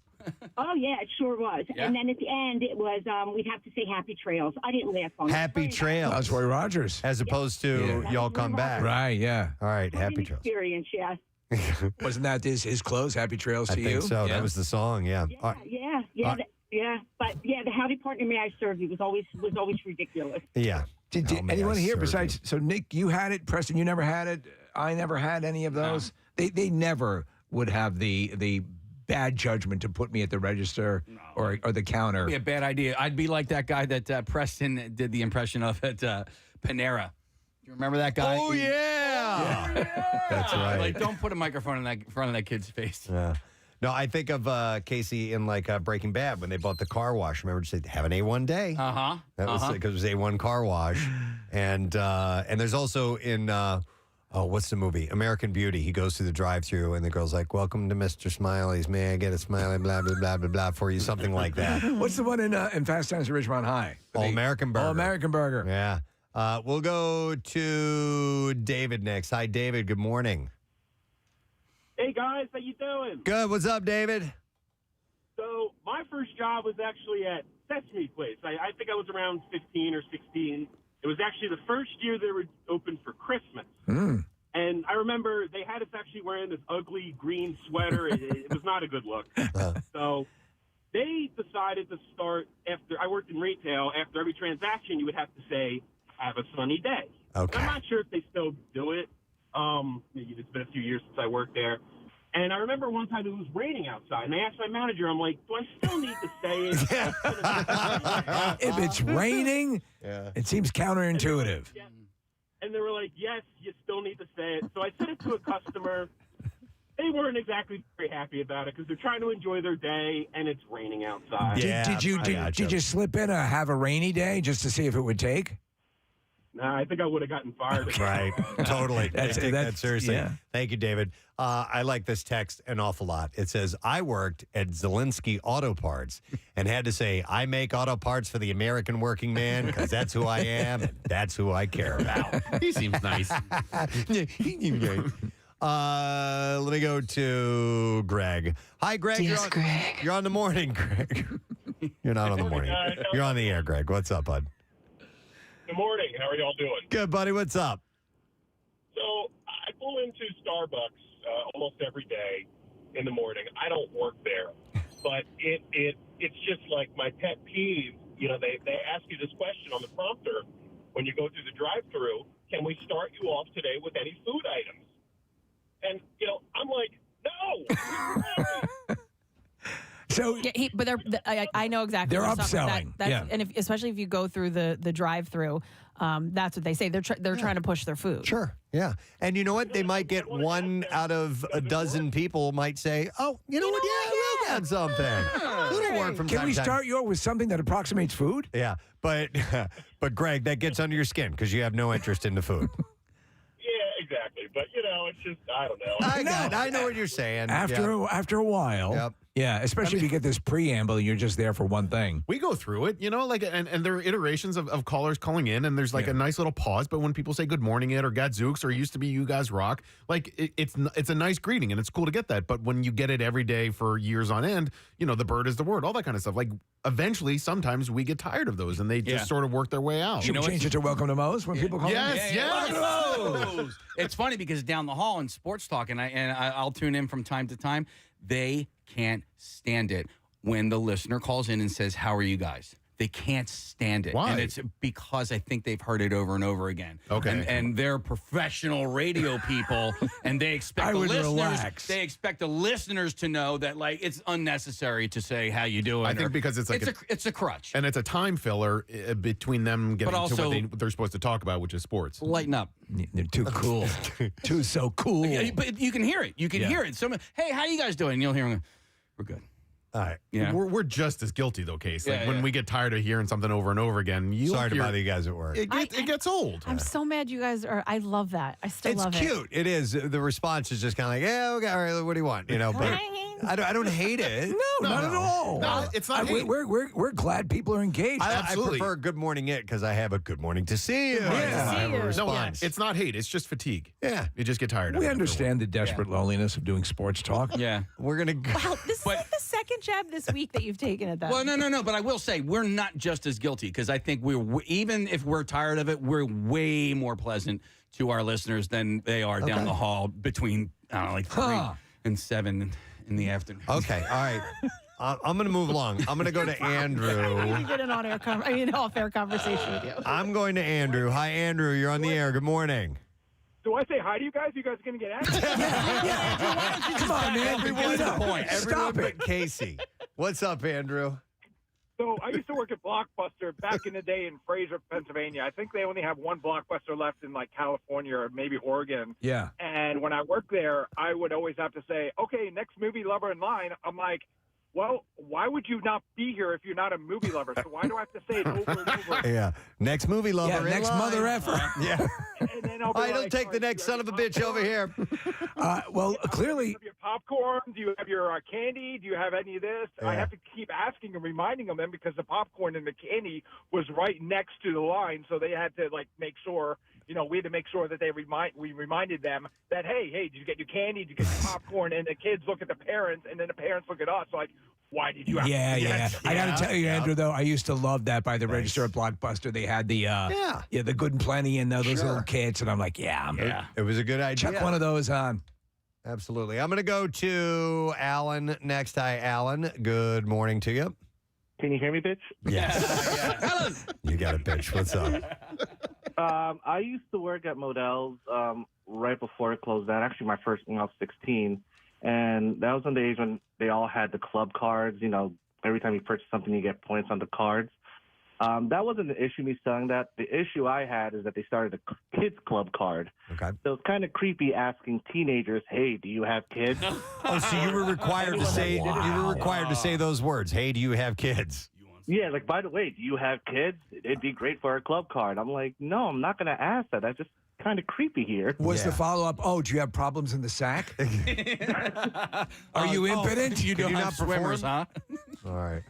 Oh, yeah, it sure was. Yeah. And then at the end, it was, we'd have to say happy trails. I didn't laugh on Happy Trails. That's Roy Rogers. As opposed to y'all come back. Right, yeah. All right, Happy Trails. Experience, yeah. Wasn't that his clothes, Happy Trails to I you? think so. Yeah. That was the song, yeah. Yeah. But yeah, the howdy partner, may I serve you was always ridiculous. Yeah. Did may anyone I here serve besides, so Nick, you had it, Preston, you never had it, I never had any of those. They never would have the bad judgment to put me at the register or the counter. That'd be a bad idea. I'd be like that guy that Preston did the impression of at Panera. You remember that guy? Oh, yeah. That's right. Like, don't put a microphone in front of that kid's face. Yeah. No, I think of Casey in Breaking Bad when they bought the car wash. Remember, to say, have an A1 day. Uh-huh. That was because it was A1 car wash. And there's also in, what's the movie? American Beauty. He goes through the drive-thru and the girl's like, welcome to Mr. Smiley's. May I get a smiley, blah, blah, blah, blah, blah, for you? Something like that. What's the one in Fast Times at Ridgemont High? All-American Burger. All-American Burger. Yeah. We'll go to David next. Hi, David. Good morning. Hey, guys. How you doing? Good. What's up, David? So my first job was actually at Sesame Place. I think I was around 15 or 16. It was actually the first year they were open for Christmas. Mm. And I remember they had us actually wearing this ugly green sweater. It was not a good look. So they decided to start, after I worked in retail, after every transaction, you would have to say, have a sunny day. Okay. I'm not sure if they still do it. It's been a few years since I worked there. And I remember one time it was raining outside, and I asked my manager, I'm like, do I still need to say it? If it's raining, it seems counterintuitive. And they were like, yes, you still need to say it. So I sent it to a customer. They weren't exactly very happy about it because they're trying to enjoy their day, and it's raining outside. Did you slip in a have a rainy day just to see if it would take? Nah, I think I would have gotten fired. Right. Totally. That's- Take that that's- seriously. yeah. Thank you, David. I like this text an awful lot. It says, I worked at Zelensky Auto Parts and had to say, I make auto parts for the American working man because that's who I am and that's who I care about. He seems nice. Let me go to Greg. Hi, Greg. Yes, Greg. You're on the morning, Greg. You're not on the morning. You're on the air, Greg. What's up, bud? Good morning. How are y'all doing? Good, buddy. What's up? So I pull into Starbucks almost every day in the morning. I don't work there, but it's just like my pet peeve. You know, they ask you this question on the prompter when you go through the drive-through. Can we start you off today with any food items? And you know, I'm like, no. So, but I know exactly. They're what you're talking upselling. about. Yeah. And especially if you go through the drive-through, that's what they say. They're trying to push their food. Sure. Yeah. And you know what? They might get one out of a dozen people might say, oh, you know what? Yeah, we'll get something. It'll work from Can time we to time. start you with something that approximates food? Yeah. But Greg, that gets under your skin because you have no interest in the food. Yeah, exactly. But you know, it's just I don't know. I know what you're saying. After a while. Yep. Yeah, especially if you get this preamble and you're just there for one thing. We go through it, you know, like, and there are iterations of callers calling in, and there's like a nice little pause. But when people say good morning, it or Gadzooks or used to be you guys rock, like it's a nice greeting and it's cool to get that. But when you get it every day for years on end, you know, the bird is the word, all that kind of stuff. Like eventually, sometimes we get tired of those and they just sort of work their way out. Should we change it to welcome to Moe's when people call in? Yes. It's funny because down the hall in Sports Talk, and I'll tune in from time to time, they can't stand it when the listener calls in and says, how are you guys? They can't stand it. Why? And it's because I think they've heard it over and over again. Okay. And they're professional radio people, and they expect I the would listeners. relax. They expect the listeners to know that like it's unnecessary to say how you doing. I think because it's like it's a crutch. And it's a time filler between them getting also- to what they're supposed to talk about, which is sports. Lighten up. They're too cool. Too so cool. Yeah, but you can hear it. You can hear it. Someone, hey, how you guys doing? And you'll hear them. We're good. All right. Yeah. We're just as guilty though, Case. Like Yeah, when yeah. we get tired of hearing something over and over again, Sorry to bother you guys at work. It gets old. I'm so mad you guys are. I love that. I still It's love cute. It is. The response is just kind of like, yeah, okay, all right, what do you want? You know, but I don't hate it. No, not at all. No, it's not hate. We're glad people are engaged. I prefer good morning it because I have a good morning to see you. I have a No, response. it's not hate. It's just fatigue. Yeah. You just get tired of We it. understand the desperate loneliness of doing sports talk. Yeah. We're going to go. Wow, this is like the second jab this week that you've taken at that. Well, no. But I will say we're not just as guilty because I think even if we're tired of it, we're way more pleasant to our listeners than they are down the hall between I don't know, like 3 and 7 in the afternoon. Okay. All right. I'm going to move along. I'm going to go to Andrew. I need to get an off-air conversation with you. I'm going to Andrew. Hi, Andrew. You're on the air. Good morning. Do I say hi to you guys? You guys are going to get at me? Come on, man. Everyone, Stop Everyone it. but Casey. What's up, Andrew? So I used to work at Blockbuster back in the day in Fraser, Pennsylvania. I think they only have one Blockbuster left in like California or maybe Oregon. Yeah. And when I worked there, I would always have to say, okay, next movie lover in line. I'm like, well, why would you not be here if you're not a movie lover? So why do I have to say it over and over? Yeah. Next movie lover. Yeah, in next line. mother effer. Yeah. And then I'll be All right, don't like, take the next son of a bitch over here. Well, clearly. Do you have your popcorn? Do you have your candy? Do you have any of this? I Yeah. have to keep asking and reminding them because the popcorn and the candy was right next to the line, so they had to like make sure. You know, we had to make sure that we reminded them that hey, did you get your candy? Did you get your popcorn? And the kids look at the parents, and then the parents look at us like, why did you have Yeah, to do yeah. that? I got to tell you, Andrew, though, I used to love that by the register at Blockbuster. They had the the Good and Plenty and those little kits, and I'm like, It was a good idea. chuck one of those on. Absolutely. I'm going to go to Alan next. Hi, Alan. Good morning to you. Can you hear me, bitch? Yes. You got it, bitch. What's up? I used to work at Modell's right before it closed down. Actually, my first when I was 16. And that was in the age when they all had the club cards. You know, every time you purchase something, you get points on the cards. That wasn't the issue, me selling that. The issue I had is that they started a kids club card. Okay. So it's kind of creepy asking teenagers, "Hey, do you have kids?" Oh, so you were required to say those words. Hey, do you have kids? Yeah, like, by the way, do you have kids? It'd be great for a club card. I'm like, no, I'm not going to ask that. That's just kind of creepy here. Was the follow-up, oh, do you have problems in the sack? Are you impotent? You don't have swimmers, huh? All right.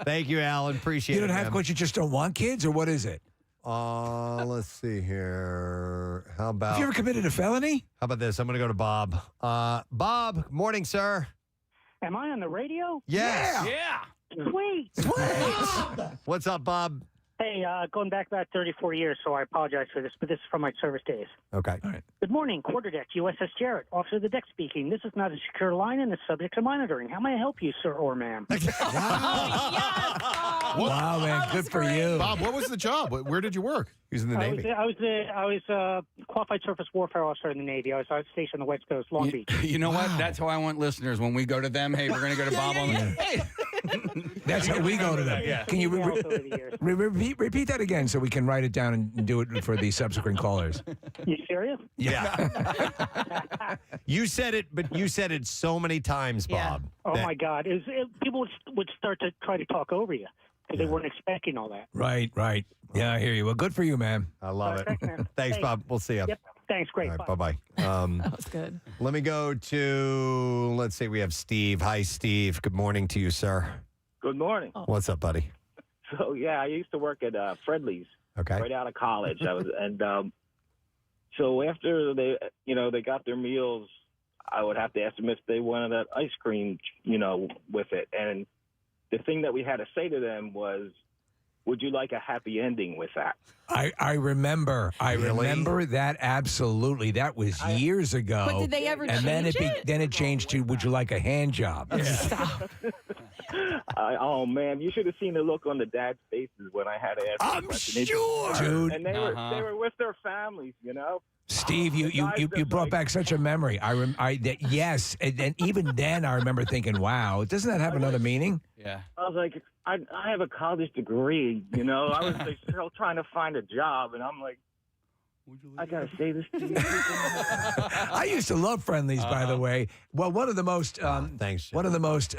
Thank you, Alan. Appreciate it. You don't have man. because you just don't want kids, or what is it? Let's see here. How about... Have you ever committed a felony? How about this? I'm going to go to Bob. Bob, good morning, sir. Am I on the radio? Yes. Yeah. Sweet. What's up, Bob? Hey, going back about 34 years, so I apologize for this, but this is from my service days. Okay. All right. Good morning, Quarterdeck, USS Jarrett, Officer of the Deck speaking. This is not a secure line and is subject to monitoring. How may I help you, sir or ma'am? Wow, man, good for you. Bob, what was the job? Where did you work? He was in the Navy. I was a qualified surface warfare officer in the Navy. I was stationed on the West Coast, Long Beach. You know what? That's how I want listeners when we go to them. Hey, we're going to go to Bob on the... That's how we go to them. Yeah. Can you repeat that again so we can write it down and do it for the subsequent callers? You serious? Yeah. You said it, but you said it so many times, Bob. Oh, my God. People would start to try to talk over you because they weren't expecting all that. Right. Yeah, I hear you. Well, good for you, man. I love it. Thanks, man. Thanks, Bob. We'll see you. Yep. Thanks. Great. All right, bye-bye. That was good. Let me go to, let's see, we have Steve. Hi, Steve. Good morning to you, sir. Good morning. What's up, buddy? So I used to work at Fredley's. Okay. Right out of college. So after they got their meals, I would have to ask them if they wanted that ice cream, with it. And the thing that we had to say to them was, would you like a happy ending with that? I remember. I remember that absolutely. That was years ago. But did they ever and then change it? Then it changed to, would you like a hand job? Oh man, you should have seen the look on the dad's faces when I had to ask. I'm sure, dude. And they were with their families, Steve, you brought back such a memory. Yes, and even then I remember thinking, wow, doesn't that have another meaning? Yeah. I was like, I have a college degree, I was still trying to find a job, and I'm like, I gotta say this to you. I used to love Friendlies, by the way. Well, one of the most thanks. One of the most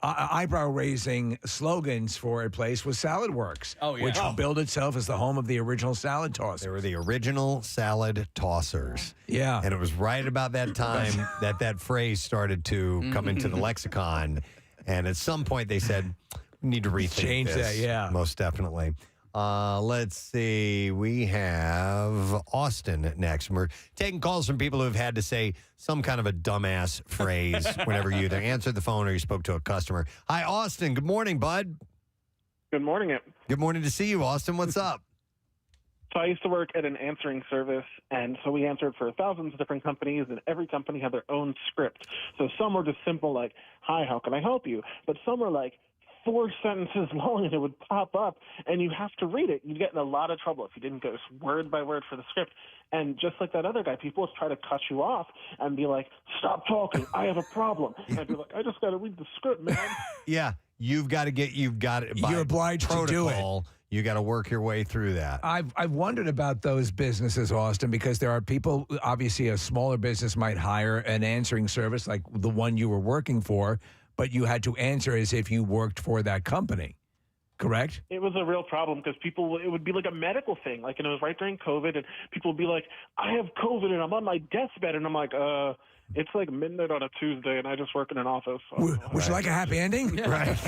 eyebrow-raising slogans for a place was Salad Works, which billed itself as the home of the original salad tossers. They were the original salad tossers. Yeah. And it was right about that time that phrase started to come into the lexicon. And at some point they said, we need to rethink Change this. that, yeah. Most definitely. Let's see. We have Austin next. We're taking calls from people who have had to say some kind of a dumbass phrase whenever you either answered the phone or you spoke to a customer. Hi, Austin. Good morning, bud. Good morning. Good morning to see you, Austin. What's up? So I used to work at an answering service, and so we answered for thousands of different companies, and every company had their own script. So some were just simple, like, hi, how can I help you? But some were like 4 sentences long, and it would pop up, and you have to read it. You'd get in a lot of trouble if you didn't go word by word for the script. And just like that other guy, people would try to cut you off and be like, stop talking, I have a problem. And I'd be like, I just got to read the script, man. Yeah, you've got it. You're obliged to do it. You got to work your way through that. I've wondered about those businesses, Austin, because there are people, obviously a smaller business might hire an answering service like the one you were working for, but you had to answer as if you worked for that company, correct? It was a real problem because it would be like a medical thing. Like, and it was right during COVID, and people would be like, I have COVID and I'm on my deathbed. And I'm like, it's like midnight on a Tuesday and I just work in an office. So. Would you like a happy ending? Right.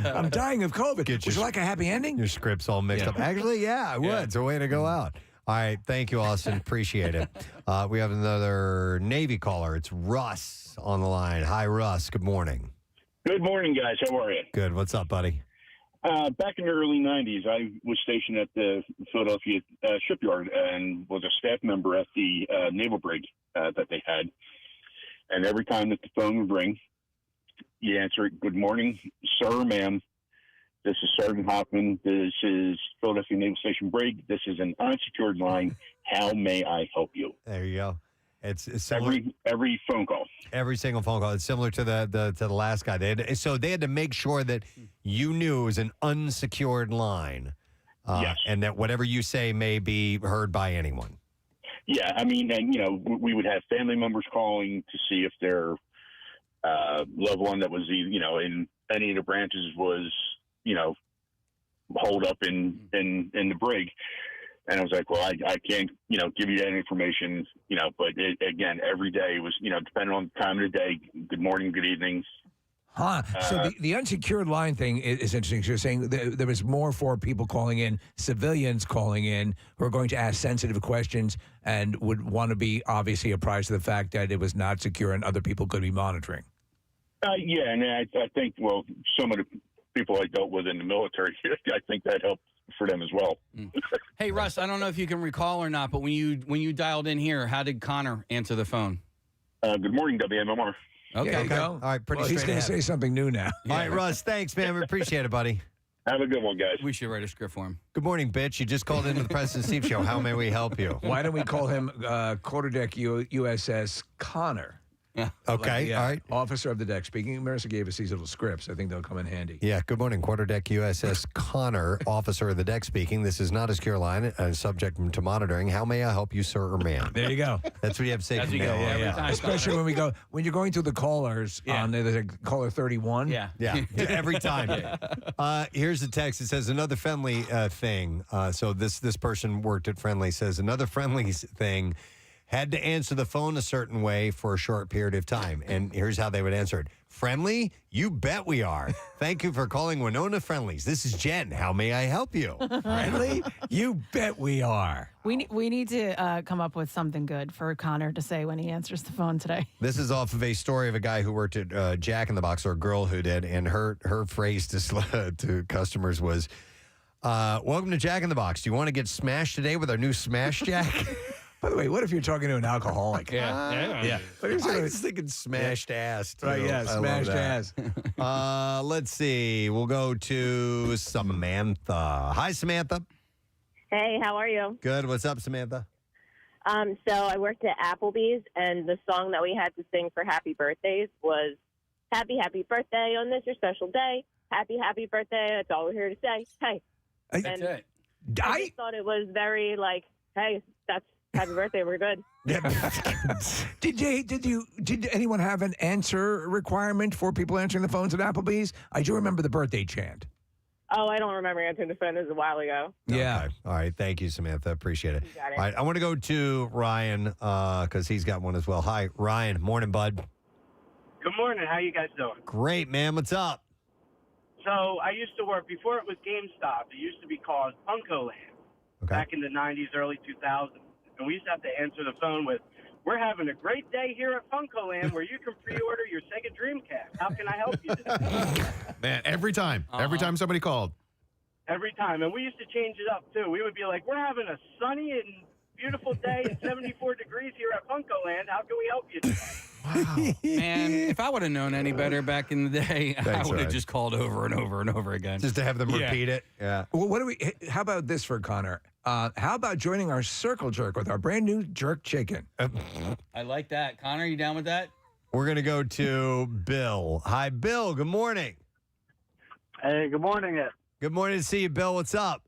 I'm dying of COVID. Would you like a happy ending? Your script's all mixed up. Actually, yeah, I would. It's a way to go out. All right. Thank you, Austin. Appreciate it. We have another Navy caller. It's Russ on the line. Hi, Russ. Good morning. Good morning, guys. How are you? Good. What's up, buddy? Back in the early 90s, I was stationed at the Philadelphia shipyard and was a staff member at the naval brig that they had. And every time that the phone would ring, you answer it, good morning, sir, ma'am. This is Sergeant Hoffman. This is Philadelphia Naval Station Brig. This is an unsecured line. How may I help you? There you go. It's similar. Every phone call. Every single phone call. It's similar to the last guy. They had to make sure that you knew it was an unsecured line, Yes. and that whatever you say may be heard by anyone. Yeah, I mean, and we would have family members calling to see if their loved one that was, in any of the branches was, holed up in the brig. And I was like, well, I can't, give you that information, but again, every day was, depending on the time of the day, good morning, good evening. Huh. So the unsecured line thing is interesting. So you're saying there was more for people calling in, civilians calling in, who are going to ask sensitive questions and would want to be obviously apprised of the fact that it was not secure and other people could be monitoring. Yeah, and I think, well, some of the people I dealt with in the military, I think that helped for them as well. Hey, Russ, I don't know if you can recall or not, but when you dialed in here, how did Connor answer the phone? Good morning, WMMR. Okay. There you go. All right, pretty He's straight going to ahead. say something new now. All right, Russ, thanks, man. We appreciate it, buddy. Have a good one, guys. We should write a script for him. Good morning, bitch. You just called into the Preston and Steve Show. How may we help you? Why don't we call him Quarterdeck USS Connor? Yeah. Okay, all right. Officer of the deck. Speaking, Marissa gave us these little scripts. I think they'll come in handy. Yeah, good morning. Quarterdeck USS Connor, officer of the deck speaking. This is not a secure line and subject to monitoring. How may I help you, sir or ma'am? There you go. That's what you have to say. As from you now go, on. every time. Especially when you're going through the callers on there's a caller 31. Yeah. Yeah, every time. Here's the text. It says another friendly thing. So this person worked at Friendly. Says another friendly thing. Had to answer the phone a certain way for a short period of time. And here's how they would answer it. Friendly? You bet we are. Thank you for calling Winona Friendlies. This is Jen. How may I help you? Friendly? You bet we are. We need to come up with something good for Connor to say when he answers the phone today. This is off of a story of a guy who worked at Jack in the Box, or a girl who did. And her phrase to customers was, welcome to Jack in the Box. Do you want to get smashed today with our new Smash Jack? By the way, what if you're talking to an alcoholic? Yeah. But here's I was thinking smashed ass. Too. Right, yeah, I love smashed that. ass. Let's see. We'll go to Samantha. Hi, Samantha. Hey, how are you? Good. What's up, Samantha? So I worked at Applebee's, and the song that we had to sing for happy birthdays was "Happy, happy birthday on this your special day. Happy, happy birthday." That's all we're here to say. Hey, That's it. I just thought it was very like, hey, that's happy birthday. We're good. Did anyone have an answer requirement for people answering the phones at Applebee's? I do remember the birthday chant. Oh, I don't remember answering the phone. It was a while ago. Yeah. Okay. All right. Thank you, Samantha. Appreciate it. You got it. All right. I want to go to Ryan because he's got one as well. Hi, Ryan. Morning, bud. Good morning. How you guys doing? Great, man. What's up? So I used to work, before it was GameStop, it used to be called Funko Land back in the 90s, early 2000s. And we used to have to answer the phone with, "We're having a great day here at Funko Land where you can pre-order your Sega Dreamcast. How can I help you today?" Man, every time somebody called. Every time. And we used to change it up, too. We would be like, "We're having a sunny and beautiful day and 74 degrees here at Funko Land. How can we help you today?" Wow. Man, if I would have known any better back in the day, I Thanks, would have Ryan. just called over and over and over again. Just to have them repeat it. Yeah. Well, how about this for Connor? How about joining our Circle Jerk with our brand new jerk chicken? I like that. Connor, you down with that? We're going to go to Bill. Hi, Bill. Good morning. Hey, good morning. Good morning to see you, Bill. What's up?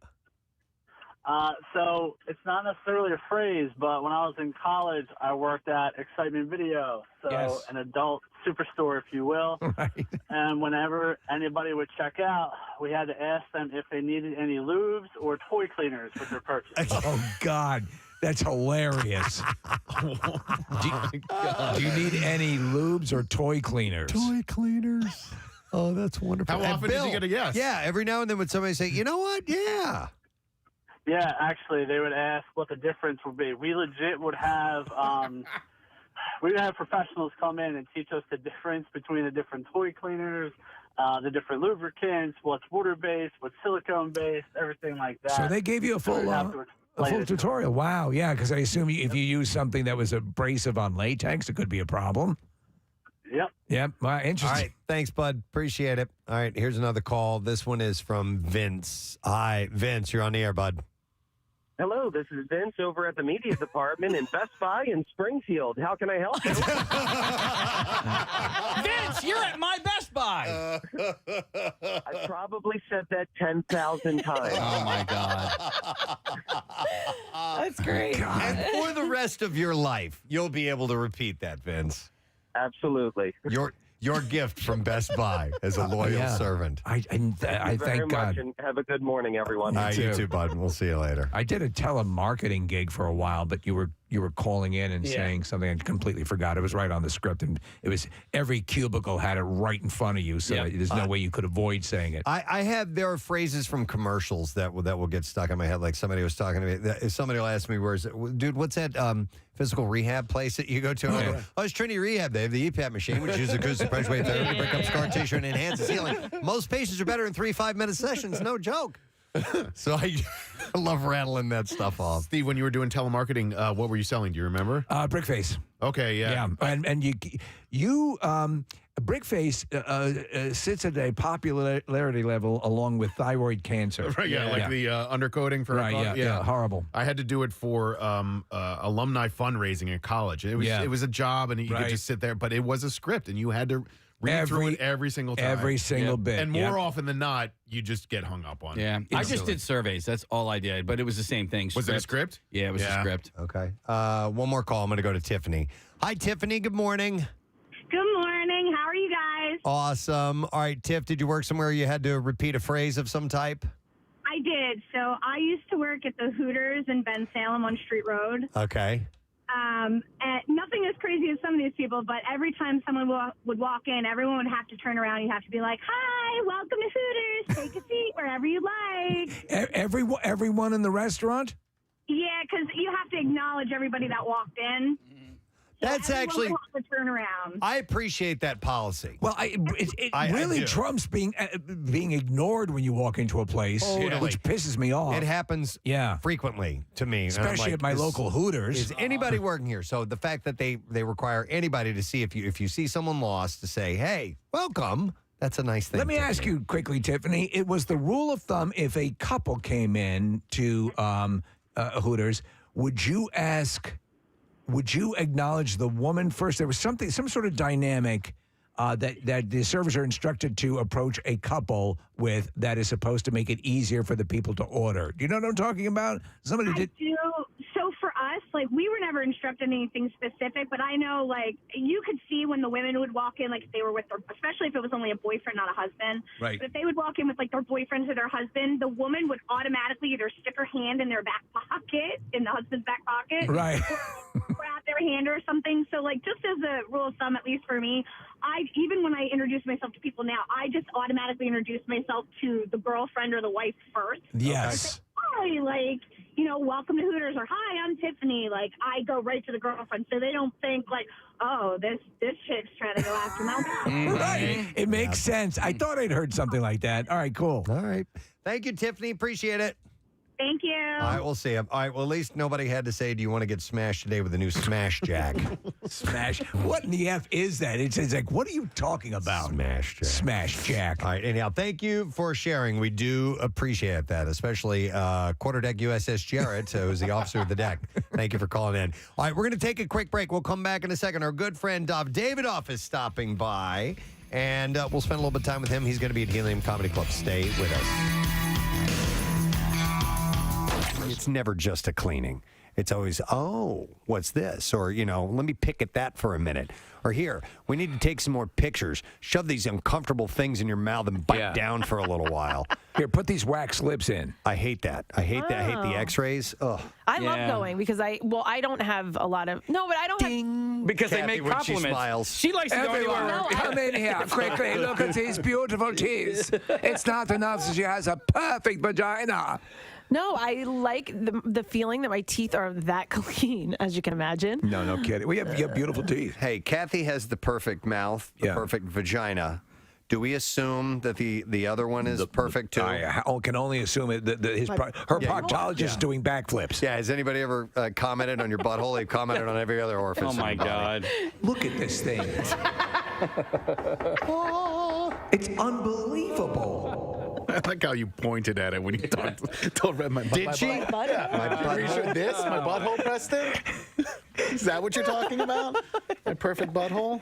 So it's not necessarily a phrase, but when I was in college, I worked at Excitement Video, so an adult superstore, if you will. Right. And whenever anybody would check out, we had to ask them if they needed any lubes or toy cleaners with their purchase. Oh, God. That's hilarious. Do you need any lubes or toy cleaners? Toy cleaners. Oh, that's wonderful. How And often did you get a yes? Yeah, every now and then would somebody say, you know what? Yeah. Yeah, actually, they would ask what the difference would be. We legit would have we would have professionals come in and teach us the difference between the different toy cleaners, the different lubricants, what's water-based, what's silicone-based, everything like that. So they gave you a So we'd full have to explain it to them. tutorial. Wow, yeah, because I assume if you use something that was abrasive on latex, it could be a problem. Yep. Yep. Interesting. All right. Thanks, bud. Appreciate it. All right. Here's another call. This one is from Vince. Hi, Vince. You're on the air, bud. Hello, this is Vince over at the media department in Best Buy in Springfield. How can I help you? Vince, you're at my Best Buy. I probably said that 10,000 times. Oh, my God. That's great. And for the rest of your life, you'll be able to repeat that, Vince. Absolutely. Your gift from Best Buy as a loyal servant. I Thank you very thank God. much, and have a good morning, everyone. You too, bud. We'll see you later. I did a telemarketing gig for a while, but you were calling in and saying something I completely forgot. It was right on the script, and it was every cubicle had it right in front of you, so there's no way you could avoid saying it. There are phrases from commercials that will get stuck in my head. Like somebody was talking to me. Somebody will ask me, dude, what's that physical rehab place that you go to? I go, it's Trinity Rehab. They have the EPAP machine, which is acoustic pressure wave therapy, break up scar tissue and enhance the healing. Most patients are better in 3 5-minute sessions. No joke. So I love rattling that stuff off. Steve, when you were doing telemarketing, what were you selling? Do you remember? Brickface. Okay, yeah. And you Brickface sits at a popularity level along with thyroid cancer. Right, the undercoating for horrible. I had to do it for alumni fundraising in college. It was a job, and you could just sit there, but it was a script, and you had to read through it every single time. Every single bit. And more often than not, you just get hung up on it. Yeah. I just did surveys. That's all I did, but it was the same thing. Was it a script? Yeah, it was a script. Okay. One more call. I'm going to go to Tiffany. Hi, Tiffany. Good morning. Good morning. How are you guys? Awesome. All right, Tiff, did you work somewhere you had to repeat a phrase of some type? I did. So I used to work at the Hooters in Ben Salem on Street Road. Okay. And nothing as crazy as some of these people, but every time someone would walk in, everyone would have to turn around. You have to be like, "Hi, welcome to Hooters. Take a seat wherever you like." Everyone in the restaurant? Yeah, because you have to acknowledge everybody that walked in. That's actually. Would have to turn around. I appreciate that policy. Well, it really trumps being ignored when you walk into a place, which pisses me off. It happens frequently to me. Especially at my local Hooters. Is anybody working here? So the fact that they require anybody to see, if you see someone lost, to say, hey, welcome, that's a nice thing. Let me ask you quickly, Tiffany. It was the rule of thumb, if a couple came in to Hooters, would you acknowledge the woman first? There was some sort of dynamic that the servers are instructed to approach a couple with that is supposed to make it easier for the people to order. Do you know what I'm talking about? Somebody did. I do. So for us, we were never instructed anything specific, but I know, you could see when the women would walk in, if they were with their, especially if it was only a boyfriend, not a husband. Right. But if they would walk in with, their boyfriends or their husband, the woman would automatically either stick her hand in their back pocket, in the husband's back pocket. Right. Or grab their hand or something. So, just as a rule of thumb, at least for me, even when I introduce myself to people now, I just automatically introduce myself to the girlfriend or the wife first. Yes. Hi, welcome to Hooters, or hi, I'm Tiffany. I go right to the girlfriend, so they don't think oh, this chick's trying to go after my guy. Right. It makes sense. I thought I'd heard something like that. All right, cool. All right. Thank you, Tiffany. Appreciate it. Thank you. All right, we'll see. All right, well, at least nobody had to say, do you want to get smashed today with the new Smash Jack? Smash? What in the F is that? It's what are you talking about? Smash Jack. Smash Jack. All right, anyhow, thank you for sharing. We do appreciate that, especially Quarterdeck USS Jarrett, who's the officer of the deck. Thank you for calling in. All right, we're going to take a quick break. We'll come back in a second. Our good friend Dov Davidoff is stopping by, and we'll spend a little bit of time with him. He's going to be at Helium Comedy Club. Stay with us. It's never just a cleaning. It's always, oh, what's this? Or, let me pick at that for a minute. Or here, we need to take some more pictures. Shove these uncomfortable things in your mouth and bite down for a little while. Here, put these wax lips in. I hate that. I hate that. I hate the x-rays. Ugh. I love going because I don't have a lot of, no, but I don't have. Because Kathy, they make when compliments. She smiles. She likes to go anywhere. Come in here quickly. Look at these beautiful teeth. It's not enough that she has a perfect vagina. No, I like the feeling that my teeth are that clean, as you can imagine. No kidding. We have beautiful teeth. Hey, Kathy has the perfect mouth, the perfect vagina. Do we assume that the other one is perfect too? I can only assume it. Her proctologist is doing backflips. Yeah. Has anybody ever commented on your butthole? They've commented on every other orifice. Oh my God! Look at this thing. It's unbelievable. I like how you pointed at it when you told Red my butt. Did she? Yeah. My butthole? This? My butthole, Preston? Is that what you're talking about? My perfect butthole?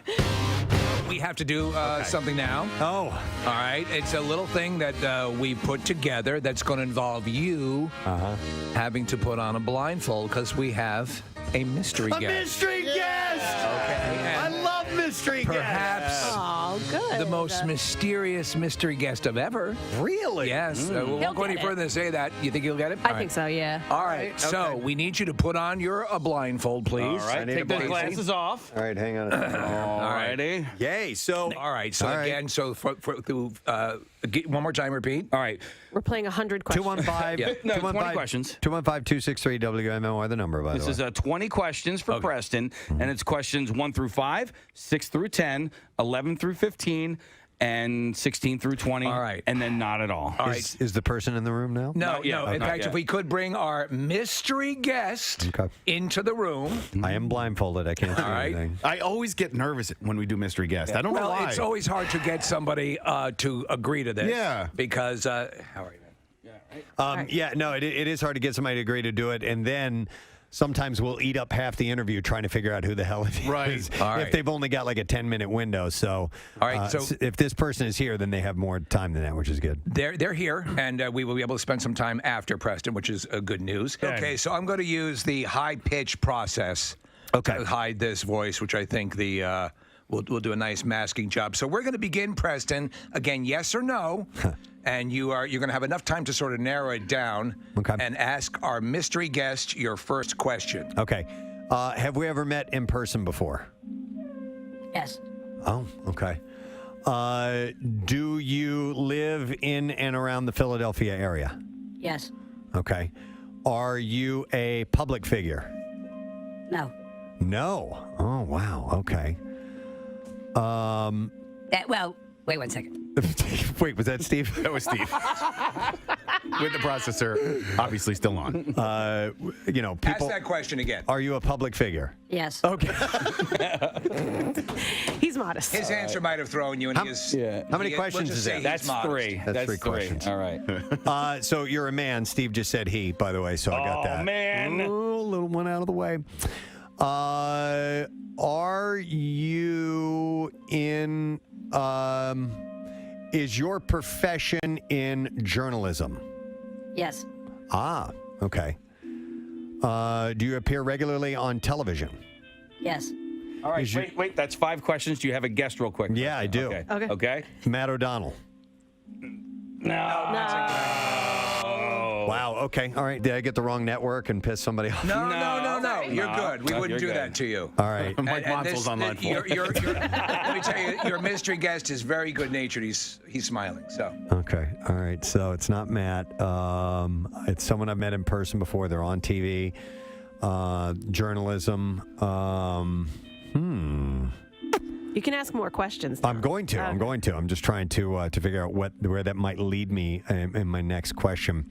We have to do something now. Oh. All right. It's a little thing that we put together that's going to involve you having to put on a blindfold because we have a mystery guest. Mystery guest! Okay. I love mystery Perhaps the most mysterious mystery guest of ever. Really? Yes. We He'll won't go any get it. further than say that. You think he'll get it? I think so, yeah. All right. So we need you to put on your blindfold, please. All right. Take those glasses off. All right, hang on. All righty. Yay. So. All right. So again, so one more time, repeat. All right. We're playing 100 questions. 215. No, 20 questions. 215-263 WMOR, the number, by the way. This is 20 questions for Preston, and it's questions 1 through 5, 6 through 10, 11 through 15, and 16 through 20. All right. And then not at all. All right. Is the person in the room now? No. yet. In Not fact, yet. if we could bring our mystery guest into the room. I am blindfolded. I can't see anything. I always get nervous when we do mystery guest. I don't know why. It's always hard to get somebody to agree to this. Yeah. Because, how are you? Yeah, no, it is hard to get somebody to agree to do it, and then sometimes we'll eat up half the interview trying to figure out who the hell it is. Right. All right. If they've only got like a 10-minute window. So, all right, so if this person is here, then they have more time than that, which is good. They're here, and we will be able to spend some time after Preston, which is good news. Okay, so I'm going to use the high-pitch process to hide this voice, which I think the we'll do a nice masking job. So we're going to begin, Preston. Again, yes or no. And you're going to have enough time to sort of narrow it down and ask our mystery guest your first question. Okay. Have we ever met in person before? Yes. Oh, okay. Do you live in and around the Philadelphia area? Yes. Okay. Are you a public figure? No. No. Oh, wow. Okay. Wait 1 second. Wait, was that Steve? That was Steve. With the processor obviously still on. People. Ask that question again. Are you a public figure? Yes. Okay. He's modest. His answer might have thrown you, and How many questions is that? That's three. That's three questions. All right. So you're a man. Steve just said he, by the way, so I got that. Oh, man. Ooh, little one out of the way. Are you in... is your profession in journalism? Yes. Ah, okay. Do you appear regularly on television? Yes. All right. Wait. That's 5 questions. Do you have a guest real quick? Yeah, I do. Okay. Matt O'Donnell. No. Wow, okay. All right. Did I get the wrong network and piss somebody off? No. You're good. We wouldn't do that to you. All right. Mike Monsel's on line 4. Let me tell you, your mystery guest is very good natured. He's smiling. So Okay. All right. So it's not Matt. It's someone I've met in person before. They're on TV. Journalism. You can ask more questions. I'm going to. I'm just trying to figure out where that might lead me in my next question.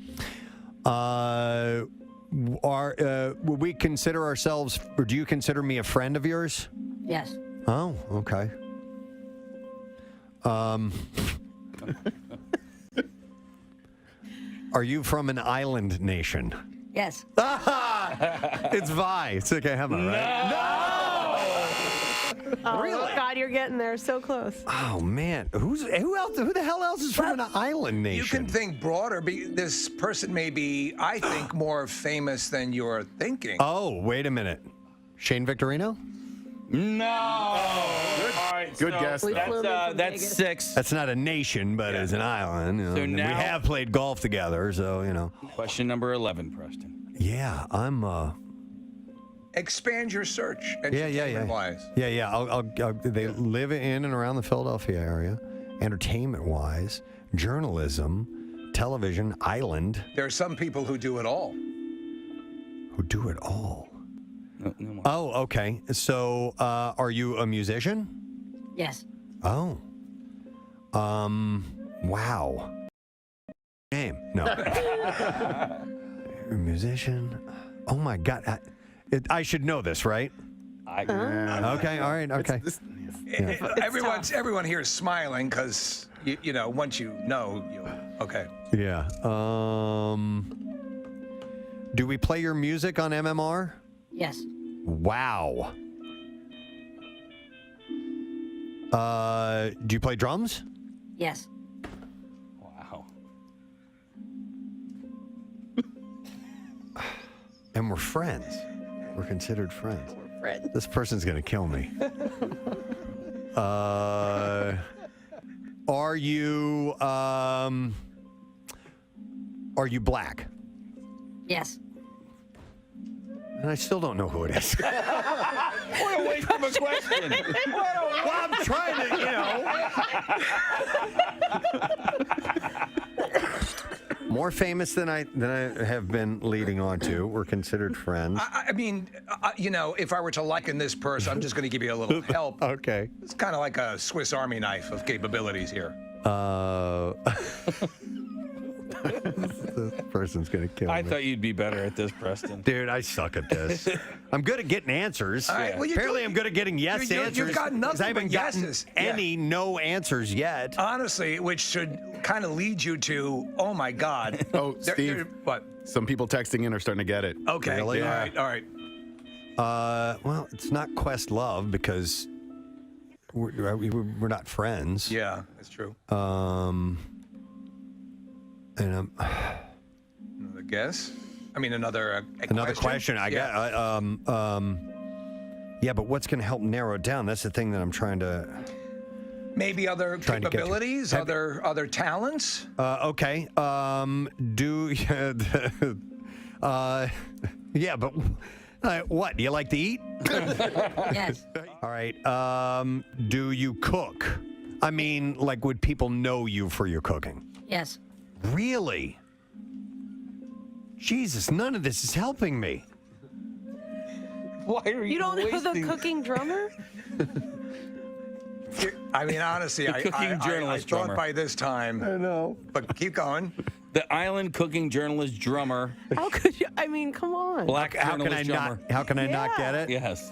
Would we consider ourselves, or do you consider me a friend of yours? Yes. Oh, okay. Are you from an island nation? Yes. It's Vi. It's okay, Emma, right? Oh, Really? God, you're getting there so close. Oh man, who the hell else is from an island nation? you can think broader. This person may be, I think, more famous than you're thinking. Oh, wait a minute. Shane Victorino? No. All right. Good guess, though. That's 6. That's not a nation, but it's an island. So and now- we have played golf together, so Question number 11, Preston. Yeah, I'm. Expand your search. Yeah. Wise. Yeah. I'll they live in and around the Philadelphia area. Entertainment-wise, journalism, television, island. There are some people who do it all. Who do it all? No more. Oh, okay. So, are you a musician? Yes. Oh. Wow. Name? No. You're a musician. Oh my God. I should know this, right? Okay. All right. Okay. Everyone here is smiling because you know once you know you. Okay. Yeah. Do we play your music on MMR? Yes. Wow. Do you play drums? Yes. Wow. And we're friends. We're considered friends. We're friends. This person's going to kill me. Are you black? Yes. And I still don't know who it is. What a waste of a question. Well, I'm trying to, More famous than I have been leading on to. We're considered friends. I mean, if I were to liken this person, I'm just going to give you a little help. Okay. It's kind of like a Swiss Army knife of capabilities here. This person's going to kill me. I thought you'd be better at this, Preston. Dude, I suck at this. I'm good at getting answers. All right, well, Apparently, I'm good at getting yes answers. You've got 'cause nothing I haven't but gotten yeses. any no answers yet. Honestly, which should kind of lead you to, oh my God. Oh, Steve. What? Some people texting in are starting to get it. Okay. Really? All right. Well, it's not Questlove because we're not friends. Yeah, that's true. And Another guess? I mean, another question. I got. Yeah, but what's going to help narrow it down? That's the thing that I'm trying to. Maybe other Trying to get to. capabilities, other talents. Okay. Yeah, but what? Do you like to eat? Yes. All right. Do you cook? I mean, like, would people know you for your cooking? Yes. Really? Jesus, none of this is helping me. Why are You don't know the cooking drummer? I mean, honestly, I cooking journalist thought drummer. by this time. I know. But keep going. The island cooking journalist drummer. How could you? I mean, come on. Black journalist drummer. How can I not get it? Yes.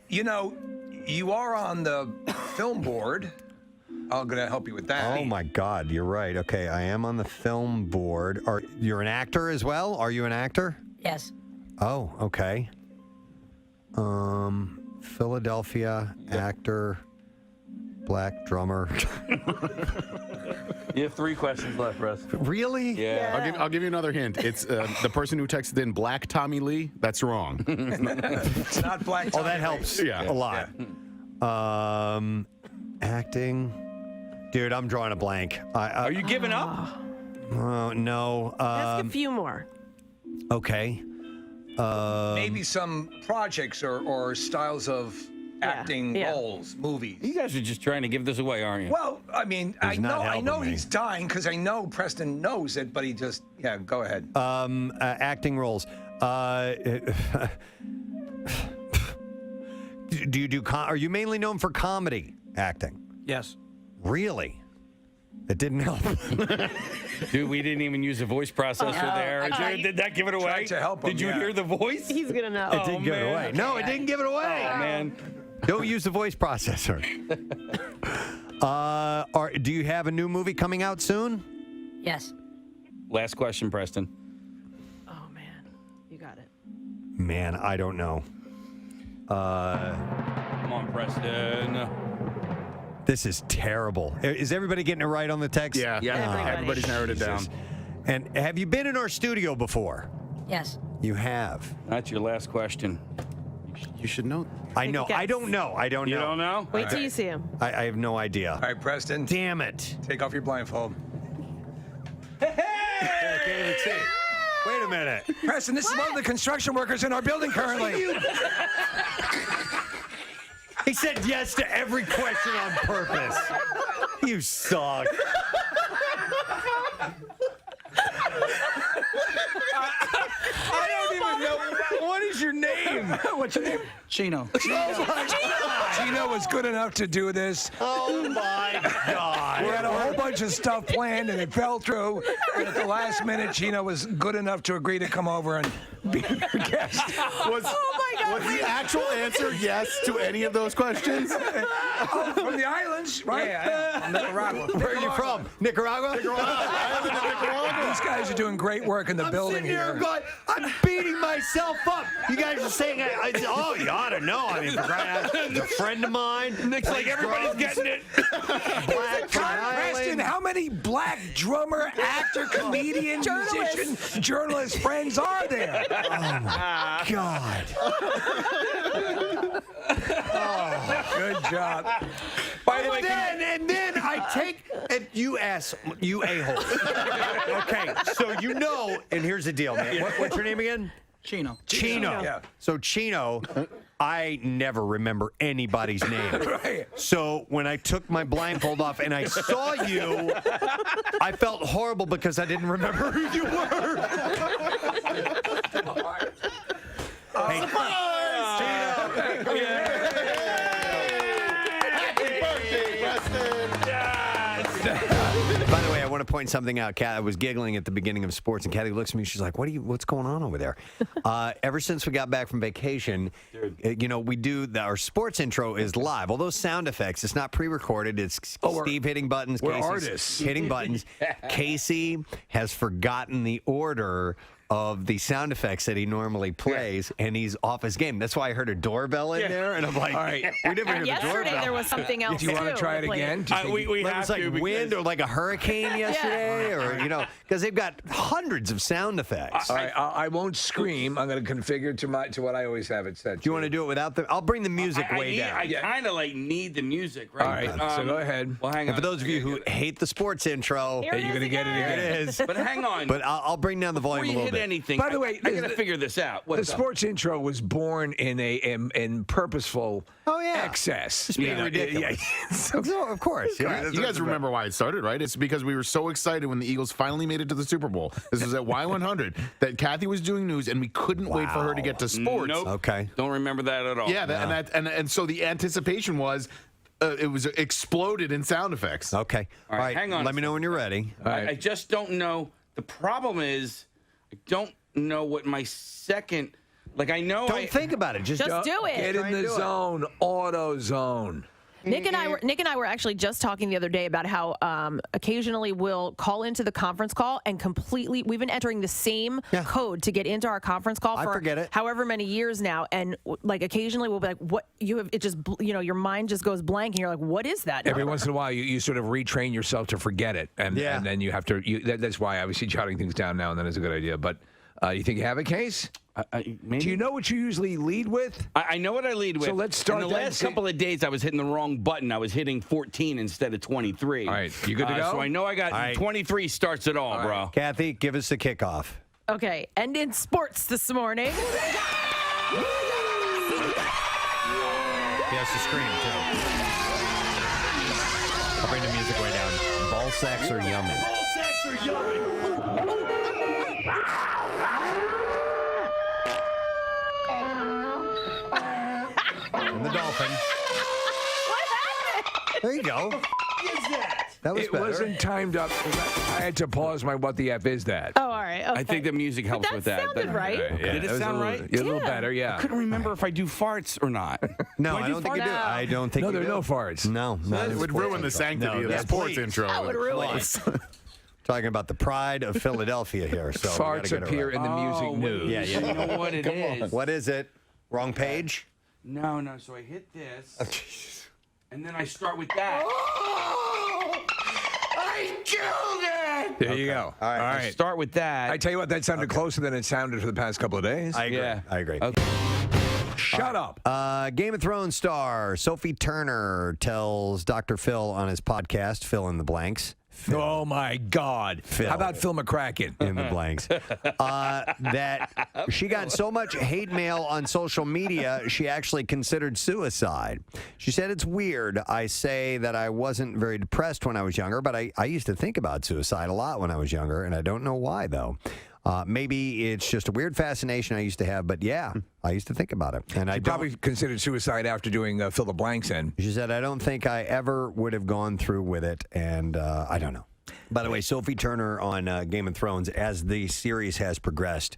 You are on the film board. I'm going to help you with that. Oh my God, you're right. Okay, I am on the film board. You're an actor as well? Are you an actor? Yes. Oh, okay. Philadelphia actor, black drummer. You have 3 questions left, Russ. Really? Yeah. I'll give you another hint. It's the person who texted in Black Tommy Lee. That's wrong. It's not Black Tommy that Lee. helps a lot. Acting. Dude, I'm drawing a blank. Are you giving up? No. Ask a few more. Okay. Maybe some projects or styles of acting roles, movies. You guys are just trying to give this away, aren't you? Well, I mean, I know helping me. he's dying because I know Preston knows it, but he just go ahead. Acting roles. Do you do? Are you mainly known for comedy acting? Yes. Really? It didn't help. Dude, we didn't even use a voice processor there. Did that give it away? Tried to help him, Did you hear the voice? He's gonna know. It didn't give it away. No, it didn't give it away. Oh, man. Don't use the voice processor. Do you have a new movie coming out soon? Yes. Last question, Preston. Oh man, you got it. Man, I don't know. Come on, Preston. This is terrible. Is everybody getting it right on the text? Yeah. Everybody's narrowed it down. And have you been in our studio before? Yes. You have. That's your last question. You should know. I know. I don't know. I don't know. You don't know? Wait till you see him. I have no idea. All right, Preston. Damn it. Take off your blindfold. Okay, let's see. Wait a minute. Preston, this is one of the construction workers in our building currently. He said yes to every question on purpose. You suck. I don't even know. What is your name? What's your name? Chino. Chino was good enough to do this. Oh, my God. We had a whole bunch of stuff planned, and it fell through. And at the last minute, Chino was good enough to agree to come over and be our guest. Was the actual answer yes to any of those questions? Oh, from the islands, right? Yeah, from Nicaragua. Where are you from? Nicaragua? These guys are doing great work in the building sitting here here. going, I'm beating myself up. You guys are saying, oh, you ought to know. I mean, for crying out loud, a friend of mine. Nick's like, everybody's getting it. Black from Preston, Ireland. how many black drummer, actor, comedian, musician, journalist friends are there? Oh, my God. Good job. And then I take, and you a-hole. Okay, so you know, and here's the deal, man. What's your name again? Chino. Chino. Yeah. So Chino, I never remember anybody's name. Right. So when I took my blindfold off and I saw you, I felt horrible because I didn't remember who you were. Hey, by the way, I want to point something out. Kat, I was giggling at the beginning of sports, and Kathy looks at me. She's like, "What's going on over there?" Ever since we got back from vacation, we do our sports intro is live. All those sound effects, it's not pre-recorded. It's Steve hitting buttons. We're Casey's artists. hitting buttons. Casey has forgotten the order of the sound effects that he normally plays, and he's off his game. That's why I heard a doorbell in there, and I'm like, all right. we never heard And the doorbell. yesterday there was something else Do you want to too. try it Like, again? We Like, have it's like to wind or like a hurricane yesterday, or because they've got hundreds of sound effects. All right, I won't scream. I'm going to configure to what I always have it set. Do you want to do it without the? I'll bring the music way down. I kind of like need the music, right? All right, so go ahead. Well, hang And on. for those of you who hate the sports intro, Here it you're is going to get it again. again. it is. But hang on. But I'll bring down the Before volume a you little hit bit. anything, By the way, I got to figure this out. The sports intro was born in purposeful excess. Just being ridiculous. No, of course. You guys remember why it started, right? It's because we were so excited when the Eagles finally made it to the Super Bowl. This was at Y100 that Kathy was doing news, and we couldn't wait for her to get to sports. Nope. Okay. Don't remember that at all. Yeah, and so the anticipation was it was exploded in sound effects. Okay. All right, hang on Let a me know when you're ready. I just don't know. The problem is I don't know what my second. Like I know. Don't think about it. Just do it. Get in the zone, auto zone. Nick and I were actually just talking the other day about how occasionally we'll call into the conference call and we've been entering the same code to get into our conference call for however many years now, and like occasionally we'll be like, what you have, it just your mind just goes blank and you're like, what is that Every number? once in a while, you sort of retrain yourself to forget it, and then you have to. That's why obviously jotting things down now and then is a good idea. But you think you have a case? Maybe. Do you know what you usually lead with? I know what I lead with. So let's start. In the last couple of days, I was hitting the wrong button. I was hitting 14 instead of 23. All right, you good to go? So I know I got 23 starts it all, bro. Kathy, give us the kickoff. Okay, and in sports this morning. He has to scream, too. I'll bring the music way down. Ball sacks are yummy. Ball sacks are yummy. And the dolphin. There you go. That was it better. wasn't timed up. I had to pause my "What the f is that?" Oh, all right. Okay. I think the music helps with that. Sounded right. Yeah, Did it sound right? A little better, yeah. I couldn't remember if I do farts or not. No, I don't think you do. I don't think No, you there are do. no farts. No, not It in would sports ruin the intro. sanctity of the yeah, sports please. intro. That would ruin it. Talking about the pride of Philadelphia here. So we gotta Farts get it appear right. in the music news. Yeah, You know what it is? What is it? Wrong page? No. So I hit this, and then I start with that. I killed it! There you go. All right. I start with that. I tell you what, that sounded closer than it sounded for the past couple of days. I agree. Yeah. I agree. Okay. Shut up. Game of Thrones star Sophie Turner tells Dr. Phil on his podcast, Fill in the Blanks. Oh, my God. Phil. How about Phil McCracken? In the blanks. That she got so much hate mail on social media, she actually considered suicide. She said, it's weird. I say that I wasn't very depressed when I was younger, but I used to think about suicide a lot when I was younger, and I don't know why, though. Maybe it's just a weird fascination I used to have, but yeah, I used to think about it. And I probably considered suicide after doing fill the blanks in. She said, I don't think I ever would have gone through with it, and I don't know. By the way, Sophie Turner on Game of Thrones, as the series has progressed,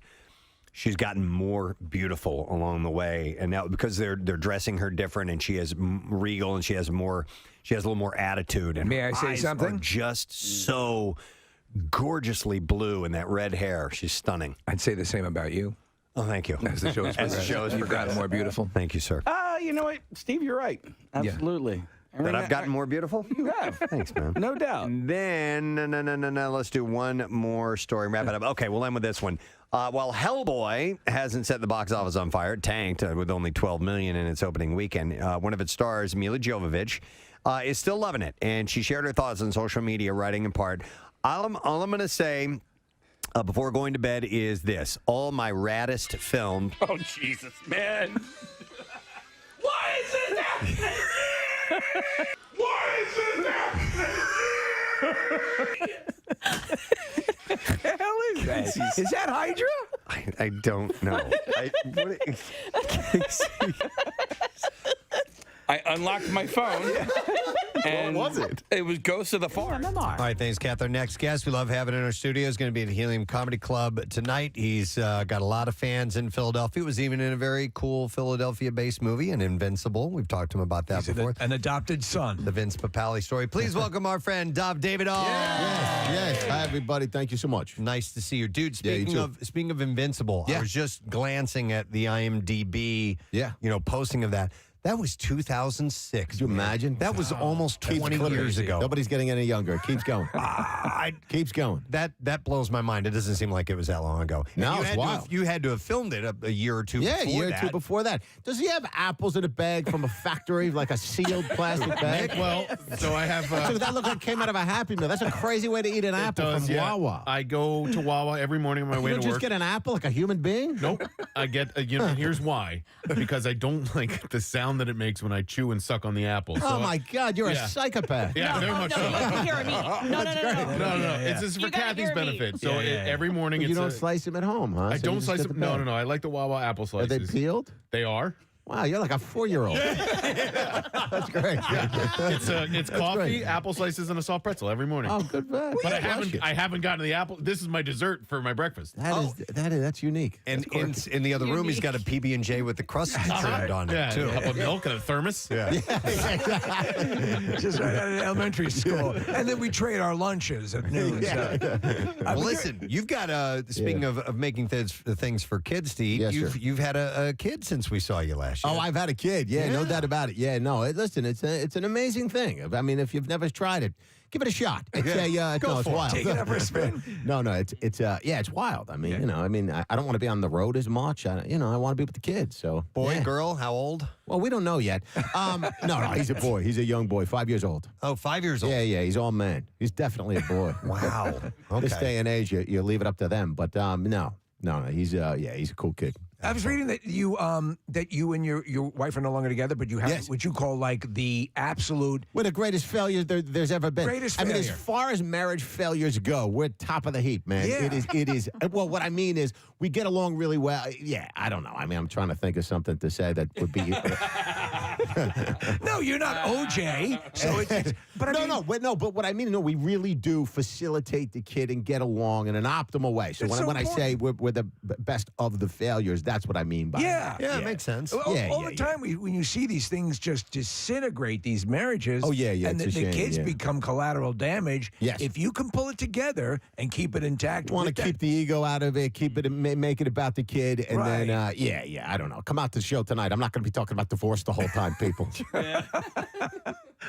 she's gotten more beautiful along the way, and now because they're dressing her different, and she is regal, and she has a little more attitude. And may I say eyes something? Are just so gorgeously blue, and that red hair, she's stunning. I'd say the same about you. Oh, thank you. As the show has progressed, you've gotten more beautiful. Thank you, sir. You know what, Steve, you're right. Absolutely. That I've gotten more beautiful? You have. Thanks, man. No doubt. And then, no, let's do one more story. Wrap it up. Okay, we'll end with this one. While Hellboy hasn't set the box office on fire, it tanked with only $12 million in its opening weekend. One of its stars, Mila Jovovich, is still loving it, and she shared her thoughts on social media, writing in part, all I'm going to say before going to bed is this. All my raddest filmed... Oh, Jesus, man. Why is it happening? Why is it happening? The hell is that? Is that Hydra? I don't know. I unlocked my phone. And what was it? It was Ghosts of the Farm. All right, thanks, Kath. Our next guest, we love having in our studio, is going to be at Helium Comedy Club tonight. He's got a lot of fans in Philadelphia. Was even in a very cool Philadelphia-based movie, an Invincible. We've talked to him about that before. An adopted son. The Vince Papale story. Please welcome our friend Dov Davidoff. Yes. Hi, everybody. Thank you so much. Nice to see you, dude. you Speaking of Invincible, I was just glancing at the IMDb, posting of that. That was 2006. Could you imagine? That was almost 20 years ago. Nobody's getting any younger. It keeps going. Keeps going. That blows my mind. It doesn't seem like it was that long ago. No, it's wild. You had to have filmed it a year or two before that. Yeah, a year or two before that. Does he have apples in a bag from a factory, like a sealed plastic bag? Well, so I have... so that looked like it came out of a Happy Meal. That's a crazy way to eat an apple from Wawa. I go to Wawa every morning on my way to work. You don't just get an apple like a human being? Nope. I get, and here's why. Because I don't like the sound that it makes when I chew and suck on the apple. Oh, my God. You're a psychopath. Yeah, very much so. Hear me. No. It's just for Kathy's benefit. So every morning you don't slice them at home, huh? I don't slice them. No. I like the Wawa apple slices. Are they peeled? They are. Wow, you're like a 4-year-old. That's great. It's coffee, apple slices, and a soft pretzel every morning. Oh, good. But I haven't gotten the apple. This is my dessert for my breakfast. That's unique. And in the other room, he's got a PB&J with the crust trimmed on it too. A cup of milk and a thermos. Yeah. Just right out of elementary school, and then we trade our lunches at noon. Well, listen, you've got speaking of making things for kids to eat. You've had a kid since we saw you last year. Oh, I've had a kid. Yeah, no doubt about it. Yeah, no. Listen, it's an amazing thing. I mean, if you've never tried it, give it a shot. It's it's wild. Take it up for a spin. No, it's wild. I mean, I don't want to be on the road as much. I want to be with the kids. So boy, girl, how old? Well, we don't know yet. No, he's a boy. He's a young boy, 5 years old. Oh, 5 years old. Yeah, he's all man. He's definitely a boy. Wow. Okay. This day and age, you leave it up to them. But no, he's a cool kid. I was reading that you and your wife are no longer together, but you have what you call like the absolute... We're the greatest failures there's ever been. Greatest failure. I mean, as far as marriage failures go, we're top of the heap, man. Yeah. It is. Well, what I mean is we get along really well. Yeah, I don't know. I mean, I'm trying to think of something to say that would be... No, you're not OJ. So it's but but what I mean, we really do facilitate the kid and get along in an optimal way. So when I say we're the best of the failures, that's what I mean by that. Yeah, it makes sense. All the time when you see these things just disintegrate these marriages. Oh, yeah, and the kids become collateral damage. Yes. If you can pull it together and keep it intact. Want to keep the ego out of it, make it about the kid, and then I don't know. Come out to the show tonight. I'm not going to be talking about divorce the whole time, people.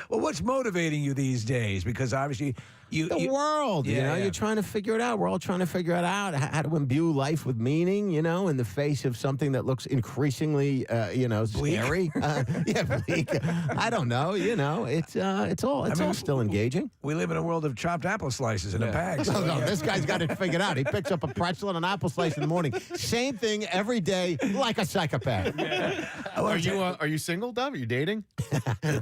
Well, what's motivating you these days? Because obviously the world, you're trying to figure it out. We're all trying to figure it out. How to imbue life with meaning, in the face of something that looks increasingly, scary. Bleak. I don't know. It's all still engaging. We live in a world of chopped apple slices in a bag. So no, this guy's got it figured out. He picks up a pretzel and an apple slice in the morning. Same thing every day, like a psychopath. Are you single, Dov? Are you dating?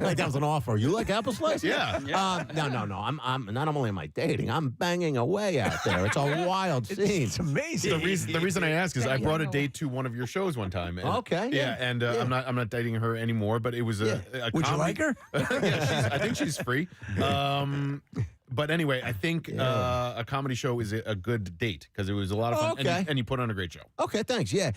Like that was an offer. You You like apple slice? Yeah. No. I'm not only am I dating, I'm banging away out there. It's a wild scene. It's amazing. The reason I ask is I brought a date to one of your shows one time. And, Okay, yeah. and I'm not dating her anymore. But it was a Would you comedy- like her? Yeah, I think she's free. But anyway, I think a comedy show is a good date because it was a lot of fun, Okay. and you put on a great show. Okay, thanks. Yeah.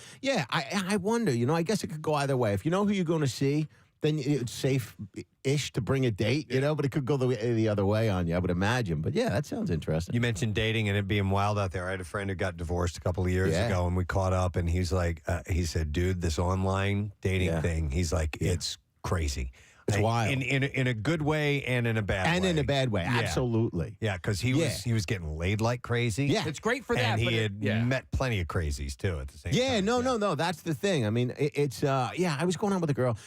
I wonder. I guess it could go either way. If you know who you're going to see, then it's safe-ish to bring a date. But it could go the other way on you. I would imagine. But yeah, that sounds interesting. You mentioned dating and it being wild out there. I had a friend who got divorced a couple of years ago, and we caught up, and he's like, he said, dude, this online dating thing, he's like, it's crazy. It's wild. In a good way and in a bad way. And in a bad way, Yeah. absolutely. Yeah, because he was getting laid like crazy. Yeah. It's great for that. And but he had met plenty of crazies too at the same Yeah, time. no. That's the thing. I mean, it's I was going out with a girl,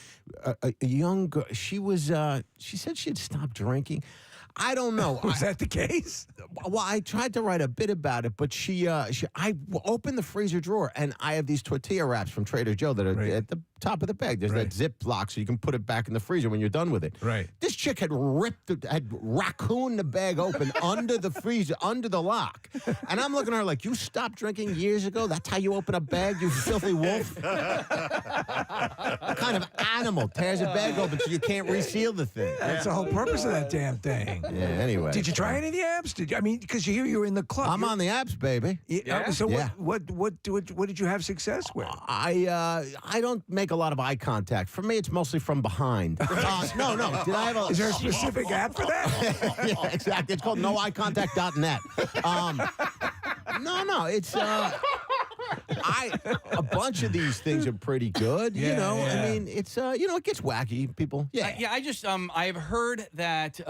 a young girl. She was. She said she had stopped drinking. I don't know. Was that the case? Well, I tried to write a bit about it, but I opened the freezer drawer and I have these tortilla wraps from Trader Joe that are at the top of the bag. There's that zip lock so you can put it back in the freezer when you're done with it. Right. This chick had raccooned the bag open under the freezer, under the lock. And I'm looking at her like, you stopped drinking years ago? That's how you open a bag, you filthy wolf? What kind of animal tears a bag open so you can't reseal the thing? That's the whole purpose of that damn thing. Yeah, anyway. Did you try any of the apps? Because you were in the club. I'm on the apps, baby. So what did you have success with? I don't make a lot of eye contact. For me, it's mostly from behind. No. Did I have a? Is there a specific app for that? Yeah, exactly. It's called noeyecontact.net. No. It's a bunch of these things are pretty good. I mean, it's it gets wacky. People. Yeah. I just I've heard that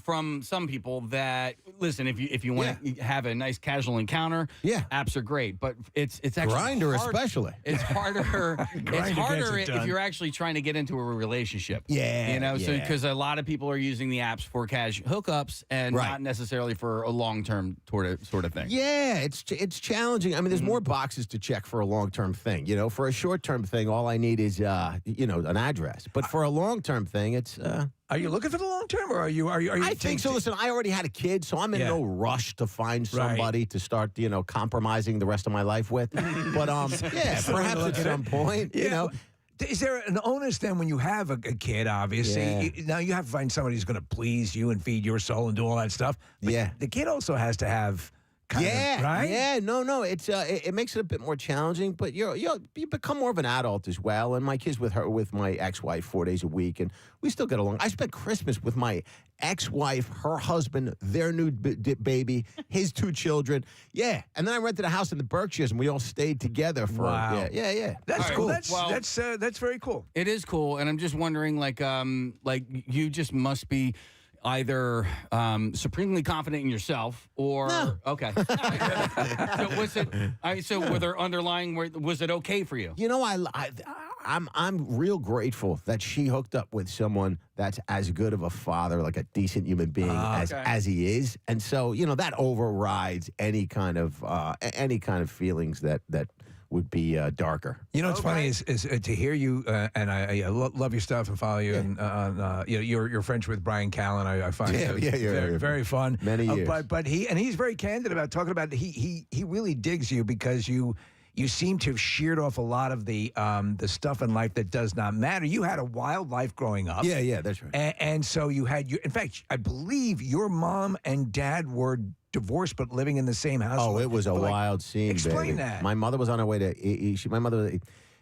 from some people that listen, if you want to have a nice casual encounter, apps are great, but it's actually Grindr hard. especially. It's harder. It's harder gets it if done. you're actually trying to get into a relationship. Yeah, So yeah. because a lot of people are using the apps for casual hookups and not necessarily for a long-term sort of thing. Yeah, it's challenging. I mean, there's more boxes to check for a long-term thing. For a short-term thing, all I need is an address. But for a long-term thing, it's. Are you looking for the long term, or are you? I think so. Listen, I already had a kid, so I'm in no rush to find somebody to start, compromising the rest of my life with. But perhaps at some point, Is there an onus then when you have a kid, obviously? Yeah. Now you have to find somebody who's going to please you and feed your soul and do all that stuff. But the kid also has to have right? Yeah, no. It's it makes it a bit more challenging, but you become more of an adult as well. And my kid's with my ex-wife 4 days a week, and we still get along. I spent Christmas with my ex-wife, her husband, their new baby, his 2 children. Yeah, and then I rented a house in the Berkshires, and we all stayed together for. Wow. Yeah. That's All cool. right, That's very cool. It is cool, and I'm just wondering, like you just must be either supremely confident in yourself or okay. So was it? So were there underlying? Was it okay for you? I'm real grateful that she hooked up with someone that's as good of a father, like a decent human being as he is, and so that overrides any kind of feelings that would be darker. What's funny is to hear you, and I love your stuff and follow you, and your friendship with Brian Callen. I find very fun. Many years, but he's very candid about talking about he really digs you because you seem to have sheared off a lot of the stuff in life that does not matter. You had a wild life growing up. Yeah, that's right. And so you had in fact, I believe your mom and dad were divorced but living in the same house. Oh, it was a wild scene. Explain baby. that. My mother was on her way to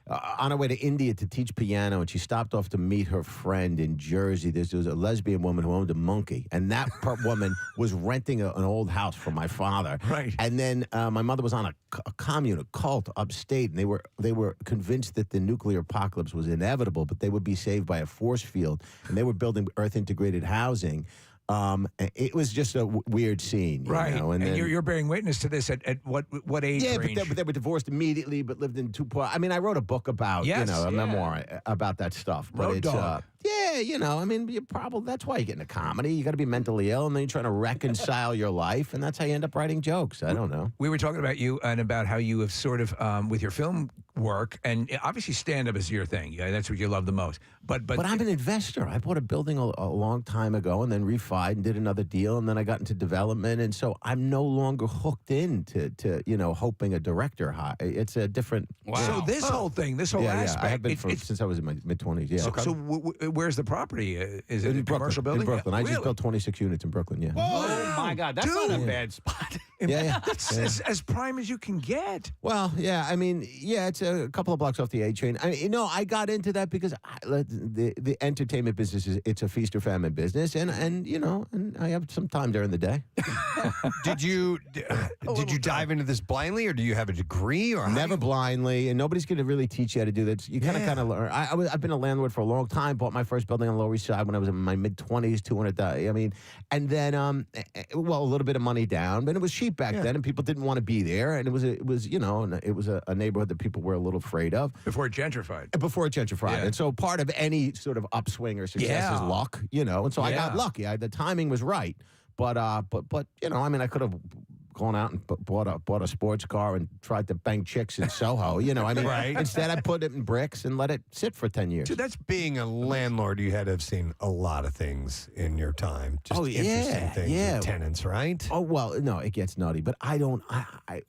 on her way to India to teach piano, and she stopped off to meet her friend in Jersey. There was a lesbian woman who owned a monkey, and that woman was renting an old house for my father. Right. And then my mother was on a commune, a cult upstate, and they were convinced that the nuclear apocalypse was inevitable, but they would be saved by a force field, and they were building Earth-integrated housing. It was just a weird scene, right? And then, you're bearing witness to this at what age? Yeah, range? but they were divorced immediately, but lived in 2 parts. I mean, I wrote a book about a memoir about that stuff. But Road it's Dog. Yeah, you know, I mean, that's why you get into comedy. You got to be mentally ill, and then you're trying to reconcile your life, and that's how you end up writing jokes. I don't know. We were talking about you and about how you have sort of, with your film work, and obviously stand-up is your thing. Yeah, that's what you love the most. But I'm an investor. I bought a building a long time ago and then refied and did another deal, and then I got into development, and so I'm no longer hooked into hoping a director hire. It's a different. Wow. So this whole thing, this whole aspect, I have been since I was in my mid-20s. Yeah. So where's the property? Is it in a commercial building? In Brooklyn. I just Really? built 26 units in Brooklyn. Yeah. Oh my God, that's not a bad spot. That's as prime as you can get. Well, yeah, I mean, yeah, it's a couple of blocks off the A train. I got into that because the entertainment business it's a feast or famine business, and I have some time during the day. Did you dive into this blindly, or do you have a degree, or never blindly? And nobody's going to really teach you how to do that. You kind of learn. I've been a landlord for a long time. Bought my first building on the Lower East Side when I was in my mid-20s, 200,000. I mean, and then a little bit of money down, but it was cheap back then, and people didn't want to be there, and it was a neighborhood that people were a little afraid of before it gentrified. Yeah. And so part of any sort of upswing or success is luck, and so I got lucky. The timing was right, but I could have gone out and bought a sports car and tried to bang chicks in Soho. Right. Instead I put it in bricks and let it sit for 10 years. Dude, that's being a landlord. You had to have seen a lot of things in your time. Just interesting things with tenants, right? Oh, well, no, it gets nutty, but I don't.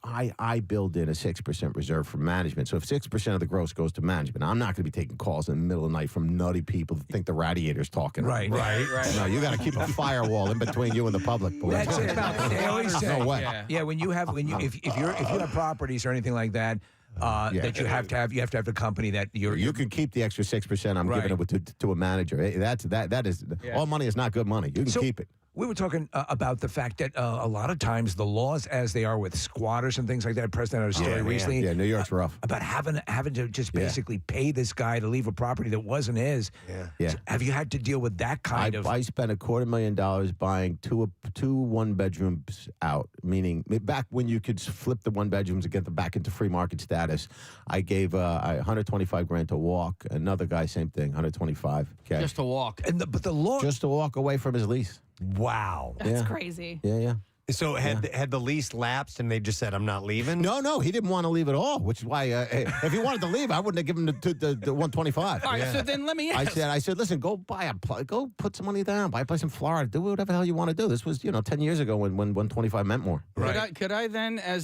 I build in a 6% reserve for management. So if 6% of the gross goes to management, I'm not going to be taking calls in the middle of the night from nutty people that think the radiator's talking. Right. No, you got to keep a firewall in between you and the public. That's it. They always say, no way. Yeah, if you have properties or anything like that, that you have to have a company that you can keep the extra 6%. I'm giving it to a manager. That is all money is not good money. You can keep it. We were talking about the fact that a lot of times the laws, as they are with squatters and things like that. Preston had a story recently. Yeah, New York's rough. About having to just basically pay this guy to leave a property that wasn't his. Yeah. So have you had to deal with that kind of? I spent $250,000 buying two 1-bedrooms out. Meaning, back when you could flip the 1-bedrooms and get them back into free market status, I gave $125,000 to walk. Another guy, same thing, 125. Okay. Just to walk. But the law just to walk away from his lease. Wow. That's crazy. Yeah. So had the lease lapsed and they just said, I'm not leaving? No, he didn't want to leave at all, which is why if he wanted to leave, I wouldn't have given him the 125. All right, so then let me ask. I said, listen, go put some money down, buy a place in Florida, do whatever the hell you want to do. This was 10 years ago when 125 meant more. Right. Could I then, as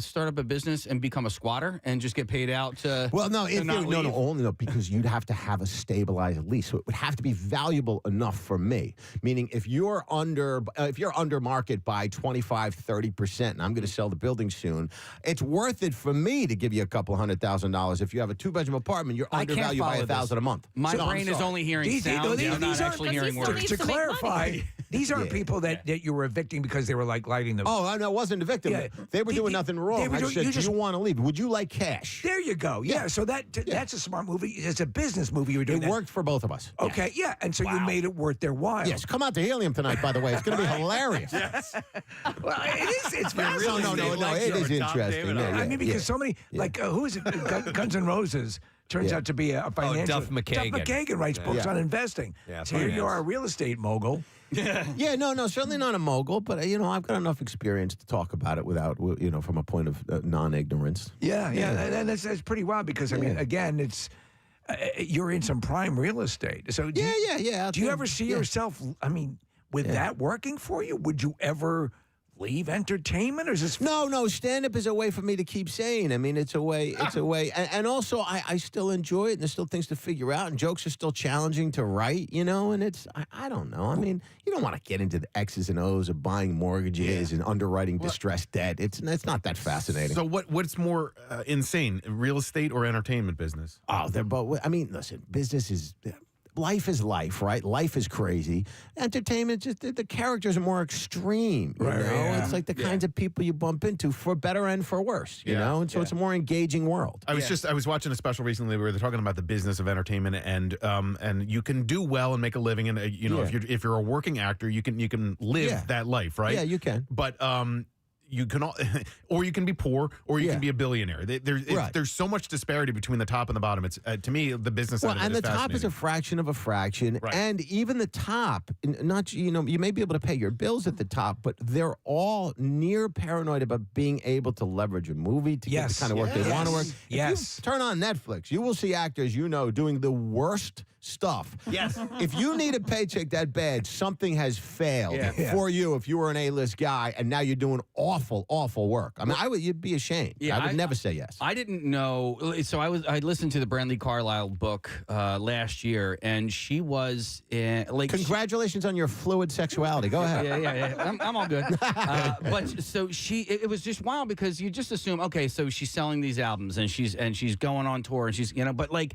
start up a business and become a squatter and just get paid out to? Well, no, only because you'd have to have a stabilized lease, so it would have to be valuable enough for me. Meaning, if you're under market by 25-30%, and I'm going to sell the building soon, it's worth it for me to give you a couple $100,000. If you have a 2-bedroom apartment, you're undervalued by $1,000 a month. My brain is only hearing sounds. I'm not actually hearing words. To clarify, these aren't people that you were evicting because they were like lighting them. Oh, I wasn't a victim. Yeah. They were doing nothing wrong. I said, do you want to leave? Would you like cash? There you go. Yeah. So that's a smart movie. It's a business movie you were doing. It worked for both of us. Okay. Yeah. And so you made it worth their while. Yes. Come out to Helium tonight, by the way. It's going to be hilarious. Yes. Well, it is. It's fascinating. No. It is interesting. I mean, because so many, who is it? Guns N' Roses turns out to be a financial. Duff McKagan. Duff McKagan writes books on investing. Yeah, so here you are, a real estate mogul. Yeah, no, certainly not a mogul, but I've got enough experience to talk about it without, from a point of non-ignorance. Yeah, and that's pretty wild because I mean, again, it's you're in some prime real estate. So do you ever see yourself? I mean, with that working for you, would you ever leave entertainment, or is this? No. Stand-up is a way for me to keep sane. I mean, it's a way, and also I still enjoy it, and there's still things to figure out, and jokes are still challenging to write, and it's I don't know. I mean, you don't want to get into the X's and O's of buying mortgages and underwriting distressed debt. It's not that fascinating. So what's more insane, real estate or entertainment business? Oh, they're both. I mean, listen, business is. Life is life, right? Life is crazy. Entertainment, just the characters are more extreme. You know? It's like the kinds of people you bump into, for better and for worse. You know, and so it's a more engaging world. I was watching a special recently where they're talking about the business of entertainment, and you can do well and make a living, and if you're a working actor, you can live that life, right? Yeah, you can. But you can or you can be poor, or you can be a billionaire. Right. There's so much disparity between the top and the bottom. It's to me the business side of it and is the top is a fraction of a fraction, and even the top, not you may be able to pay your bills at the top, but they're all near paranoid about being able to leverage a movie to get the kind of work they want to work. If you turn on Netflix, you will see actors doing the worst stuff. Yes. If you need a paycheck that bad, something has failed for you. If you were an A-list guy and now you're doing awful work. I mean, you'd be ashamed. Yeah, I would never say yes. I didn't know. So I listened to the Brandley Carlisle book last year, and she was Congratulations on your fluid sexuality. Go ahead. Yeah. I'm all good. But so it was just wild because you just assume, okay, so she's selling these albums and she's going on tour and she's but like.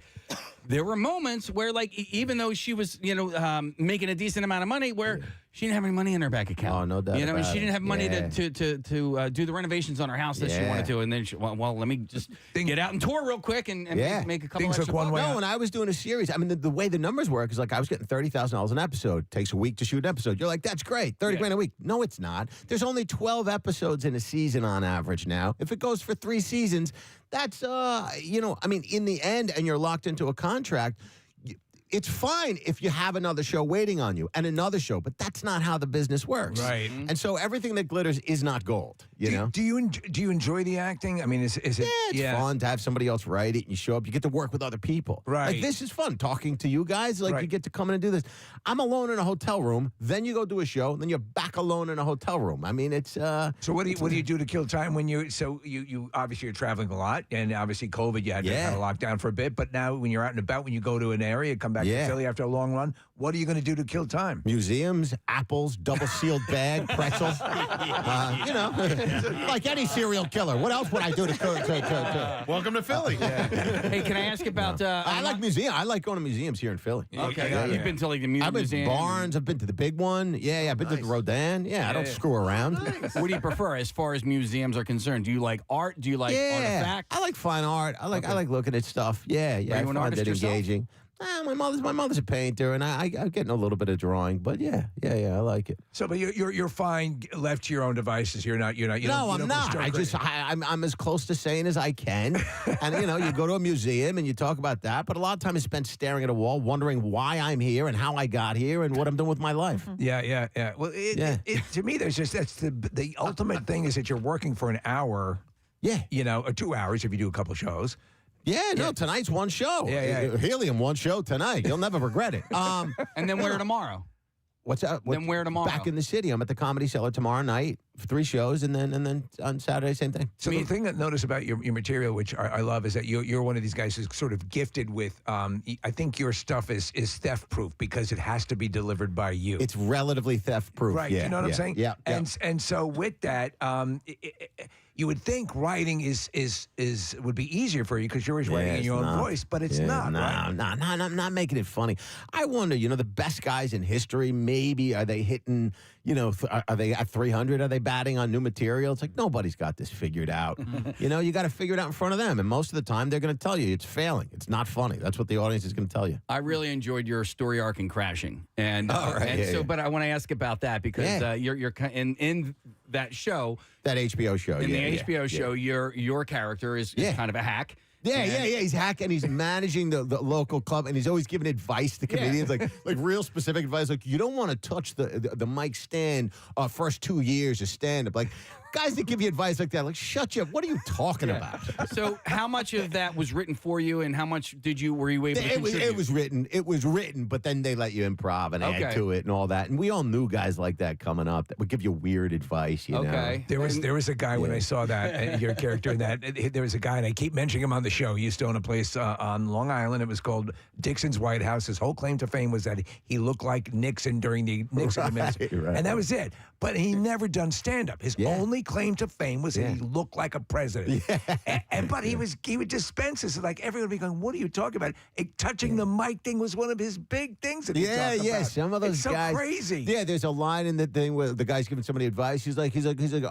There were moments where, like, even though she was, making a decent amount of money, where she didn't have any money in her bank account. Oh, no doubt. And she didn't have money to do the renovations on her house that she wanted to. And then, let me just get out and tour real quick and make a couple extra bucks. No, when I was doing a series, I mean, the way the numbers work is like I was getting $30,000 an episode. Takes a week to shoot an episode. You're like, that's great, $30,000 a week. No, it's not. There's only 12 episodes in a season on average now. If it goes for 3 seasons, that's I mean, in the end, and you're locked into a contract. It's fine if you have another show waiting on you and another show, but that's not how the business works. Right. And so everything that glitters is not gold. You know. Do you enjoy the acting? I mean, is it? Yeah, it's fun to have somebody else write it. And you show up. You get to work with other people. Right. Like this is fun talking to you guys. Like you get to come in and do this. I'm alone in a hotel room. Then you go do a show. Then you're back alone in a hotel room. I mean, it's. So what do you do to kill time when you? So you obviously you're traveling a lot, and obviously COVID, you had to kind of lock down for a bit. But now when you're out and about, when you go to an area, come back to Philly after a long run, what are you going to do to kill time? Museums, apples, double sealed bag, pretzels. Like any serial killer. What else would I do to Welcome to Philly. Hey, can I ask about? I like museums. I like going to museums here in Philly. Okay, you've been to like the museum. I've been to Barnes. I've been to the big one. I've been to the Rodin. I don't screw around. What do you prefer as far as museums are concerned? Do you like art? Do you like artifacts? I like fine art. I like looking at stuff. Are you an artist yourself? Engaging. My mother's a painter, and I get in a little bit of drawing, but I like it. So, but you're fine left to your own devices. You're not. No, I'm not. I'm as close to sane as I can. And you go to a museum and you talk about that, but a lot of time is spent staring at a wall, wondering why I'm here and how I got here and what I'm doing with my life. Yeah. Well, to me, that's the ultimate thing is that you're working for an hour. Yeah. Or 2 hours if you do a couple shows. Tonight's one show. Yeah. Helium, one show tonight. You'll never regret it. And then where tomorrow? What's that? Then where tomorrow? Back in the city. I'm at the Comedy Cellar tomorrow night for 3 shows, and then on Saturday, same thing. So the thing that I notice about your material, which I love, is that you're one of these guys who's sort of gifted with. I think your stuff is theft proof because it has to be delivered by you. It's relatively theft proof, right? You know what I'm saying? Yeah. And so with that, you would think writing would be easier for you because you're always writing in your own voice, but it's not. Right? No, I'm not making it funny. I wonder, the best guys in history, maybe are they hitting? Are they at 300? Are they batting on new material? It's like nobody's got this figured out. You got to figure it out in front of them, and most of the time they're going to tell you it's failing. It's not funny. That's what the audience is going to tell you. I really enjoyed your story arc in Crashing, and but I want to ask about that because you're in that show, that HBO show, in the HBO show, your character is kind of a hack. Yeah. He's hacking. He's managing the local club, and he's always giving advice to comedians, like real specific advice. Like you don't want to touch the mic stand first 2 years of stand up. Like guys that give you advice like that, like shut you up. What are you talking about? So how much of that was written for you, and how much were you able to contribute? It was written, but then they let you improv and add to it and all that. And we all knew guys like that coming up that would give you weird advice. You know? There was a guy when I saw that your character in that. There was a guy, and I keep mentioning him on the show. He used to own a place on Long Island. It was called Dixon's White House. His whole claim to fame was that he looked like Nixon during the Nixon administration, and that was it. But he never done stand up. His only claim to fame was that he looked like a president. But he would dispense this. Like everyone would be going, "What are you talking about?" Touching the mic thing was one of his big things that he talked about. Some of those guys. So crazy. Yeah, there's a line in the thing where the guy's giving somebody advice. He's like,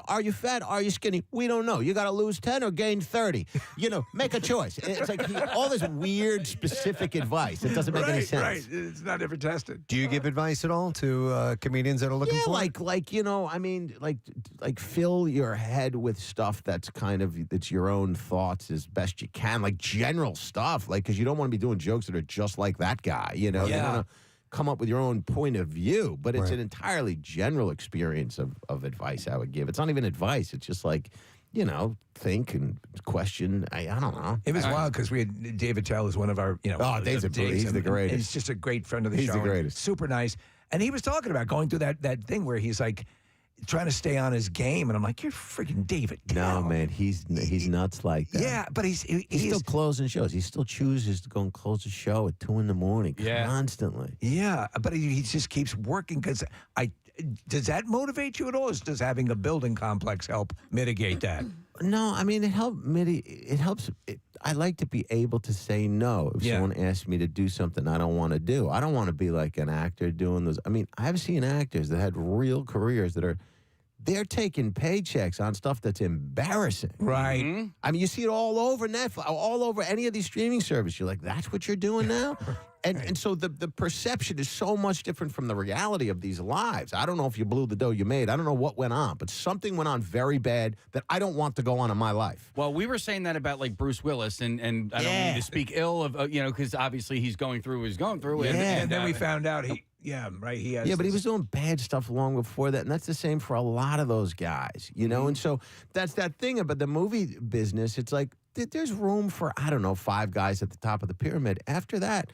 "Are you fat? Are you skinny? We don't know. You got to lose 10 or gain 30. Make a choice." It's like all this weird, specific advice. It doesn't make any sense. Right, it's not ever tested. Do you give advice at all to comedians that are looking for it? like Phil fill your head with stuff that's it's your own thoughts as best you can, like general stuff, like, because you don't want to be doing jokes that are just like that guy, you know. You want to come up with your own point of view, but it's an entirely general experience of advice I would give. It's not even advice. It's just like, you know, think and question. I don't know. It was wild because we had David Tell is one of our, you know. Oh, Dave's he's the greatest. He's just a great friend of the show. He's the greatest. Super nice. And he was talking about going through that thing where he's like trying to stay on his game. And I'm like, you're freaking David Tell. No, man, he's nuts like that. Yeah, but he's still closing shows. He still chooses to go and close a show at 2 a.m. constantly. Yeah, but he just keeps working because does that motivate you at all? Or does having a building complex help mitigate that? No, I mean, it helps. I like to be able to say no if someone asks me to do something I don't want to do. I don't want to be like an actor doing those. I mean, I've seen actors that had real careers that they're taking paychecks on stuff that's embarrassing. Right. Mm-hmm. I mean, you see it all over Netflix, all over any of these streaming services. You're like, that's what you're doing now? And so the perception is so much different from the reality of these lives. I don't know if you blew the dough you made. I don't know what went on, but something went on very bad that I don't want to go on in my life. Well, we were saying that about like Bruce Willis, and I don't mean to speak ill of, you know, because obviously he's going through what he's going through. And then we found out he has. Yeah, but he was doing bad stuff long before that, and that's the same for a lot of those guys, you know? And so that's that thing about the movie business. It's like there's room for, I don't know, 5 guys at the top of the pyramid. After that,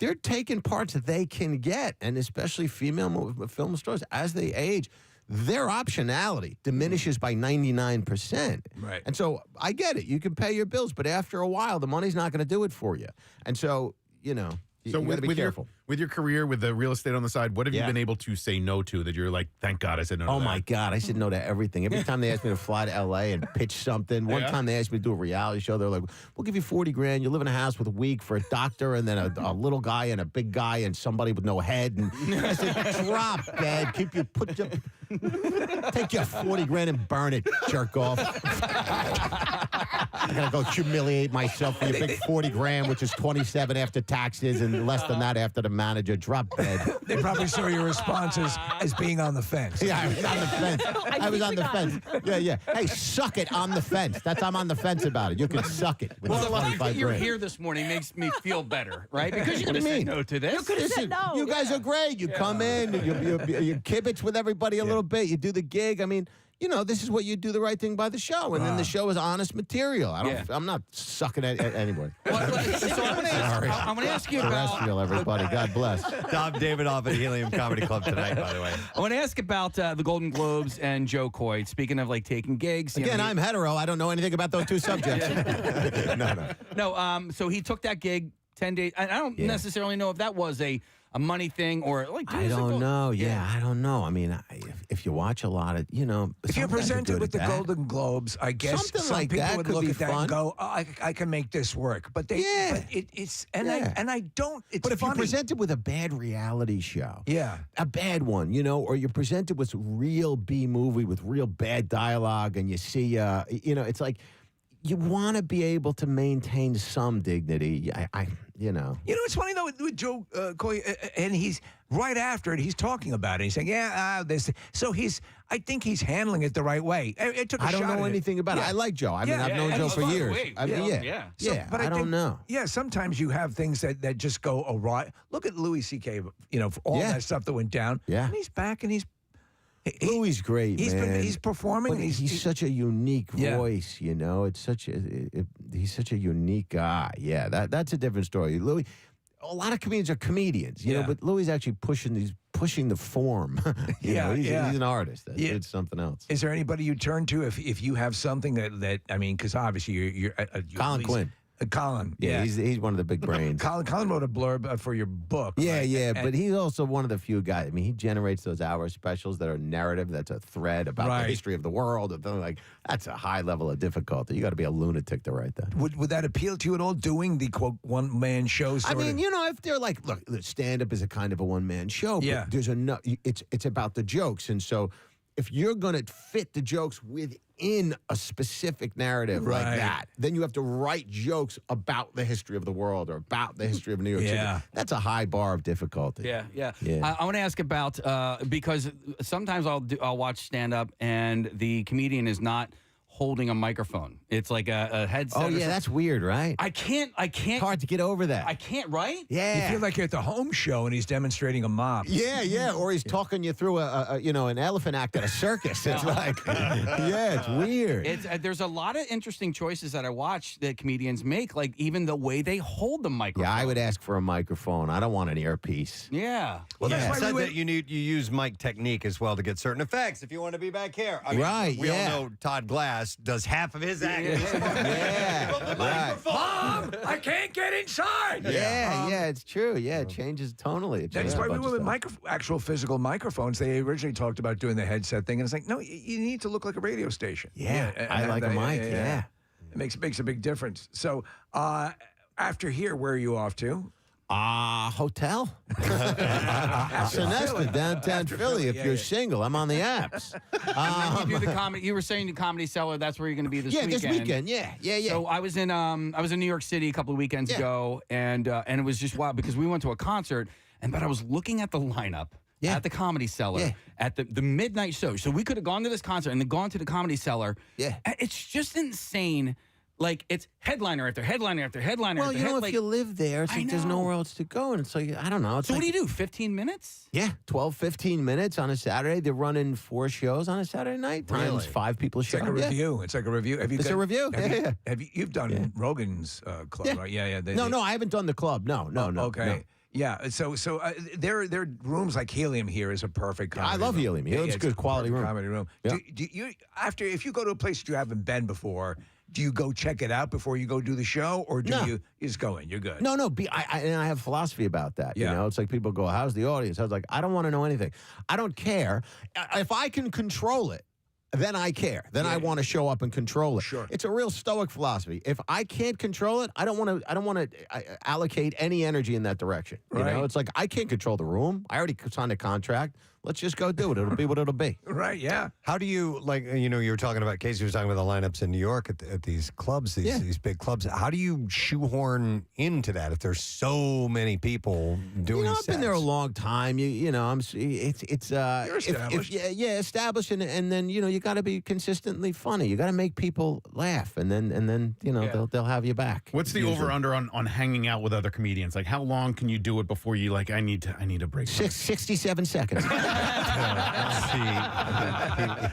they're taking parts that they can get, and especially female film stars, as they age, their optionality diminishes by 99%. Right. And so I get it. You can pay your bills, but after a while, the money's not going to do it for you. And so, you know, So you got to be careful. With your career, with the real estate on the side, what have you been able to say no to that you're like, thank God I said no to that? Oh, my God. I said no to everything. Every time they asked me to fly to L.A. and pitch something, one time they asked me to do a reality show. They were like, we'll give you $40,000. You live in a house with a week for a doctor and then a little guy and a big guy and somebody with no head. And I said, drop, Dad. Take your $40,000 and burn it, jerk off. I got to go humiliate myself for your big $40,000, which is $27,000 after taxes and less than that after the manager. Drop dead. They probably saw your responses as being on the fence. Yeah, I was on the fence. I was on the fence. Yeah. Hey, suck it on the fence. I'm on the fence about it. You can suck it. Well, the fact that you're here this morning makes me feel better, right? Because you could have said no to this. You could have said no. You guys are great. You come in, you kibitz with everybody a little bit. You do the gig. I mean, you know, this is what you do the right thing by the show. And then the show is honest material. I'm not sucking at anybody. So I'm going to ask you about... Terrestrial, everybody. God bless. Dov Davidoff at Helium Comedy Club tonight, by the way. I want to ask about the Golden Globes and Joe Coy. Speaking of, like, taking gigs. Again, I'm hetero. I don't know anything about those two subjects. No, so he took that gig 10 days. I don't necessarily know if that was a money thing or like. I don't know. Yeah, I don't know. I mean, if you watch a lot of, you know, if you're presented with the Golden Globes, I guess something some like people that would could look be at that fun. and go, oh, I can make this work. But they, it's I don't. It's but if funny. you're presented with a bad reality show, a bad one, you know, or you're presented with real B movie with real bad dialogue, and you see, you know, it's like you want to be able to maintain some dignity. You know, it's funny though with Joe Coy, and he's right after it. He's talking about it. He's saying, this. So I think he's handling it the right way. It took. I don't know anything about it. I like Joe. I mean, I've known Joe for years. But I don't know. Yeah, sometimes you have things that just go awry. Look at Louis C.K. You know, for all that stuff that went down. Yeah, and he's back, and he's. Louis great, man. He's performing. But he's such a unique voice, you know. It's he's such a unique guy. Yeah, that's a different story. Louis, a lot of comedians are comedians, you know, but Louis is actually pushing the form. you know, he's an artist. It's something else. Is there anybody you turn to if you have something that I mean, because obviously you're Colin Quinn. Colin, he's one of the big brains. Colin wrote a blurb for your book. Yeah, but he's also one of the few guys. I mean, he generates those hour specials that are narrative, that's a thread about the history of the world. Like that's a high level of difficulty. You got to be a lunatic to write that. Would that appeal to you at all? Doing the quote one man show? I mean, you know, if they're like, look, stand up is a kind of a one man show. But there's enough. It's about the jokes, and so. if you're going to fit the jokes within a specific narrative like that, then you have to write jokes about the history of the world or about the history of New York City. That's a high bar of difficulty. Yeah. I want to ask about because sometimes I'll watch stand up and the comedian is not holding a microphone. It's like a headset. Oh, yeah, that's weird, right? I can't. It's hard to get over that. I can't, right? Yeah. You feel like you're at the home show and he's demonstrating a mop. Yeah, or he's talking you through an elephant act at a circus. It's like, it's weird. There's a lot of interesting choices that I watch that comedians make, like even the way they hold the microphone. Yeah, I would ask for a microphone. I don't want an earpiece. Yeah. Well, that's said that you use mic technique as well to get certain effects if you want to be back here. I mean, we all know Todd Glass does half of his act. Mom, I can't get inside. It's true. Yeah, it changes tonally. That's why we went with actual physical microphones. They originally talked about doing the headset thing, and it's like, no, you need to look like a radio station. I like a mic. Yeah. It makes a big difference. So after here, where are you off to? Hotel. Sonesta, downtown Philly. If you're single, I'm on the apps. And then you do the comedy. You were saying the Comedy Cellar. That's where you're going to be this weekend. This weekend. Yeah. So I was in New York City a couple of weekends ago, and it was just wild because we went to a concert, but I was looking at the lineup. At the Comedy Cellar, at the midnight show. So we could have gone to this concert and then gone to the Comedy Cellar. Yeah. It's just insane. Like, it's headliner after headliner after headliner. Well, if you live there, it's like there's nowhere else to go. And it's like, I don't know. So what do you do, 15 minutes? Yeah, 12, 15 minutes on a Saturday. They're running 4 shows on a Saturday night. Times 5 people show. It's like a review. It's like a review. It's a review. You've done Rogan's club, right? Yeah. No, I haven't done the club. No. Okay. No. Yeah, so their rooms like Helium here is a perfect comedy I love room. Helium. Helium's a good quality room. Comedy room. Yeah. Do you if you go to a place that you haven't been before, do you go check it out before you go do the show, or do you just go in? You're good. No. I have philosophy about that. You know, it's like people go, "How's the audience?" I was like, I don't want to know anything. I don't care if I can control it. Then I care. Then I want to show up and control it. Sure. It's a real stoic philosophy. If I can't control it, I don't want to allocate any energy in that direction. You know, it's like I can't control the room. I already signed a contract. Let's just go do it. It'll be what it'll be. Right, yeah. How do you, you were talking about, Casey was talking about the lineups in New York at these clubs, these big clubs. How do you shoehorn into that if there's so many people doing I've sets? been there a long time. You're established. Established, and then, you got to be consistently funny. You got to make people laugh, and then they'll have you back. What's the over-under on hanging out with other comedians? Like, how long can you do it before you, like, I need a break? 67 seconds.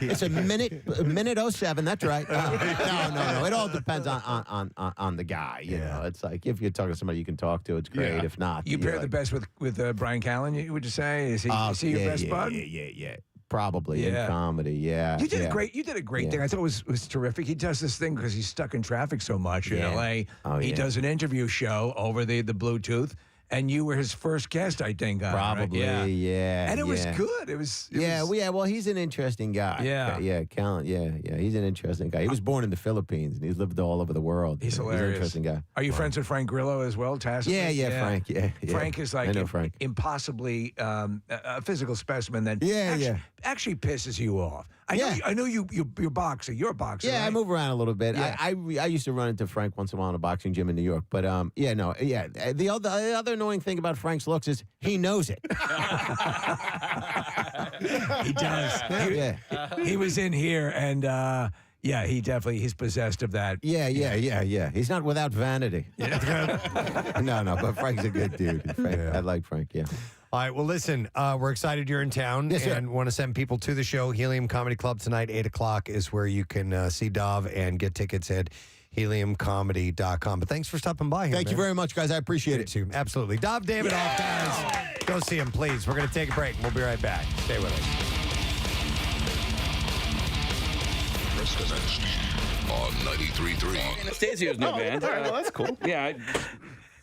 It's a minute 07. That's right. No. It all depends on the guy. You know, it's like if you're talking to somebody you can talk to, it's great. If not, you pair the best with Brian Callen. Would you say is he your best bud? Yeah. Probably in comedy. Yeah. You did a great thing. I thought it was terrific. He does this thing because he's stuck in traffic so much in L.A. He does an interview show over the Bluetooth. And you were his first guest, I think. Probably, right? yeah. And it was good. It was. Well, he's an interesting guy. Callen. Yeah. He's an interesting guy. He was born in the Philippines, and he's lived all over the world. He's hilarious. He's an interesting guy. Are you friends with Frank Grillo as well, tacitly? Yeah, Frank. Yeah. Frank is like Frank. impossibly a physical specimen that actually pisses you off. I know you're boxing. You're a boxer. Yeah, right? I move around a little bit. Yeah. I used to run into Frank once in a while in a boxing gym in New York. But The other annoying thing about Frank's looks is he knows it. He does. He was in here and. He's possessed of that. Yeah. He's not without vanity. No, but Frank's a good dude. I like Frank, yeah. All right, well, listen, we're excited you're in town and want to send people to the show. Helium Comedy Club tonight, 8 o'clock is where you can see Dov and get tickets at heliumcomedy.com. But thanks for stopping by here, Thank you very much, guys. I appreciate it. Too. Absolutely. Dov Davidoff, guys. Go see him, please. We're going to take a break. We'll be right back. Stay with us. Preston and Steve on 93.3. Anastasio's new band. All right, well, that's cool. Yeah,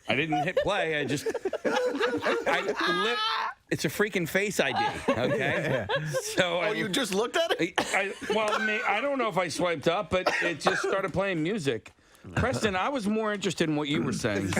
I didn't hit play. I just... it's a freaking Face ID, okay? So you just looked at it? I don't know if I swiped up, but it just started playing music. Preston, I was more interested in what you were saying.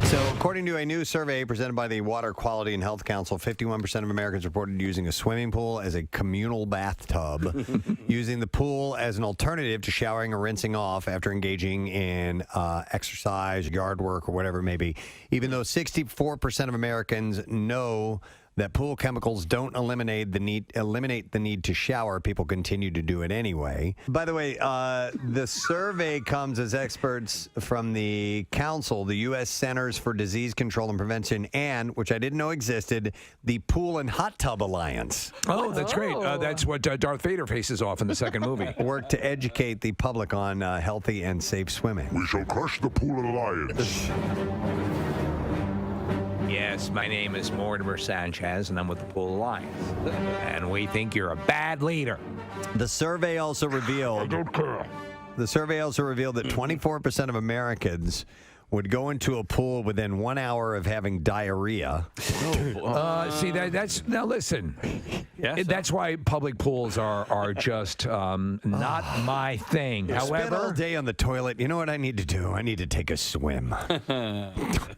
So, according to a new survey presented by the Water Quality and Health Council, 51% of Americans reported using a swimming pool as a communal bathtub, using the pool as an alternative to showering or rinsing off after engaging in exercise, yard work, or whatever it may be. Even though 64% of Americans know that pool chemicals don't eliminate the need to shower, people continue to do it anyway. By the way, the survey comes as experts from the council, the U.S. Centers for Disease Control and Prevention, and, which I didn't know existed, the Pool and Hot Tub Alliance. Oh, that's great. That's what Darth Vader faces off in the second movie. Work to educate the public on healthy and safe swimming. We shall crush the Pool Alliance. Yes, my name is Mortimer Sanchez, and I'm with the Pool Alliance. And we think you're a bad leader. The survey also revealed... I don't care. The survey also revealed that 24% of Americans would go into a pool within 1 hour of having diarrhea. See, that's now listen. That's why public pools are just not my thing. Spend all day on the toilet. You know what I need to do? I need to take a swim.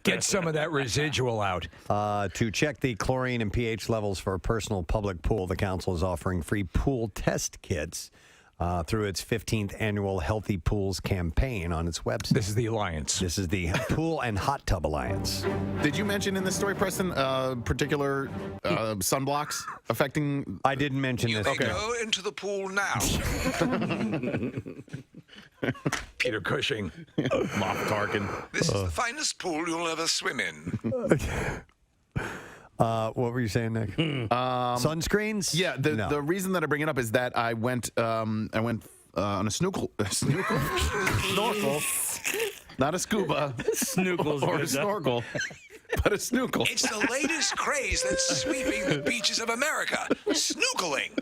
Get some of that residual out. To check the chlorine and pH levels for a personal public pool, the council is offering free pool test kits through its 15th annual Healthy Pools campaign on its website. This is the Alliance. This is the Pool and Hot Tub Alliance. Did you mention in this story, Preston, particular sunblocks affecting? I didn't mention You this. may go into the pool now. Peter Cushing. Moff Tarkin. This is the finest pool you'll ever swim in. What were you saying, Nick? Sunscreens? Yeah, the reason that I bring it up is that I went on a snorkel, not a scuba, or a snorkel, but a snorkel. It's the latest craze that's sweeping the beaches of America. Snorkeling.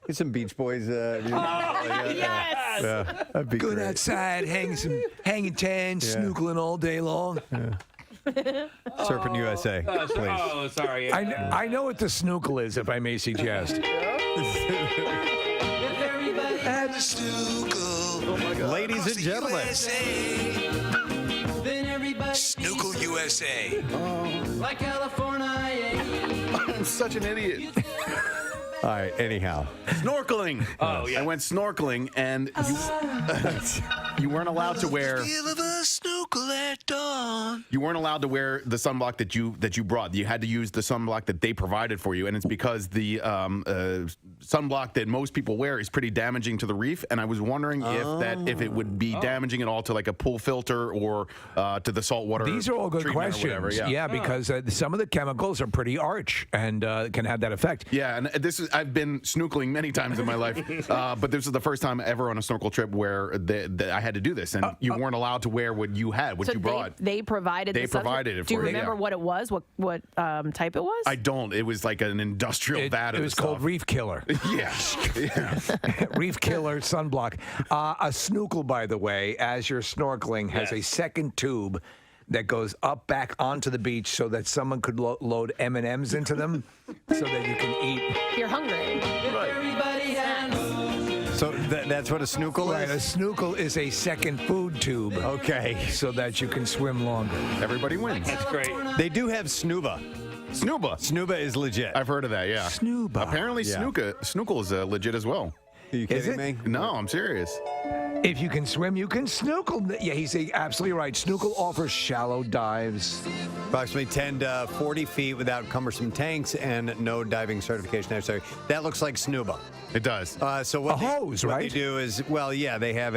Get some Beach Boys. Yes! Yeah, that'd be Going great. outside, hanging tan, snookling all day long. Serpent USA, please. Oh, sorry. I know what the snookle is, if I may suggest. And the snorkel. Ladies and gentlemen. Snorkel USA. Like California. I'm such an idiot. All right, anyhow. Snorkeling. Oh, yeah. I went snorkeling, and you weren't allowed to wear. Feel of a snorkel at dawn. You weren't allowed to wear the sunblock that you brought. You had to use the sunblock that they provided for you, and it's because the sunblock that most people wear is pretty damaging to the reef. And I was wondering if it would be damaging at all to like a pool filter or to the saltwater. These are all good questions. Whatever, yeah. Because some of the chemicals are pretty arch and can have that effect. Yeah, and I've been snorkeling many times in my life, but this is the first time ever on a snorkel trip where I had to do this, and you weren't allowed to wear what you had, what you brought. They provided. They provided it. Do you for remember what it was? What type it was? I don't. It was like an industrial vat. It was called Reef Killer. Yeah. Reef Killer sunblock. A snorkel, by the way, as you're snorkeling, has a second tube that goes up back onto the beach so that someone could load M&Ms into them so that you can eat. You're hungry. So that's what a snorkel Right, a snorkel is a second food tube. Okay. So that you can swim longer. Everybody wins. That's great. They do have snuba. Snuba is legit. I've heard of that, yeah. Snuba. Apparently snorkel is legit as well. Are you kidding me? No, I'm serious. If you can swim, you can snorkel. Yeah, he's absolutely right. Snorkel offers shallow dives. Approximately 10 to 40 feet without cumbersome tanks and no diving certification necessary. That looks like snuba. It does. So what hose, what right? they do is, they have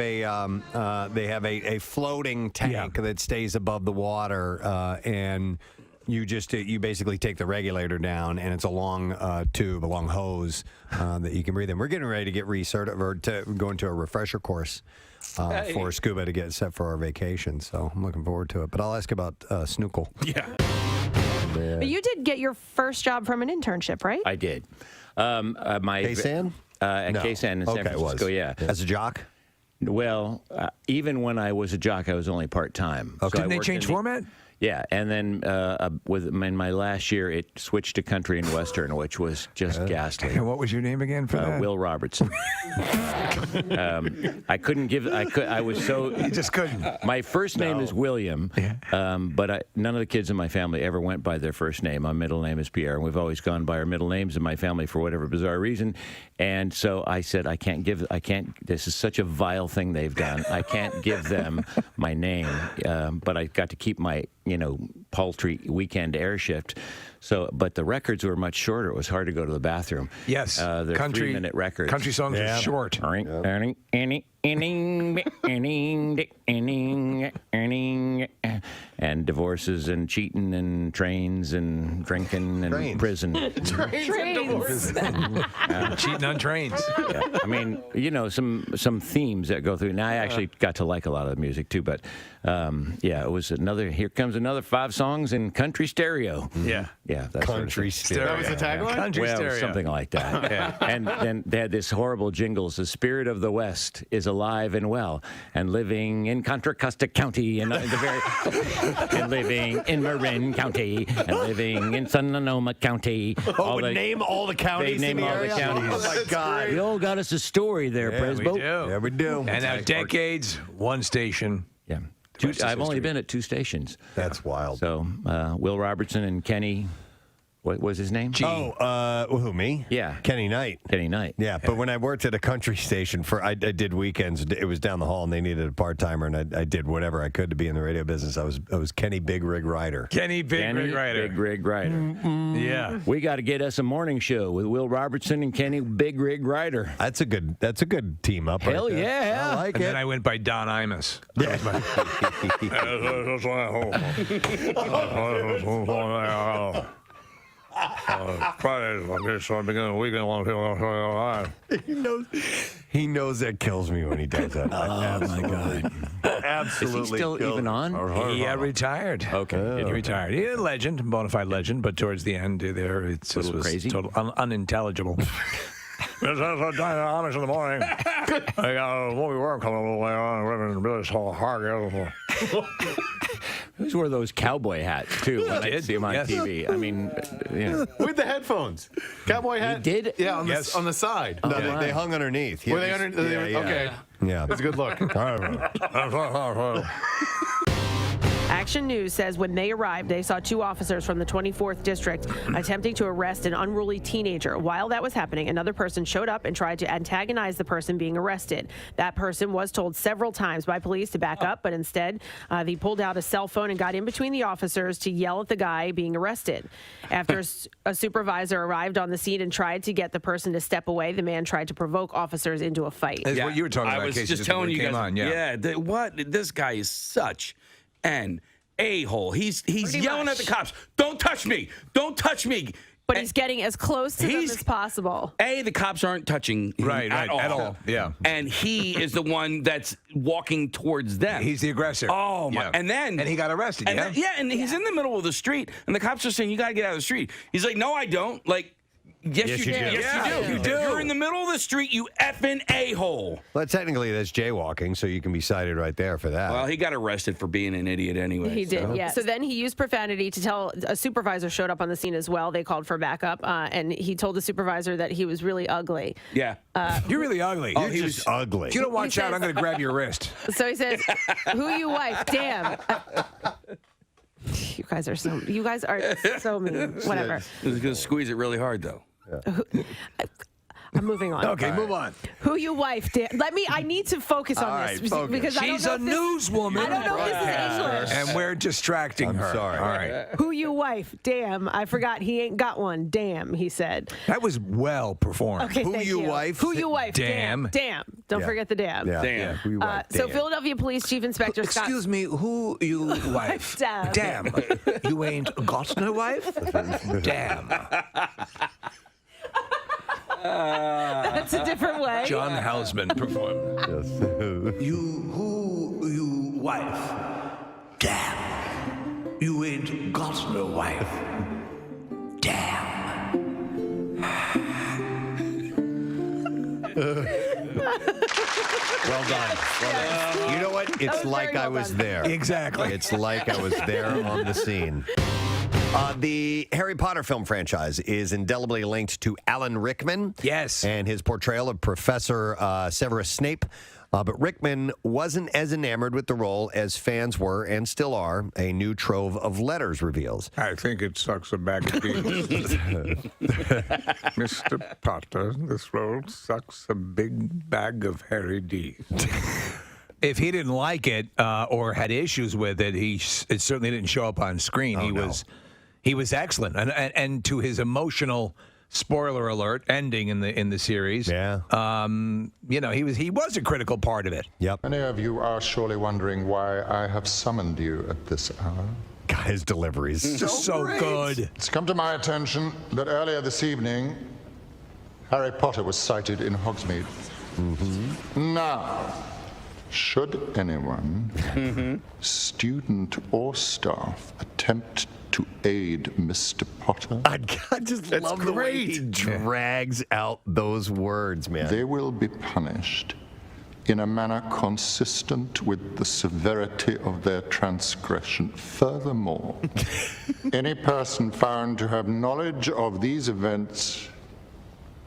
a floating tank that stays above the water, and you basically take the regulator down, and it's a long tube, a long hose that you can breathe in. We're getting ready to get recertified or to go into a refresher course for scuba to get set for our vacation. So I'm looking forward to it. But I'll ask about snorkel. Yeah. But you did get your first job from an internship, right? I did. KSAN? At No. KSAN in San Okay, it Francisco, was. yeah. As a jock? Well, even when I was a jock, I was only part-time. Okay. Didn't they change format? Yeah, and then in my last year, it switched to country and western, which was just ghastly. And what was your name again for that? Will Robertson. I couldn't give. I was so. You just couldn't. My first name is William, but none of the kids in my family ever went by their first name. My middle name is Pierre, and we've always gone by our middle names in my family for whatever bizarre reason. And so I said, I can't. This is such a vile thing they've done. I can't give them my name, but I got to keep my paltry weekend air shift. So, but the records were much shorter. It was hard to go to the bathroom. Yes, they're 3-minute records. Country songs are short. And divorces and cheating and trains and drinking and prison. Trains. Cheating on trains. Yeah. I mean, some themes that go through. Now I actually got to like a lot of the music too, but it was here comes another 5 songs in country stereo. Yeah. Yeah. That country sort of stereo. That was the tagline? Country stereo. Something like that. And then they had this horrible jingles. The spirit of the West is alive and well and living in Contra Costa County and living in Marin County and living in Sonoma County. Name all the counties. They name all the counties. Oh my God! You all got us a story there, Presbo. We do. Yeah, we do. And now decades, one station. Yeah. I've only been at 2 stations. That's wild. So Will Robertson and Kenny. What was his name? Who, me? Yeah. Kenny Knight. Kenny Knight. Yeah, but when I worked at a country station I did weekends. It was down the hall, and they needed a part-timer, and I did whatever I could to be in the radio business. I was Kenny Big Rig Rider. Kenny Big Rig Rider. Big Rig Rider. Yeah. We got to get us a morning show with Will Robertson and Kenny Big Rig Rider. That's a good team up. Hell right there. yeah. I like And it. then I went by Don Imus. Fridays like this, so I begin the weekend long time. He knows that kills me when he does that. Oh my God! Absolutely. Is he still kills even me. on? He retired. Okay. He retired. He's a legend, bona fide legend, but towards the end there, it's Was it crazy? total unintelligible. It's honest in the morning. I got a movie work coming a little later on. We're in Billy's Hall Harg. Those were those cowboy hats too. When I see him on TV. I mean, with the headphones, cowboy hat. He did. Yeah, on the side. No, they hung underneath. Were they under? Okay. Yeah. That's a good look. Action News says when they arrived, they saw 2 officers from the 24th District attempting to arrest an unruly teenager. While that was happening, another person showed up and tried to antagonize the person being arrested. That person was told several times by police to back up, but instead they pulled out a cell phone and got in between the officers to yell at the guy being arrested. After a supervisor arrived on the scene and tried to get the person to step away, the man tried to provoke officers into a fight. That's what you were talking about. I was Casey, just telling you came guys. on, yeah. This guy is such an a-hole. He's yelling at the cops. Don't touch me. Don't touch me. But he's getting as close to them as possible. The cops aren't touching him at all. Yeah. And he is the one that's walking towards them. He's the aggressor. Oh, my. Yeah. And he got arrested, and and he's in the middle of the street, and the cops are saying, you got to get out of the street. He's like, no, I don't. Like, yes, you do. Yes, you do. You're in the middle of the street, you effing a-hole. Well, technically, that's jaywalking, so you can be cited right there for that. Well, he got arrested for being an idiot anyway. He did, yeah. So then he used profanity to tell a supervisor showed up on the scene as well. They called for backup, and he told the supervisor that he was really ugly. Yeah. You're really ugly. Oh, he was ugly. If you don't watch out, I'm going to grab your wrist. So he says, "Who you wife? Damn." You guys are so mean. Whatever. He's going to squeeze it really hard, though. I'm moving on. Okay, move on. Who you wife? I need to focus on this because she's a newswoman. I don't know if this is English. And we're distracting her. Sorry. All right. Who you wife? Damn, I forgot he ain't got one. Damn, he said. That was well performed. Okay, Who thank you you. wife? Who you wife? Damn. Damn. Don't forget the damn. Yeah. Damn. Yeah. Who you wife? So Damn. Philadelphia Police Chief Inspector Scott. Excuse me, who you wife? Damn. Damn. You ain't got no wife? Damn. That's a different way. John Houseman performed. You wife? Damn. You ain't got no wife. Damn. Well done. Well done. You know what? It's was like very I well was done. there. Exactly. It's like I was there on the scene. The Harry Potter film franchise is indelibly linked to Alan Rickman. Yes. And his portrayal of Professor Severus Snape. But Rickman wasn't as enamored with the role as fans were and still are, a new trove of letters reveals. I think it sucks a bag of beans. Mr. Potter, this role sucks a big bag of Harry D. If he didn't like it or had issues with it, it certainly didn't show up on screen. He was excellent, and to his emotional, spoiler alert, ending in the series. Yeah. He was a critical part of it. Yep. Many of you are surely wondering why I have summoned you at this hour. His deliveries. Just so good. It's come to my attention that earlier this evening, Harry Potter was sighted in Hogsmeade. Now, should anyone, student or staff, attempt to aid Mr. Potter, I just love the way he drags out those words, man. they will be punished in a manner consistent with the severity of their transgression. Furthermore, any person found to have knowledge of these events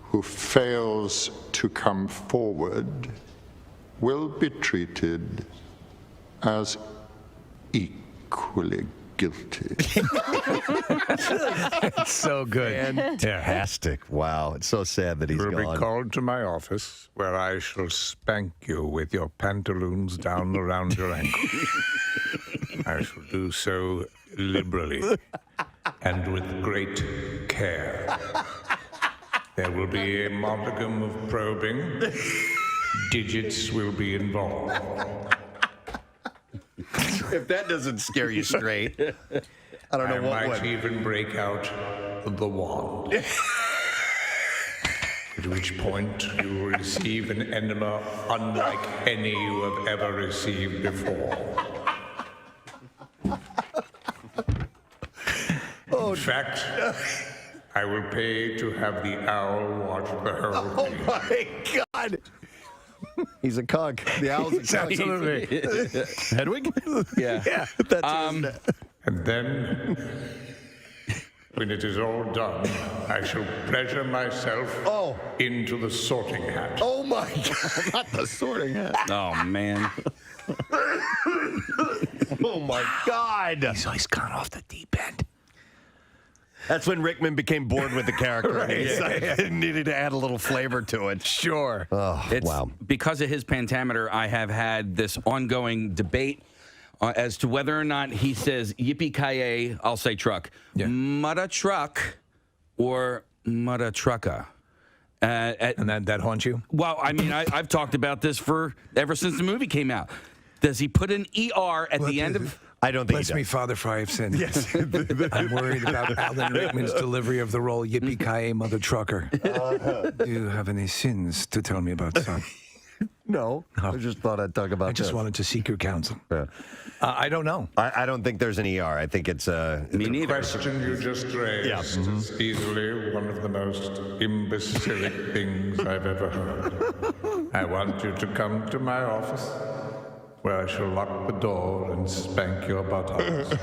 who fails to come forward will be treated as equally guilty. It's so good. Fantastic. Wow. It's so sad that he's You will be gone. called to my office, where I shall spank you with your pantaloons down around your ankles. I shall do so liberally and with great care. There will be a modicum of probing. Digits will be involved. If that doesn't scare you straight, I don't know what I might would. even break out the wand. At which point you will receive an enema unlike any you have ever received before. In fact, I will pay to have the owl watch the herald. Oh my God. He's a cuck. The owl's a cuck. Absolutely. Hedwig? Yeah. That's his And then, when it is all done, I shall pleasure myself into the sorting hat. Oh my God. Not the sorting hat. Oh, man. Oh my God. He's gone off the deep end. That's when Rickman became bored with the character. Right. He's like, needed to add a little flavor to it. Sure. Oh, wow. Because of his pentameter, I have had this ongoing debate as to whether or not he says yippee-ki-yay, I'll say truck, mutta truck or mutta trucka. And that haunts you? Well, I mean, I've talked about this ever since the movie came out. Does he put an ER at the end of... I don't think Bless me, Father, for I have sinned. Yes. I'm worried about Alan Rickman's delivery of the role, Yippee-ki-yay, Mother Trucker. Do you have any sins to tell me about, son? No. I just thought I'd talk about I just this. wanted to seek your counsel. Yeah. I don't know. I don't think there's an ER. I think it's Me The neither. question you just raised is easily one of the most imbecilic things I've ever heard. I want you to come to my office, where I shall lock the door and spank your buttocks.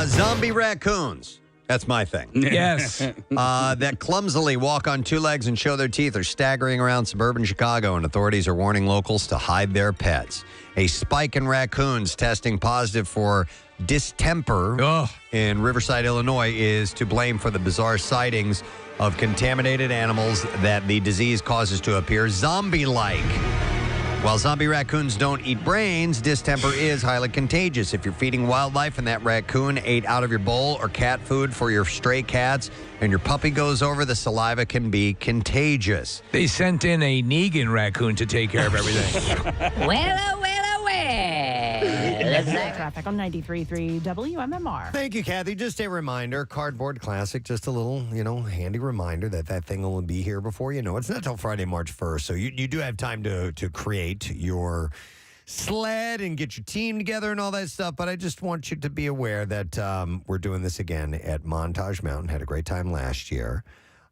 Zombie raccoons. That's my thing. Yes. That clumsily walk on two legs and show their teeth are staggering around suburban Chicago, and authorities are warning locals to hide their pets. A spike in raccoons testing positive for distemper in Riverside, Illinois, is to blame for the bizarre sightings of contaminated animals that the disease causes to appear zombie-like. While zombie raccoons don't eat brains, distemper is highly contagious. If you're feeding wildlife and that raccoon ate out of your bowl, or cat food for your stray cats, and your puppy goes over, the saliva can be contagious. They sent in a Negan raccoon to take care of everything. Well. Traffic on 93.3 WMMR. Thank you, Kathy. Just a reminder, Cardboard Classic, just a little, handy reminder that thing will be here before you know it. It's not until Friday, March 1st, so you do have time to create your sled and get your team together and all that stuff, but I just want you to be aware that we're doing this again at Montage Mountain. Had a great time last year.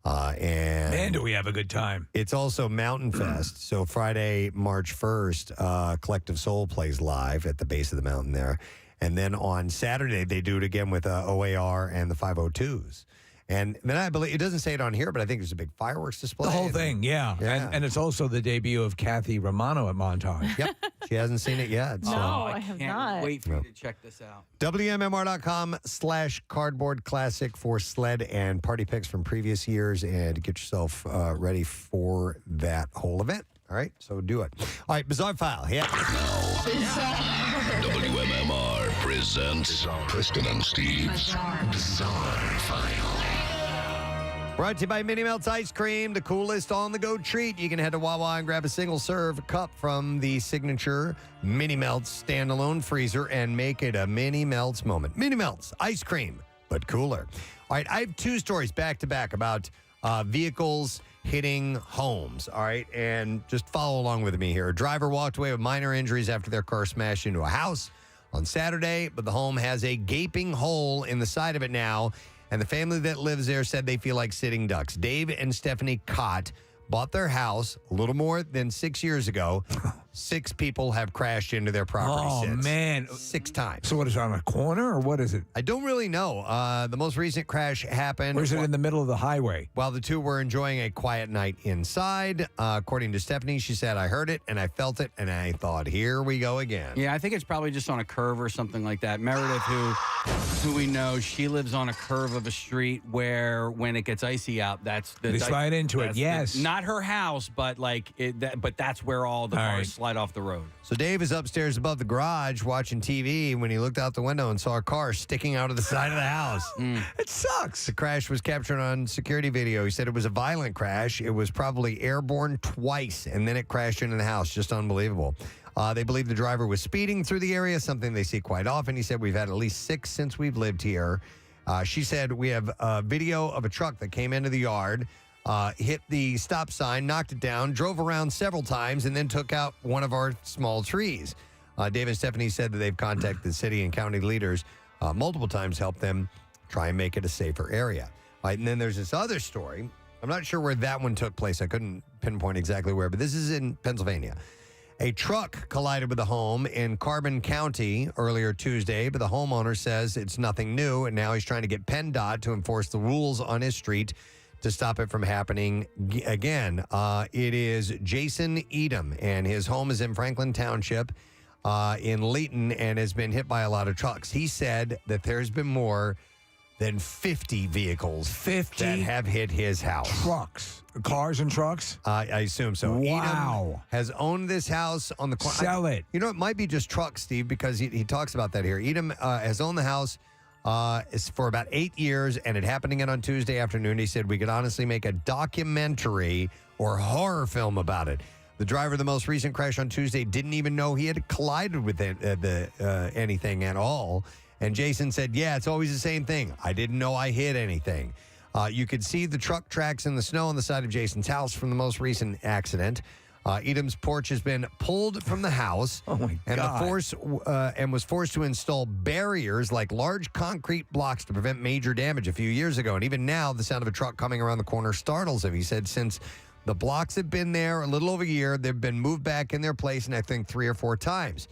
And man, do we have a good time. It's also Mountain Fest. So Friday, March 1st, Collective Soul plays live at the base of the mountain there. And then on Saturday, they do it again with OAR and the 502s. And then I believe, it doesn't say it on here, but I think there's a big fireworks display. The whole thing, yeah. And it's also the debut of Kathy Romano at Montage. Yep. She hasn't seen it yet. No, So. I have not. Wait for you to check this out. WMMR.com/cardboard classic for sled and party picks from previous years and to get yourself ready for that whole event. All right, so do it. All right, Bizarre File. Yeah. WMMR presents Preston and Steve's Bizarre File. Brought to you by Mini Melts Ice Cream, the coolest on-the-go treat. You can head to Wawa and grab a single-serve cup from the signature Mini Melts standalone freezer and make it a Mini Melts moment. Mini Melts Ice Cream, but cooler. All right, I have two stories back-to-back about vehicles hitting homes, all right? And just follow along with me here. A driver walked away with minor injuries after their car smashed into a house on Saturday, but the home has a gaping hole in the side of it now. And the family that lives there said they feel like sitting ducks. Dave and Stephanie Cott bought their house a little more than 6 years ago. 6 people have crashed into their property since. Oh, man. 6 times. So what is it, on a corner or what is it? I don't really know. The most recent crash happened. Or is it in the middle of the highway? While the two were enjoying a quiet night inside. According to Stephanie, she said, I heard it and I felt it and I thought, here we go again. Yeah, I think it's probably just on a curve or something like that. Meredith, who we know, she lives on a curve of a street where when it gets icy out, They slide into it, yes. Not her house, but but that's where all the cars slide off the road. So Dave is upstairs above the garage watching TV when he looked out the window and saw a car sticking out of the side of the house. It sucks. The crash was captured on security video. He said it was a violent crash. It was probably airborne twice, and then it crashed into the house. Just unbelievable. They believe the driver was speeding through the area, something they see quite often. He said, we've had at least 6 since we've lived here. She said, we have a video of a truck that came into the yard, hit the stop sign, knocked it down, drove around several times, and then took out one of our small trees. Dave and Stephanie said that they've contacted city and county leaders multiple times, helped them try and make it a safer area. And then there's this other story. I'm not sure where that one took place. I couldn't pinpoint exactly where, but this is in Pennsylvania. A truck collided with a home in Carbon County earlier Tuesday, but the homeowner says it's nothing new, and now he's trying to get PennDOT to enforce the rules on his street to stop it from happening again. It is Jason Edom, and his home is in Franklin Township in Leighton and has been hit by a lot of trucks. He said that there's been more than 50 vehicles that have hit his house. Trucks. Cars and trucks? I assume so. Wow. Edom has owned this house on the corner. Sell it. You know, it might be just trucks, Steve, because he talks about that here. Edom has owned the house for about 8 years, and it happened again on Tuesday afternoon. He said we could honestly make a documentary or horror film about it. The driver of the most recent crash on Tuesday didn't even know he had collided with anything at all. And Jason said, yeah, it's always the same thing. I didn't know I hit anything. You could see the truck tracks in the snow on the side of Jason's house from the most recent accident. Edom's porch has been pulled from the house. Oh, my and God. And was forced to install barriers like large concrete blocks to prevent major damage a few years ago. And even now, the sound of a truck coming around the corner startles him. He said since the blocks have been there a little over a year, they've been moved back in their place, and I think 3 or 4 times.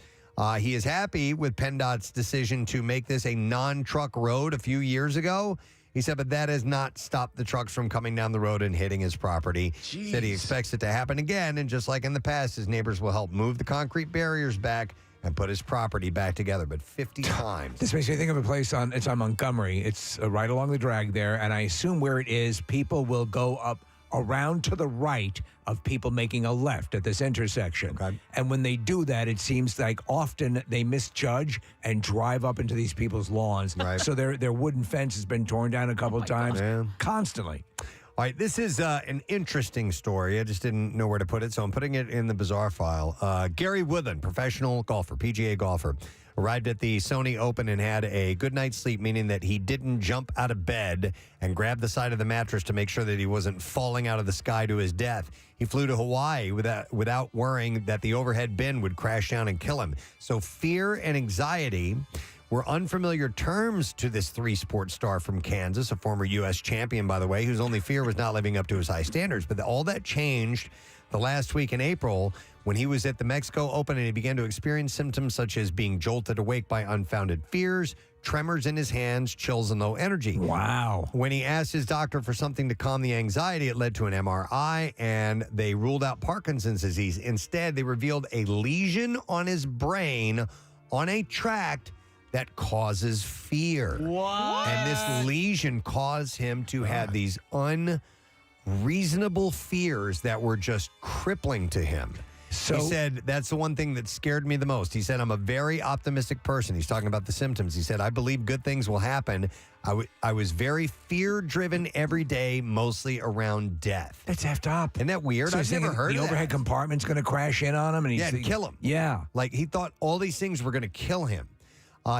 He is happy with PennDOT's decision to make this a non-truck road a few years ago. He said, but that has not stopped the trucks from coming down the road and hitting his property. Jeez. Said he expects it to happen again, and just like in the past, his neighbors will help move the concrete barriers back and put his property back together, but 50 times. This makes me think of a place it's on Montgomery. It's right along the drag there, and I assume where it is, people will go up around to the right of people making a left at this intersection. Okay. And when they do that, it seems like often they misjudge and drive up into these people's lawns. Right. So their wooden fence has been torn down a couple of times. Constantly. All right, this is an interesting story. I just didn't know where to put it, so I'm putting it in the bizarre file. Gary Woodland, professional golfer, PGA golfer, arrived at the Sony Open and had a good night's sleep, meaning that he didn't jump out of bed and grab the side of the mattress to make sure that he wasn't falling out of the sky to his death. He flew to Hawaii without worrying that the overhead bin would crash down and kill him. So fear and anxiety were unfamiliar terms to this three-sport star from Kansas, a former U.S. champion, by the way, whose only fear was not living up to his high standards. But all that changed the last week in April when he was at the Mexico Open and he began to experience symptoms such as being jolted awake by unfounded fears, tremors in his hands, chills, and low energy. Wow. When he asked his doctor for something to calm the anxiety, it led to an MRI, and they ruled out Parkinson's disease. Instead, they revealed a lesion on his brain on a tract that causes fear. What? And this lesion caused him to have these unreasonable fears that were just crippling to him. So, he said, that's the one thing that scared me the most. He said, I'm a very optimistic person. He's talking about the symptoms. He said, I believe good things will happen. I was very fear-driven every day, mostly around death. That's effed up. Isn't that weird? So I've never heard of the that. overhead compartment's going to crash in on him, and and kill him. Yeah. Like, he thought all these things were going to kill him.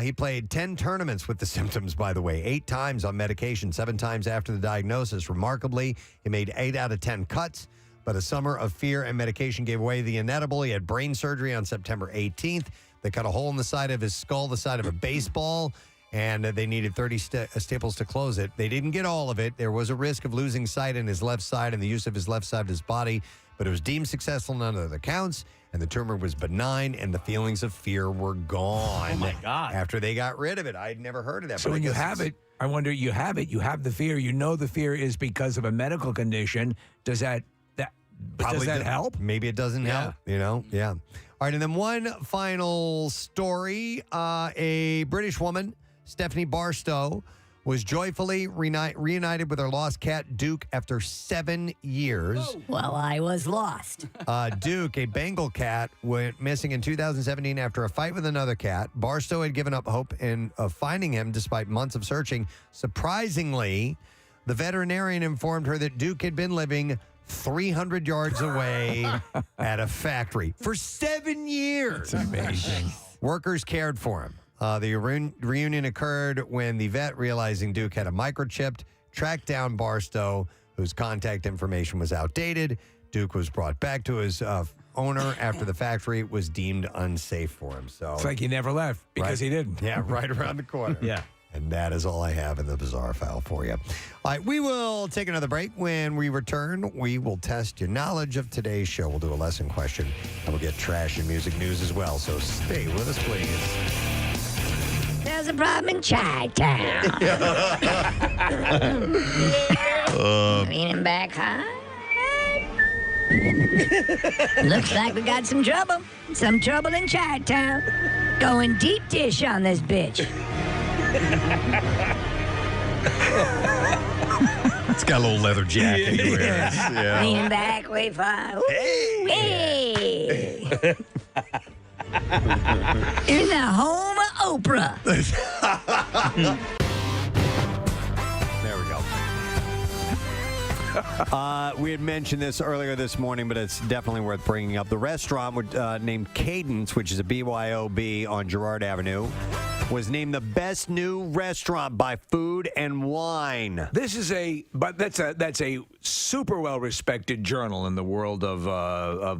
He played 10 tournaments with the symptoms, by the way, 8 times on medication, 7 times after the diagnosis. Remarkably, he made 8 out of 10 cuts, but a summer of fear and medication gave away the inedible. He had brain surgery on September 18th. They cut a hole in the side of his skull, the side of a baseball, and they needed 30 staples to close it. They didn't get all of it. There was a risk of losing sight in his left side and the use of his left side of his body, but it was deemed successful in none of the counts, and the tumor was benign, and the feelings of fear were gone. Oh, my God. After they got rid of it. I'd never heard of that. So but I when you guess have it's- it, I wonder, you have the fear, you know the fear is because of a medical condition. Does that help? Maybe it doesn't help, Yeah. All right, and then one final story. A British woman, Stephanie Barstow, was joyfully reunited with her lost cat, Duke, after 7 years. Well, I was lost. Duke, a Bengal cat, went missing in 2017 after a fight with another cat. Barstow had given up hope of finding him despite months of searching. Surprisingly, the veterinarian informed her that Duke had been living 300 yards away at a factory for 7 years. That's amazing. Workers cared for him. The reunion occurred when the vet, realizing Duke had a microchip, tracked down Barstow, whose contact information was outdated. Duke was brought back to his owner after the factory was deemed unsafe for him. So It's like he never left because he didn't. Yeah, right around the corner. Yeah. And that is all I have in the bizarre file for you. All right, we will take another break. When we return, we will test your knowledge of today's show. We'll do a lesson question, and we'll get trash and music news as well. So stay with us, please. There's a problem in Chi-Town. Leaning back high. Looks like we got some trouble. Some trouble in Chi-Town. Going deep dish on this bitch. It's got a little leather jacket he wears. Yeah. Leaning back, way far. Ooh, hey. In the home of Oprah. There we go. We had mentioned this earlier this morning, but it's definitely worth bringing up. The restaurant named Cadence, which is a BYOB on Girard Avenue, was named the best new restaurant by Food and Wine. That's a super well respected journal in the world of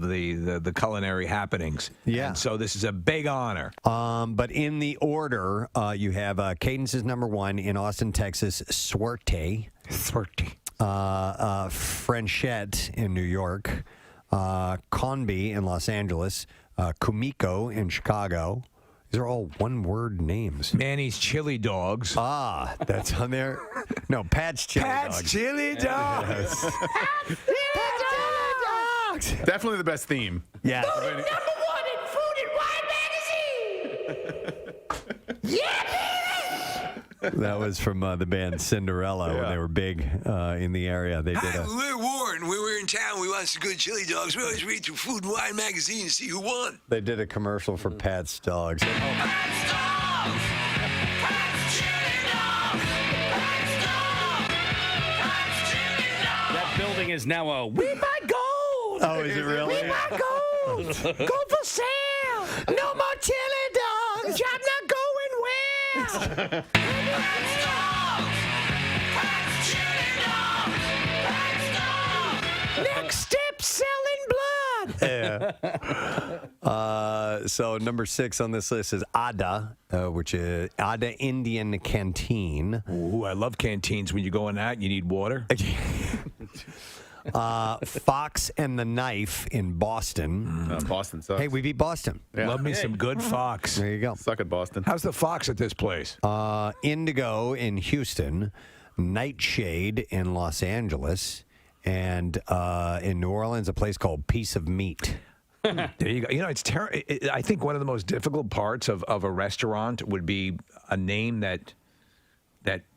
the culinary happenings. Yeah. And so this is a big honor. But in the order, you have Cadence is number 1 in Austin, Texas. Suerte. Frenchette in New York. Conby in Los Angeles. Kumiko in Chicago. These are all one-word names. Manny's Chili Dogs. Ah, that's on there. No, Pat's Chili Dogs. Pat's Chili Dogs. Definitely the best theme. Yeah. Voted #1 in Food and Wine magazine. Yeah, baby. That was from the band Cinderella when they were big in the area. They did Hi, a. we're Warren. When we're in town, we want some good chili dogs. We always read through Food and Wine magazine to see who won. They did a commercial for Pat's Dogs. That building is now a We Buy Gold. Oh, is it really? We buy gold. Gold for sale. No more chili dogs. I'm not going west. Next step, selling blood. Yeah. So number 6 on this list is Ada, which is Ada Indian Canteen. Ooh, I love canteens. When you go in out, you need water. Fox and the Knife in Boston. Boston sucks. Hey, we beat Boston. Love me some good Fox. There you go. Suck at Boston. How's the Fox at this place? Indigo in Houston, Nightshade in Los Angeles, and in New Orleans, a place called Piece of Meat. There you go. You know, it's I think one of the most difficult parts of a restaurant would be a name that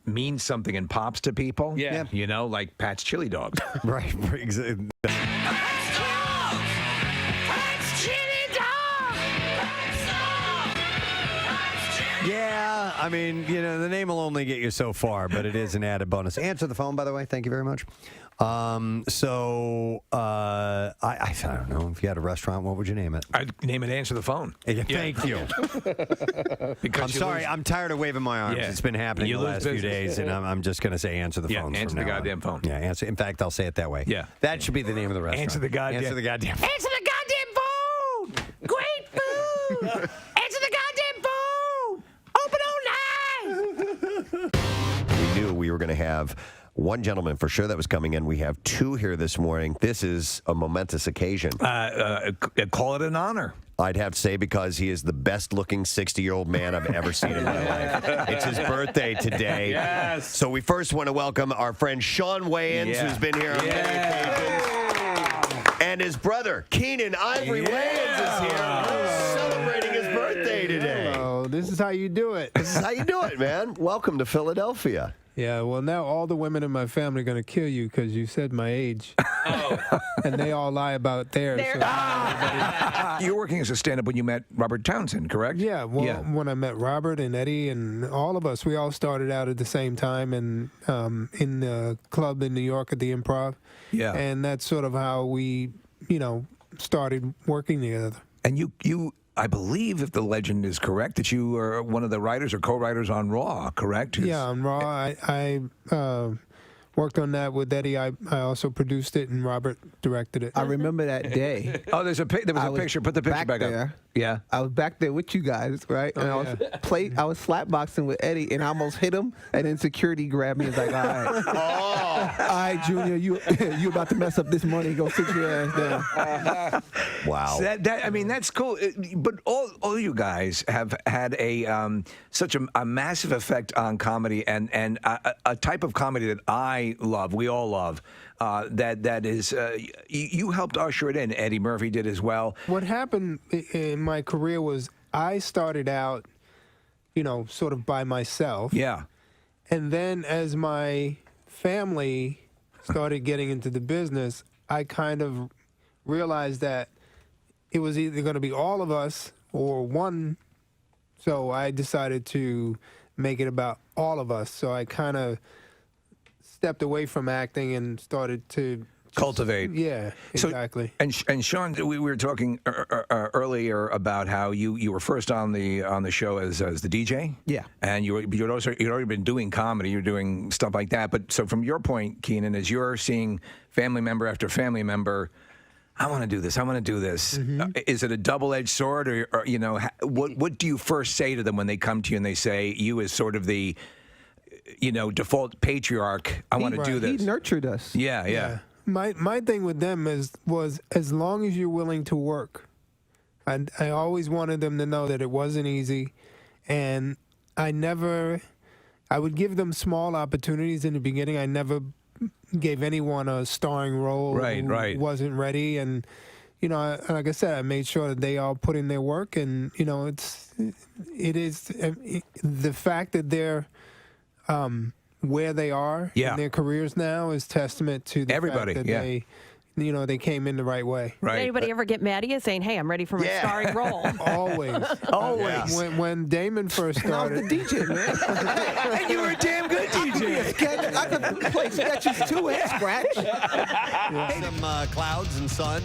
means something and pops to people. Yeah. You know, like Pat's Chili Dogs. Right. Yeah, I mean, you know, the name will only get you so far, but it is an added bonus. Answer the phone, by the way. Thank you very much. I don't know. If you had a restaurant, what would you name it? I'd name it Answer the Phone. Yeah, thank you. Because I'm sorry. I'm tired of waving my arms. Yeah. It's been happening You the lose last few business. days, and I'm just going to say answer the phone. Answer the goddamn phone. Yeah, answer. In fact, I'll say it that way. Yeah. That should be the name of the restaurant. Answer the goddamn. Answer the goddamn. Answer the goddamn phone! Great food! Answer the goddamn phone! Open all night! We knew we were going to have one gentleman for sure that was coming in. We have 2 here this morning. This is a momentous occasion. Call it an honor. I'd have to say because he is the best-looking 60-year-old man I've ever seen in my life. It's his birthday today. Yes. So we first want to welcome our friend Sean Wayans, who's been here on many occasions. And his brother, Keenan Ivory Wayans, is here celebrating his birthday today. Oh, this is how you do it. This is how you do it, man. Welcome to Philadelphia. Yeah, well, now all the women in my family are going to kill you because you said my age. And they all lie about theirs. So You're working as a stand-up when you met Robert Townsend, correct? yeah, well, when I met Robert and Eddie and all of us, we all started out at the same time and in the club in New York at the Improv. Yeah. And that's sort of how we, started working together. And you, I believe, if the legend is correct, that you are one of the writers or co-writers on Raw, correct? Yeah, on Raw, I worked on that with Eddie. I also produced it, and Robert directed it. I remember that day. Oh, there was a picture. Put the picture back up. Yeah. I was back there with you guys, right? And I was slapboxing with Eddie, and I almost hit him, and then security grabbed me and was like, all right. All right, Junior, you about to mess up this money. Go sit your ass down. Wow. So that's cool. But all you guys have had such a massive effect on comedy and a type of comedy that I love, we all love, that is, you helped usher it in. Eddie Murphy did as well. What happened in my career was I started out, sort of by myself. Yeah. And then as my family started getting into the business, I kind of realized that it was either going to be all of us or one. So I decided to make it about all of us. So I kind of stepped away from acting and started to cultivate. Yeah, exactly. So, and Sean, we were talking earlier about how you were first on the show as the DJ. Yeah. And you'd already been doing comedy. You're doing stuff like that. But so from your point, Keenan, as you're seeing family member after family member, I want to do this. I want to do this. Mm-hmm. Is it a double-edged sword, or what do you first say to them when they come to you and they say you as sort of the default patriarch? I want to do this. He nurtured us. Yeah. My thing with them was as long as you're willing to work. I always wanted them to know that it wasn't easy, and I would give them small opportunities in the beginning. I never gave anyone a starring role who wasn't ready, and like I said, I made sure that they all put in their work, and it is the fact that they're where they are in their careers now is testament to the everybody fact that they came in the right way. Did anybody ever get mad at you saying, "Hey, I'm ready for my starring role"? Always. When Damon first started, I was the DJ, man. And you were a damn good DJ. I could play sketches too and scratch. Some clouds and sun.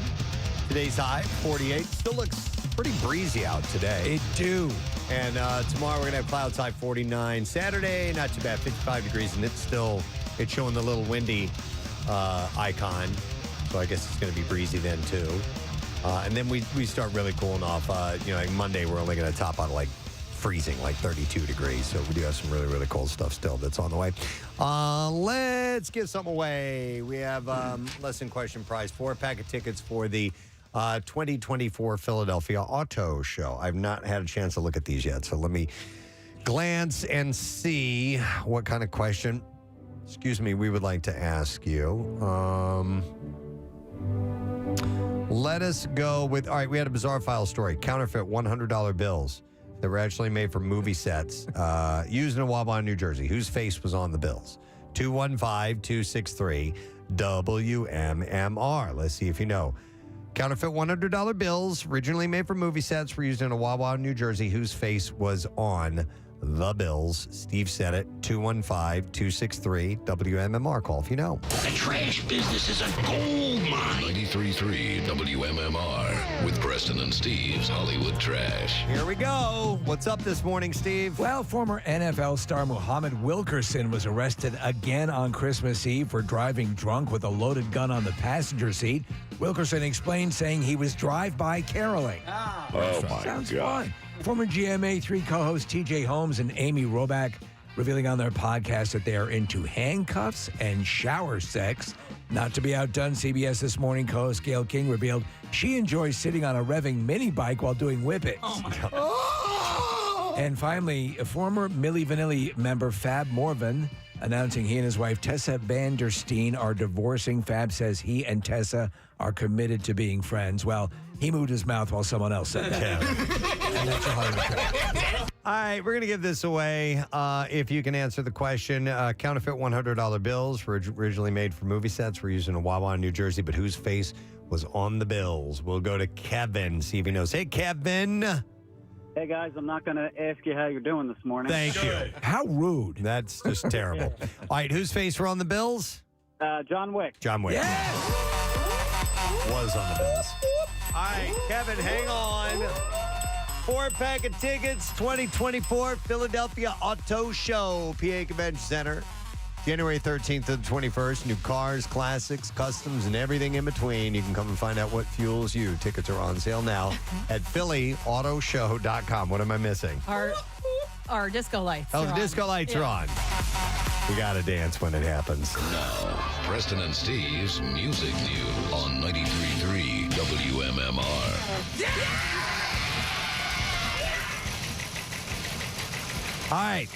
Today's high, 48. Still looks pretty breezy out today. It do. And tomorrow we're going to have clouds high 49. Saturday, not too bad, 55 degrees. And it's showing the little windy icon. So I guess it's going to be breezy then, too. And then we start really cooling off. Like Monday, we're only going to top out like freezing, like 32 degrees. So we do have some really, really cold stuff still that's on the way. Let's give some away. We have less than question prize, 4-pack of tickets for the 2024 Philadelphia Auto Show. I've not had a chance to look at these yet, so let me glance and see what kind of question, we would like to ask you. Let us go with, all right, we had a bizarre file story. Counterfeit $100 bills that were actually made for movie sets used in a Wawa in New Jersey. Whose face was on the bills? 215-263-WMMR. Let's see if you know. Counterfeit $100 bills originally made for movie sets were used in a Wawa in New Jersey. Whose face was on the bills? Steve said it. 215-263-WMMR. Call if you know. The trash business is a gold mine. 93.3 WMMR with Preston and Steve's Hollywood Trash. Here we go. What's up this morning, Steve? Well, former NFL star Muhammad Wilkerson was arrested again on Christmas Eve for driving drunk with a loaded gun on the passenger seat. Wilkerson explained, saying he was drive-by caroling. Oh, my Sounds God. fun. Former GMA3 co-hosts TJ Holmes and Amy Roback revealing on their podcast that they are into handcuffs and shower sex. Not to be outdone, CBS This Morning co-host Gayle King revealed she enjoys sitting on a revving mini bike while doing whippets. Oh my God. And finally, a former Milli Vanilli member Fab Morvan announcing he and his wife Tessa Vanderstein are divorcing. Fab says he and Tessa are committed to being friends. Well, he moved his mouth while someone else said that. And that's a Hollywood Trash. All right, we're going to give this away. If you can answer the question, counterfeit $100 bills were originally made for movie sets. Were used in a Wawa in New Jersey, but whose face was on the bills? We'll go to Kevin, see if he knows. Hey, Kevin. Hey, guys, I'm not going to ask you how you're doing this morning. Thank you. How rude. That's just terrible. All right, whose face were on the bills? John Wick. John Wick. Was on the bills. All right, Kevin, hang on. 4-pack of tickets, 2024 Philadelphia Auto Show, PA Convention Center. January 13th to the 21st. New cars, classics, customs, and everything in between. You can come and find out what fuels you. Tickets are on sale now at PhillyAutoShow.com. What am I missing? Our disco lights. Oh, the disco lights are on. We got to dance when it happens. Now, Preston and Steve's Music News on 93.3 WMMR. All right.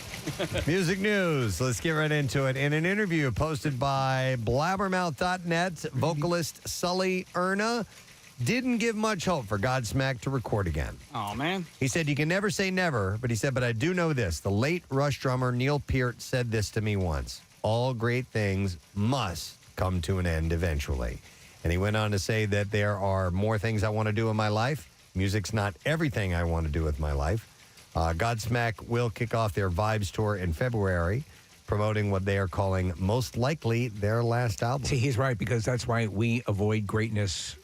Music news. Let's get right into it. In an interview posted by blabbermouth.net, vocalist Sully Erna didn't give much hope for Godsmack to record again. Oh, man. He said, you can never say never, but he said, but I do know this. The late Rush drummer Neil Peart said this to me once. All great things must come to an end eventually. And he went on to say that there are more things I want to do in my life. Music's not everything I want to do with my life. Godsmack will kick off their Vibes tour in February, promoting what they are calling most likely their last album. See, he's right, because that's why we avoid greatness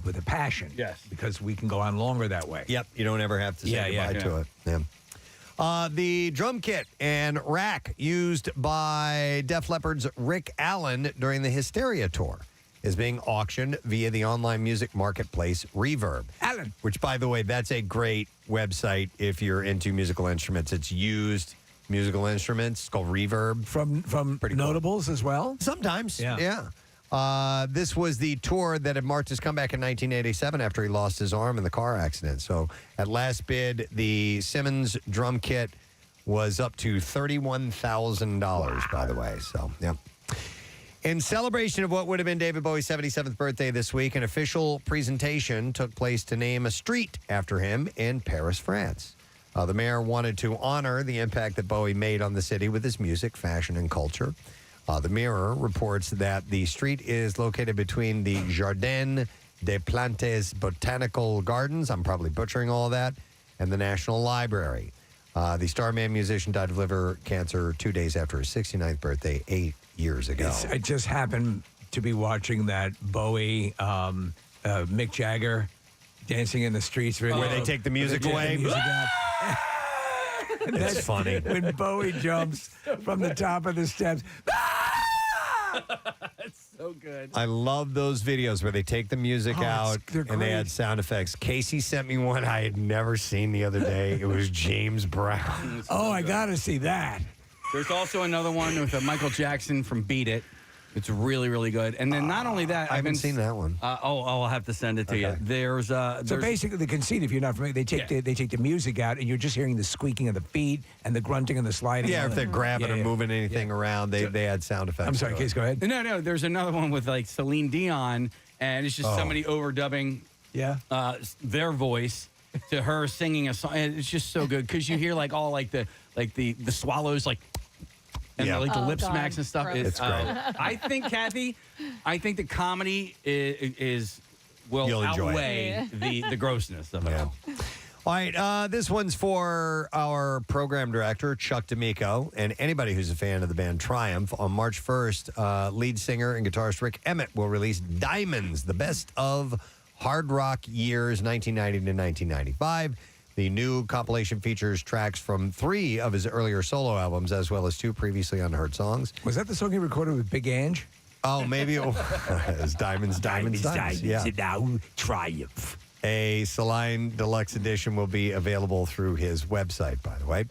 with a passion. Yes. Because we can go on longer that way. Yep. You don't ever have to say goodbye to it. Yeah. The drum kit and rack used by Def Leppard's Rick Allen during the Hysteria tour is being auctioned via the online music marketplace Reverb. Allen. Which, by the way, that's a great website if you're into musical instruments. It's used musical instruments. It's called Reverb. From notables as well? Sometimes, yeah. This was the tour that had marked his comeback in 1987 after he lost his arm in the car accident. So at last bid, the Simmons drum kit was up to $31,000, by the way. So, yeah. In celebration of what would have been David Bowie's 77th birthday this week, an official presentation took place to name a street after him in Paris, France. The mayor wanted to honor the impact that Bowie made on the city with his music, fashion, and culture. The Mirror reports that the street is located between the Jardin des Plantes Botanical Gardens, I'm probably butchering all that, and the National Library. The Starman musician died of liver cancer 2 days after his 69th birthday, 8 years ago. I just happened to be watching that Bowie, Mick Jagger dancing in the streets. Where they take the music away? That's funny. When Bowie jumps from the top of the steps. It's so good. I love those videos where they take the music out they're and they great. add sound effects. Casey sent me one I had never seen the other day. It was James Brown. Oh, I got to see that. There's also another one with Michael Jackson from Beat It. It's really, really good. And then not only that, I haven't seen that one. I'll have to send it to you. There's So basically, the conceit, if you're not familiar, they take the music out, and you're just hearing the squeaking of the feet and the grunting and the sliding. Yeah, and if they're grabbing or moving anything Yeah. around, they add sound effects. I'm sorry, to it. Case, go ahead. No, there's another one with like Celine Dion, and it's just somebody overdubbing their voice to her singing a song. And it's just so good because you hear like all like the swallows like. And Yeah. like the Oh, lip God. smacks and stuff. Gross. It's great. I think, Kathy, the comedy will You'll enjoy outweigh the grossness of it all. All right, this one's for our program director, Chuck D'Amico, and anybody who's a fan of the band Triumph. On March 1st, lead singer and guitarist Rick Emmett will release Diamonds, the best of hard rock years 1990 to 1995. The new compilation features tracks from 3 of his earlier solo albums, as well as 2 previously unheard songs. Was that the song he recorded with Big Ange? Oh, maybe it was Diamonds. Yeah. Now Triumph. A Saline Deluxe Edition will be available through his website, by the way.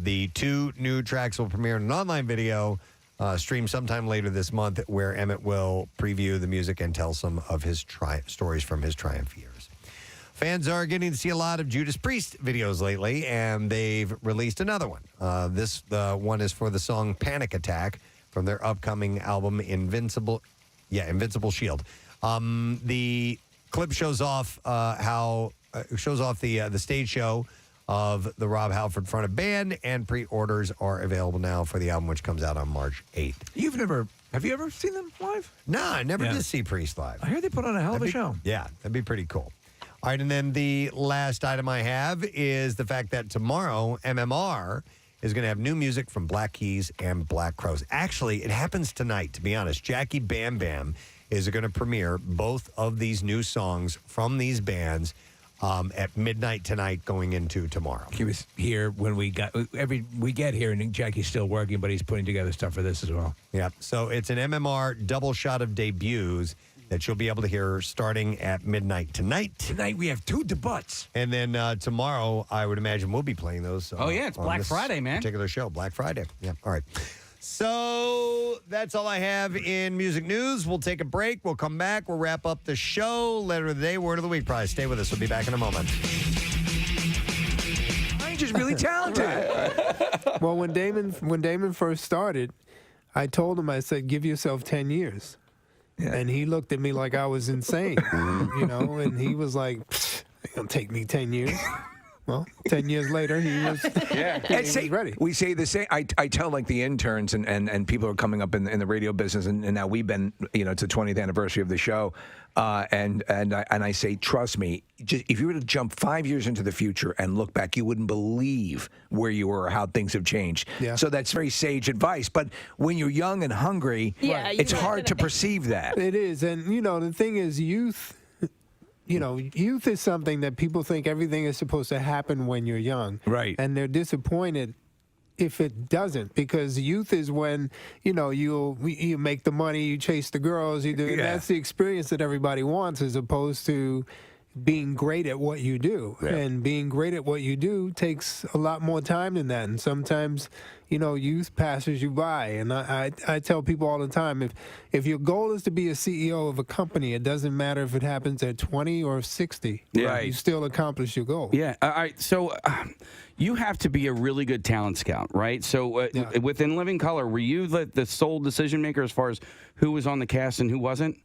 The 2 new tracks will premiere in an online video streamed sometime later this month, where Emmett will preview the music and tell some of his stories from his Triumph years. Fans are getting to see a lot of Judas Priest videos lately, and they've released another one. This one is for the song Panic Attack from their upcoming album Invincible Shield. The clip shows off the stage show of the Rob Halford fronted band, and pre-orders are available now for the album, which comes out on March 8th. Have you ever seen them live? No, I never did see Priest live. I hear they put on a hell of a show. Yeah, that'd be pretty cool. All right, and then the last item I have is the fact that tomorrow, MMR is going to have new music from Black Keys and Black Crowes. Actually, it happens tonight, to be honest. Jackie Bam Bam is going to premiere both of these new songs from these bands at midnight tonight going into tomorrow. He was here when we get here, and Jackie's still working, but he's putting together stuff for this as well. Yeah, so it's an MMR double shot of debuts that you'll be able to hear starting at midnight tonight. Tonight we have 2 debuts. And then tomorrow, I would imagine we'll be playing those. It's on Black this Friday, man. Particular show, Black Friday. Yeah, all right. So that's all I have in music news. We'll take a break. We'll come back. We'll wrap up the show. Letter of the day, word of the week prize. Stay with us. We'll be back in a moment. Ranger's really talented. Well, when Damon first started, I told him, I said, give yourself 10 years. Yeah. And he looked at me like I was insane, and he was like, it's going to take me 10 years. Well, 10 years later, he was, he was ready. We say the same. I tell like the interns and people are coming up in the radio business, and now we've been, it's the 20th anniversary of the show. And I say, trust me, if you were to jump 5 years into the future and look back, you wouldn't believe where you were or how things have changed. Yeah. So that's very sage advice. But when you're young and hungry, it's hard to perceive that. It is. And, the thing is, youth is something that people think everything is supposed to happen when you're young. Right. And they're disappointed if it doesn't, because youth is when, you make the money, you chase the girls, you do. And that's the experience that everybody wants, as opposed to being great at what you do. Yeah. And being great at what you do takes a lot more time than that. And sometimes, youth passes you by. And I tell people all the time, if your goal is to be a CEO of a company, it doesn't matter if it happens at 20 or 60. Yeah. You still accomplish your goal. Yeah. All right. So you have to be a really good talent scout, right? So within Living Color, were you the sole decision maker as far as who was on the cast and who wasn't?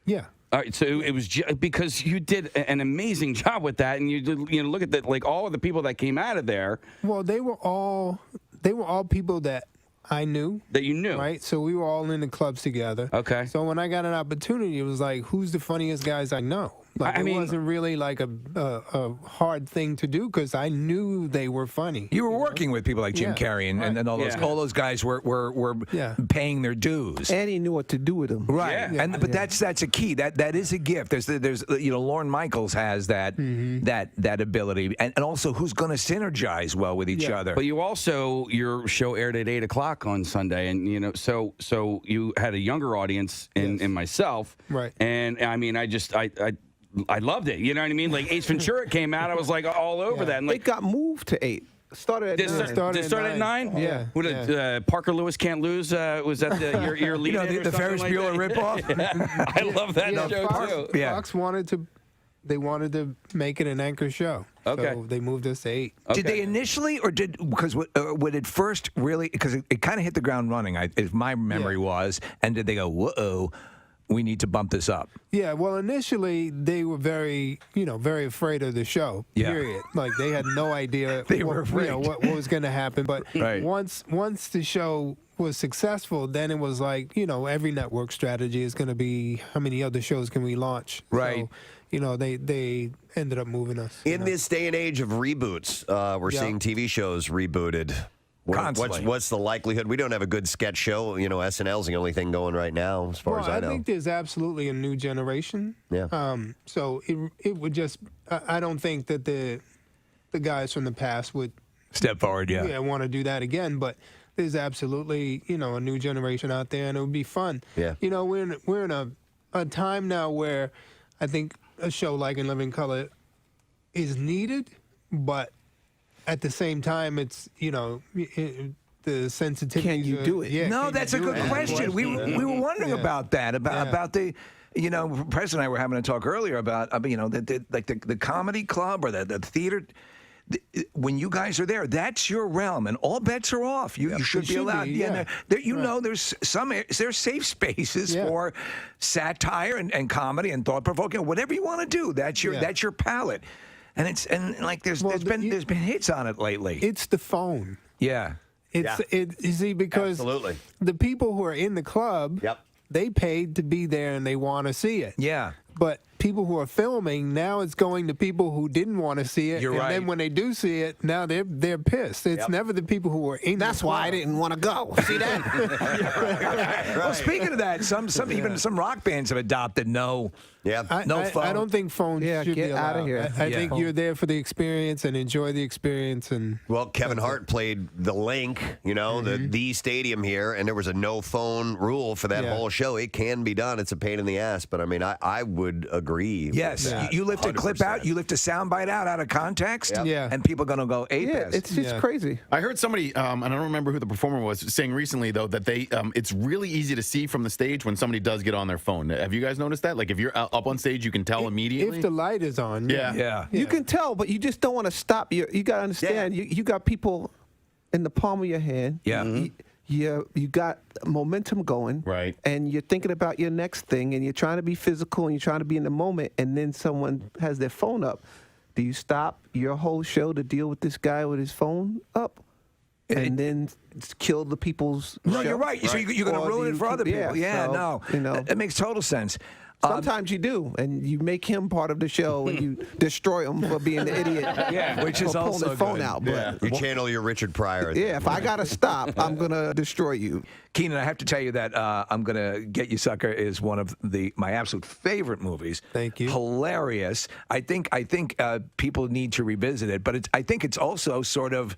Yeah. All right, so it was because you did an amazing job with that, and you did, look at all of the people that came out of there. Well, they were all people that I knew. That you knew. Right? So we were all in the clubs together. Okay. So when I got an opportunity, it was like, who's the funniest guys I know? Like, I it mean- wasn't really like a hard thing to do because I knew they were funny. You were working with people like Jim Yeah. Carrey and then all those guys were paying their dues. And he knew what to do with them. Right, Yeah. but that's a key. That is a gift. There's Lorne Michaels has that that ability, and also who's going to synergize well with each other. But you also, your show aired at 8:00 on Sunday, and so you had a younger audience in myself, right? And I mean, I loved it. You know what I mean? Like Ace Ventura came out, I was like all over that. And like, It got moved to 8. Started at Did 9. it start at 9? Yeah. What did Parker Lewis Can't Lose? Was that your lead? the Ferris Bueller ripoff? I love that show Fox, too. Fox wanted to make it an anchor show. Okay. So they moved us to 8. Did they initially, or because would it first really? Because it kind of hit the ground running, if my memory was, and did they go, whoa, we need to bump this up? Yeah, well, initially they were very afraid of the show. Yeah. Period. Like they had no idea They were afraid. what was going to happen. But Right. once the show was successful, then it was like every network strategy is going to be how many other shows can we launch? Right. So, they ended up moving us. In this day and age of reboots, we're Yeah. seeing TV shows rebooted. Constantly. What's the likelihood? We don't have a good sketch show. SNL's the only thing going right now, as far as I know. I think there's absolutely a new generation. Yeah. So it would just. I don't think that the guys from the past would step forward. Yeah. want to do that again. But there's absolutely a new generation out there, and it would be fun. Yeah. We're in a time now where I think a show like In Living Color is needed, but at the same time, it's the sensitivity. Can you do it? Yeah. No, can that's you a do good it? question. We were wondering about that, about the. Preston and I were having a talk earlier about the comedy club or the theater. When you guys are there, that's your realm, and all bets are off. You should be allowed. yeah. And there's there's safe spaces for satire and comedy and thought provoking, whatever you want to do. That's your palette, and there's been hits on it lately. It's the phone. Yeah. You see, because Absolutely. the people who are in the club, they paid to be there and they want to see it. Yeah. But people who are filming, now it's going to people who didn't want to see it. You're and right. then when they do see it, now they're pissed. It's never the people who are in That's the club. why I didn't want to go. See that? Well, speaking of that, even some rock bands have adopted no phone. I don't think phones should get be outta allowed. here. I think you're there for the experience and enjoy the experience. And Well, Kevin Hart played the Link, the stadium here, and there was a no phone rule for that whole show. It can be done. It's a pain in the ass, but I mean, I would agree. Yes, with that, you lift a clip 100%. out, you lift a soundbite out of context, Yeah. and people are going to go ape. It's just crazy. I heard somebody, and I don't remember who the performer was, saying recently though that they, it's really easy to see from the stage when somebody does get on their phone. Have you guys noticed that? Like if you're up on stage, you can tell immediately. if the light is on, You can tell, but you just don't want to stop. You got to understand. You got people in the palm of your hand. Yeah. You got momentum going, right? And you're thinking about your next thing, and you're trying to be physical, and you're trying to be in the moment, and then someone has their phone up. Do you stop your whole show to deal with this guy with his phone up, and then kill the people's? No, show? you're right. So you're going to Or ruin do it you for other keep- people. Yeah, so, no, that makes total sense. Sometimes you do, and you make him part of the show, and you destroy him for being the idiot. Yeah, which is for pulling also his phone good. out. Yeah. But You channel your Richard Pryor. yeah, if I gotta stop, I'm gonna destroy you. Keenan, I have to tell you that I'm Gonna Get You Sucker is one of my absolute favorite movies. Thank you. Hilarious. I think people need to revisit it, but I think it's also sort of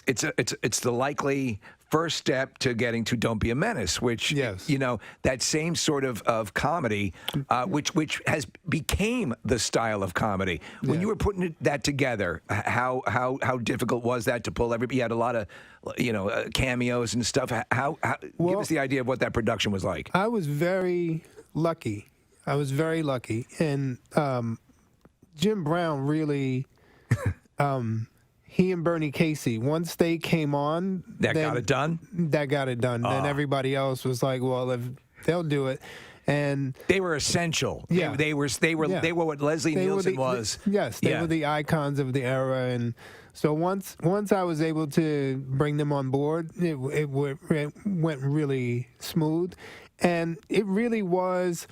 it's the likely first step to getting to Don't Be a Menace, which that same sort of comedy, which has became the style of comedy. When you were putting that together, how difficult was that to pull everybody? You had a lot of cameos and stuff. Give us the idea of what that production was like. I was very lucky. And Jim Brown really, he and Bernie Casey, once they came on, got it done. That got it done. Then everybody else was like, well, if they'll do it. And they were essential. Yeah. They were what Leslie Nielsen was. Yes, they were the icons of the era. And so once I was able to bring them on board, it went really smooth. And it really was,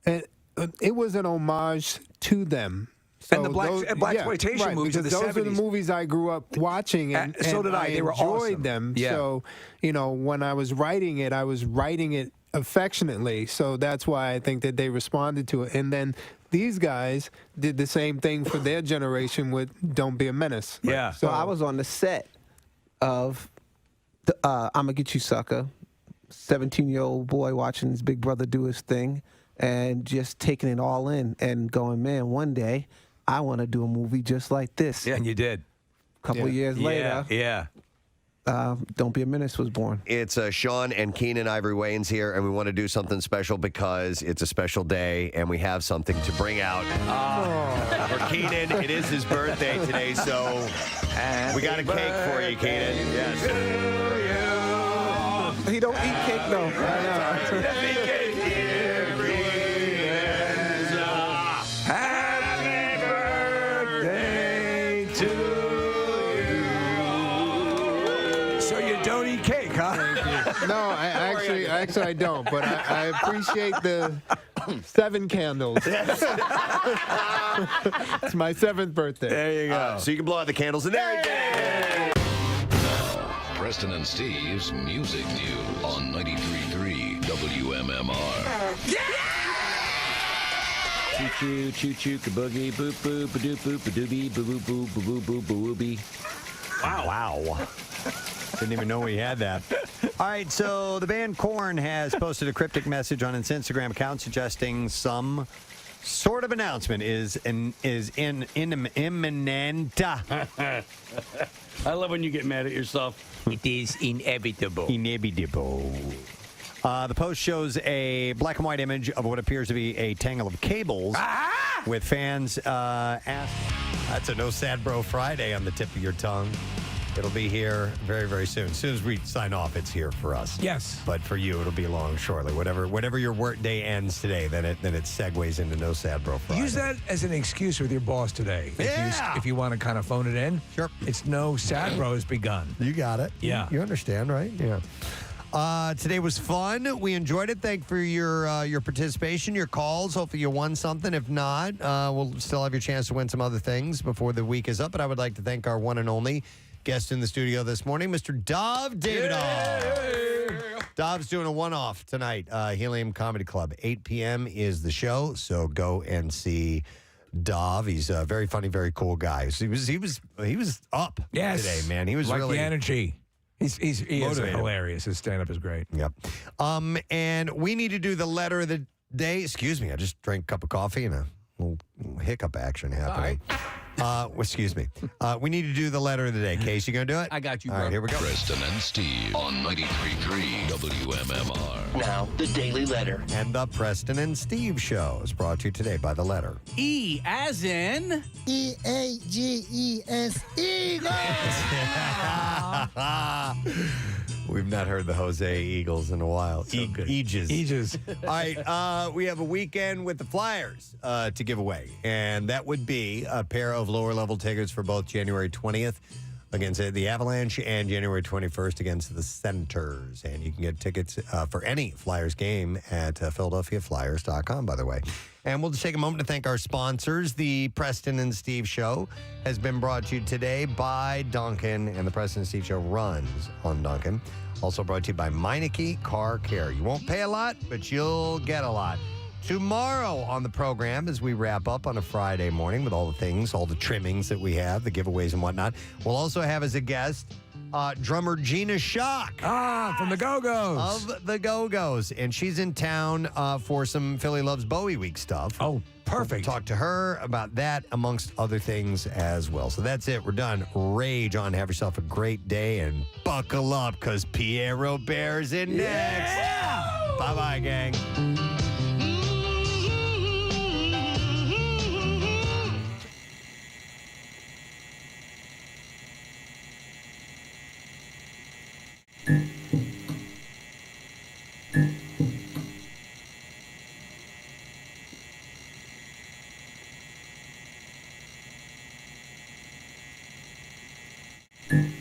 it was an homage to them. And the blaxploitation right, movies of because the those are the 70s. movies I grew up watching, and so did I. They were enjoyed awesome. them. Yeah. So, when I was writing it affectionately. So that's why I think that they responded to it. And then these guys did the same thing for their generation with "Don't Be a Menace." Yeah. So I was on the set of "I'm Gonna Get You, Sucker." 17-year-old boy watching his big brother do his thing and just taking it all in and going, man, one day I want to do a movie just like this. Yeah, and you did. A couple of years later, Don't Be a Menace was born. It's Sean and Keenan Ivory Wayans here, and we want to do something special because it's a special day, and we have something to bring out. For Keenan, it is his birthday today, so we got a cake for you, Keenan. Yes. He don't eat cake, though. Happy birthday to you. So you don't eat cake, huh? No, I actually don't. But I appreciate the 7 candles. It's my 7th birthday. There you go. So you can blow out the candles, and there you go. Preston and Steve's Music News on 93.3 WMMR. Choo-choo, choo-choo, kaboogie, boop-boop, ba-doop-boop, ba-doobie, boo-boo-boo, boo-boo-boo, boo-boobie. Wow. Didn't even know we had that. All right, so the band Korn has posted a cryptic message on its Instagram account suggesting some sort of announcement is imminent. I love when you get mad at yourself. It is inevitable. Inevitable. The post shows a black and white image of what appears to be a tangle of cables with fans ask. That's a No Sad Bro Friday on the tip of your tongue. It'll be here very, very soon. As soon as we sign off, it's here for us. Yes. But for you, it'll be along shortly. Whatever your work day ends today, then it segues into No Sad Bro Friday. Use that as an excuse with your boss today. If you want to kind of phone it in. Sure. It's No Sad Bro has begun. You got it. Yeah. You understand, right? Yeah. Today was fun. We enjoyed it. Thank you for your participation, your calls. Hopefully you won something. If not, we'll still have your chance to win some other things before the week is up. But I would like to thank our one and only guest in the studio this morning, Mr. Dov Davidoff. Dov's doing a one-off tonight, Helium Comedy Club. 8 p.m. is the show, so go and see Dov. He's a very funny, very cool guy. So he was up today, man. He was like really the energy. He is motivated. hilarious. His stand-up is great. Yep. And we need to do the letter of the day. Excuse me, I just drank a cup of coffee and a little hiccup action happening. Excuse me. We need to do the letter of the day. Case, you gonna do it? I got you, All right, here we go. Preston and Steve on 93.3 WMMR. Now, the Daily Letter. And the Preston and Steve Show is brought to you today by the letter. E as in EAGES Eagles. We've not heard the Jose Eagles in a while. Aegis. All right, we have a weekend with the Flyers to give away, and that would be a pair of lower-level tickets for both January 20th against the Avalanche and January 21st against the Senators. And you can get tickets for any Flyers game at PhiladelphiaFlyers.com, by the way. And we'll just take a moment to thank our sponsors. The Preston and Steve Show has been brought to you today by Duncan, and the Preston and Steve Show runs on Duncan. Also brought to you by Meineke Car Care. You won't pay a lot, but you'll get a lot. Tomorrow on the program, as we wrap up on a Friday morning with all the things, all the trimmings that we have, the giveaways and whatnot, we'll also have as a guest drummer Gina Shock. From the Go-Go's. Of the Go-Go's. And she's in town for some Philly Loves Bowie Week stuff. Oh, perfect. We'll talk to her about that, amongst other things as well. So that's it. We're done. Rage on. Have yourself a great day and buckle up because Pierre Robert's in next. Yeah! Bye-bye, gang. Mm-hmm.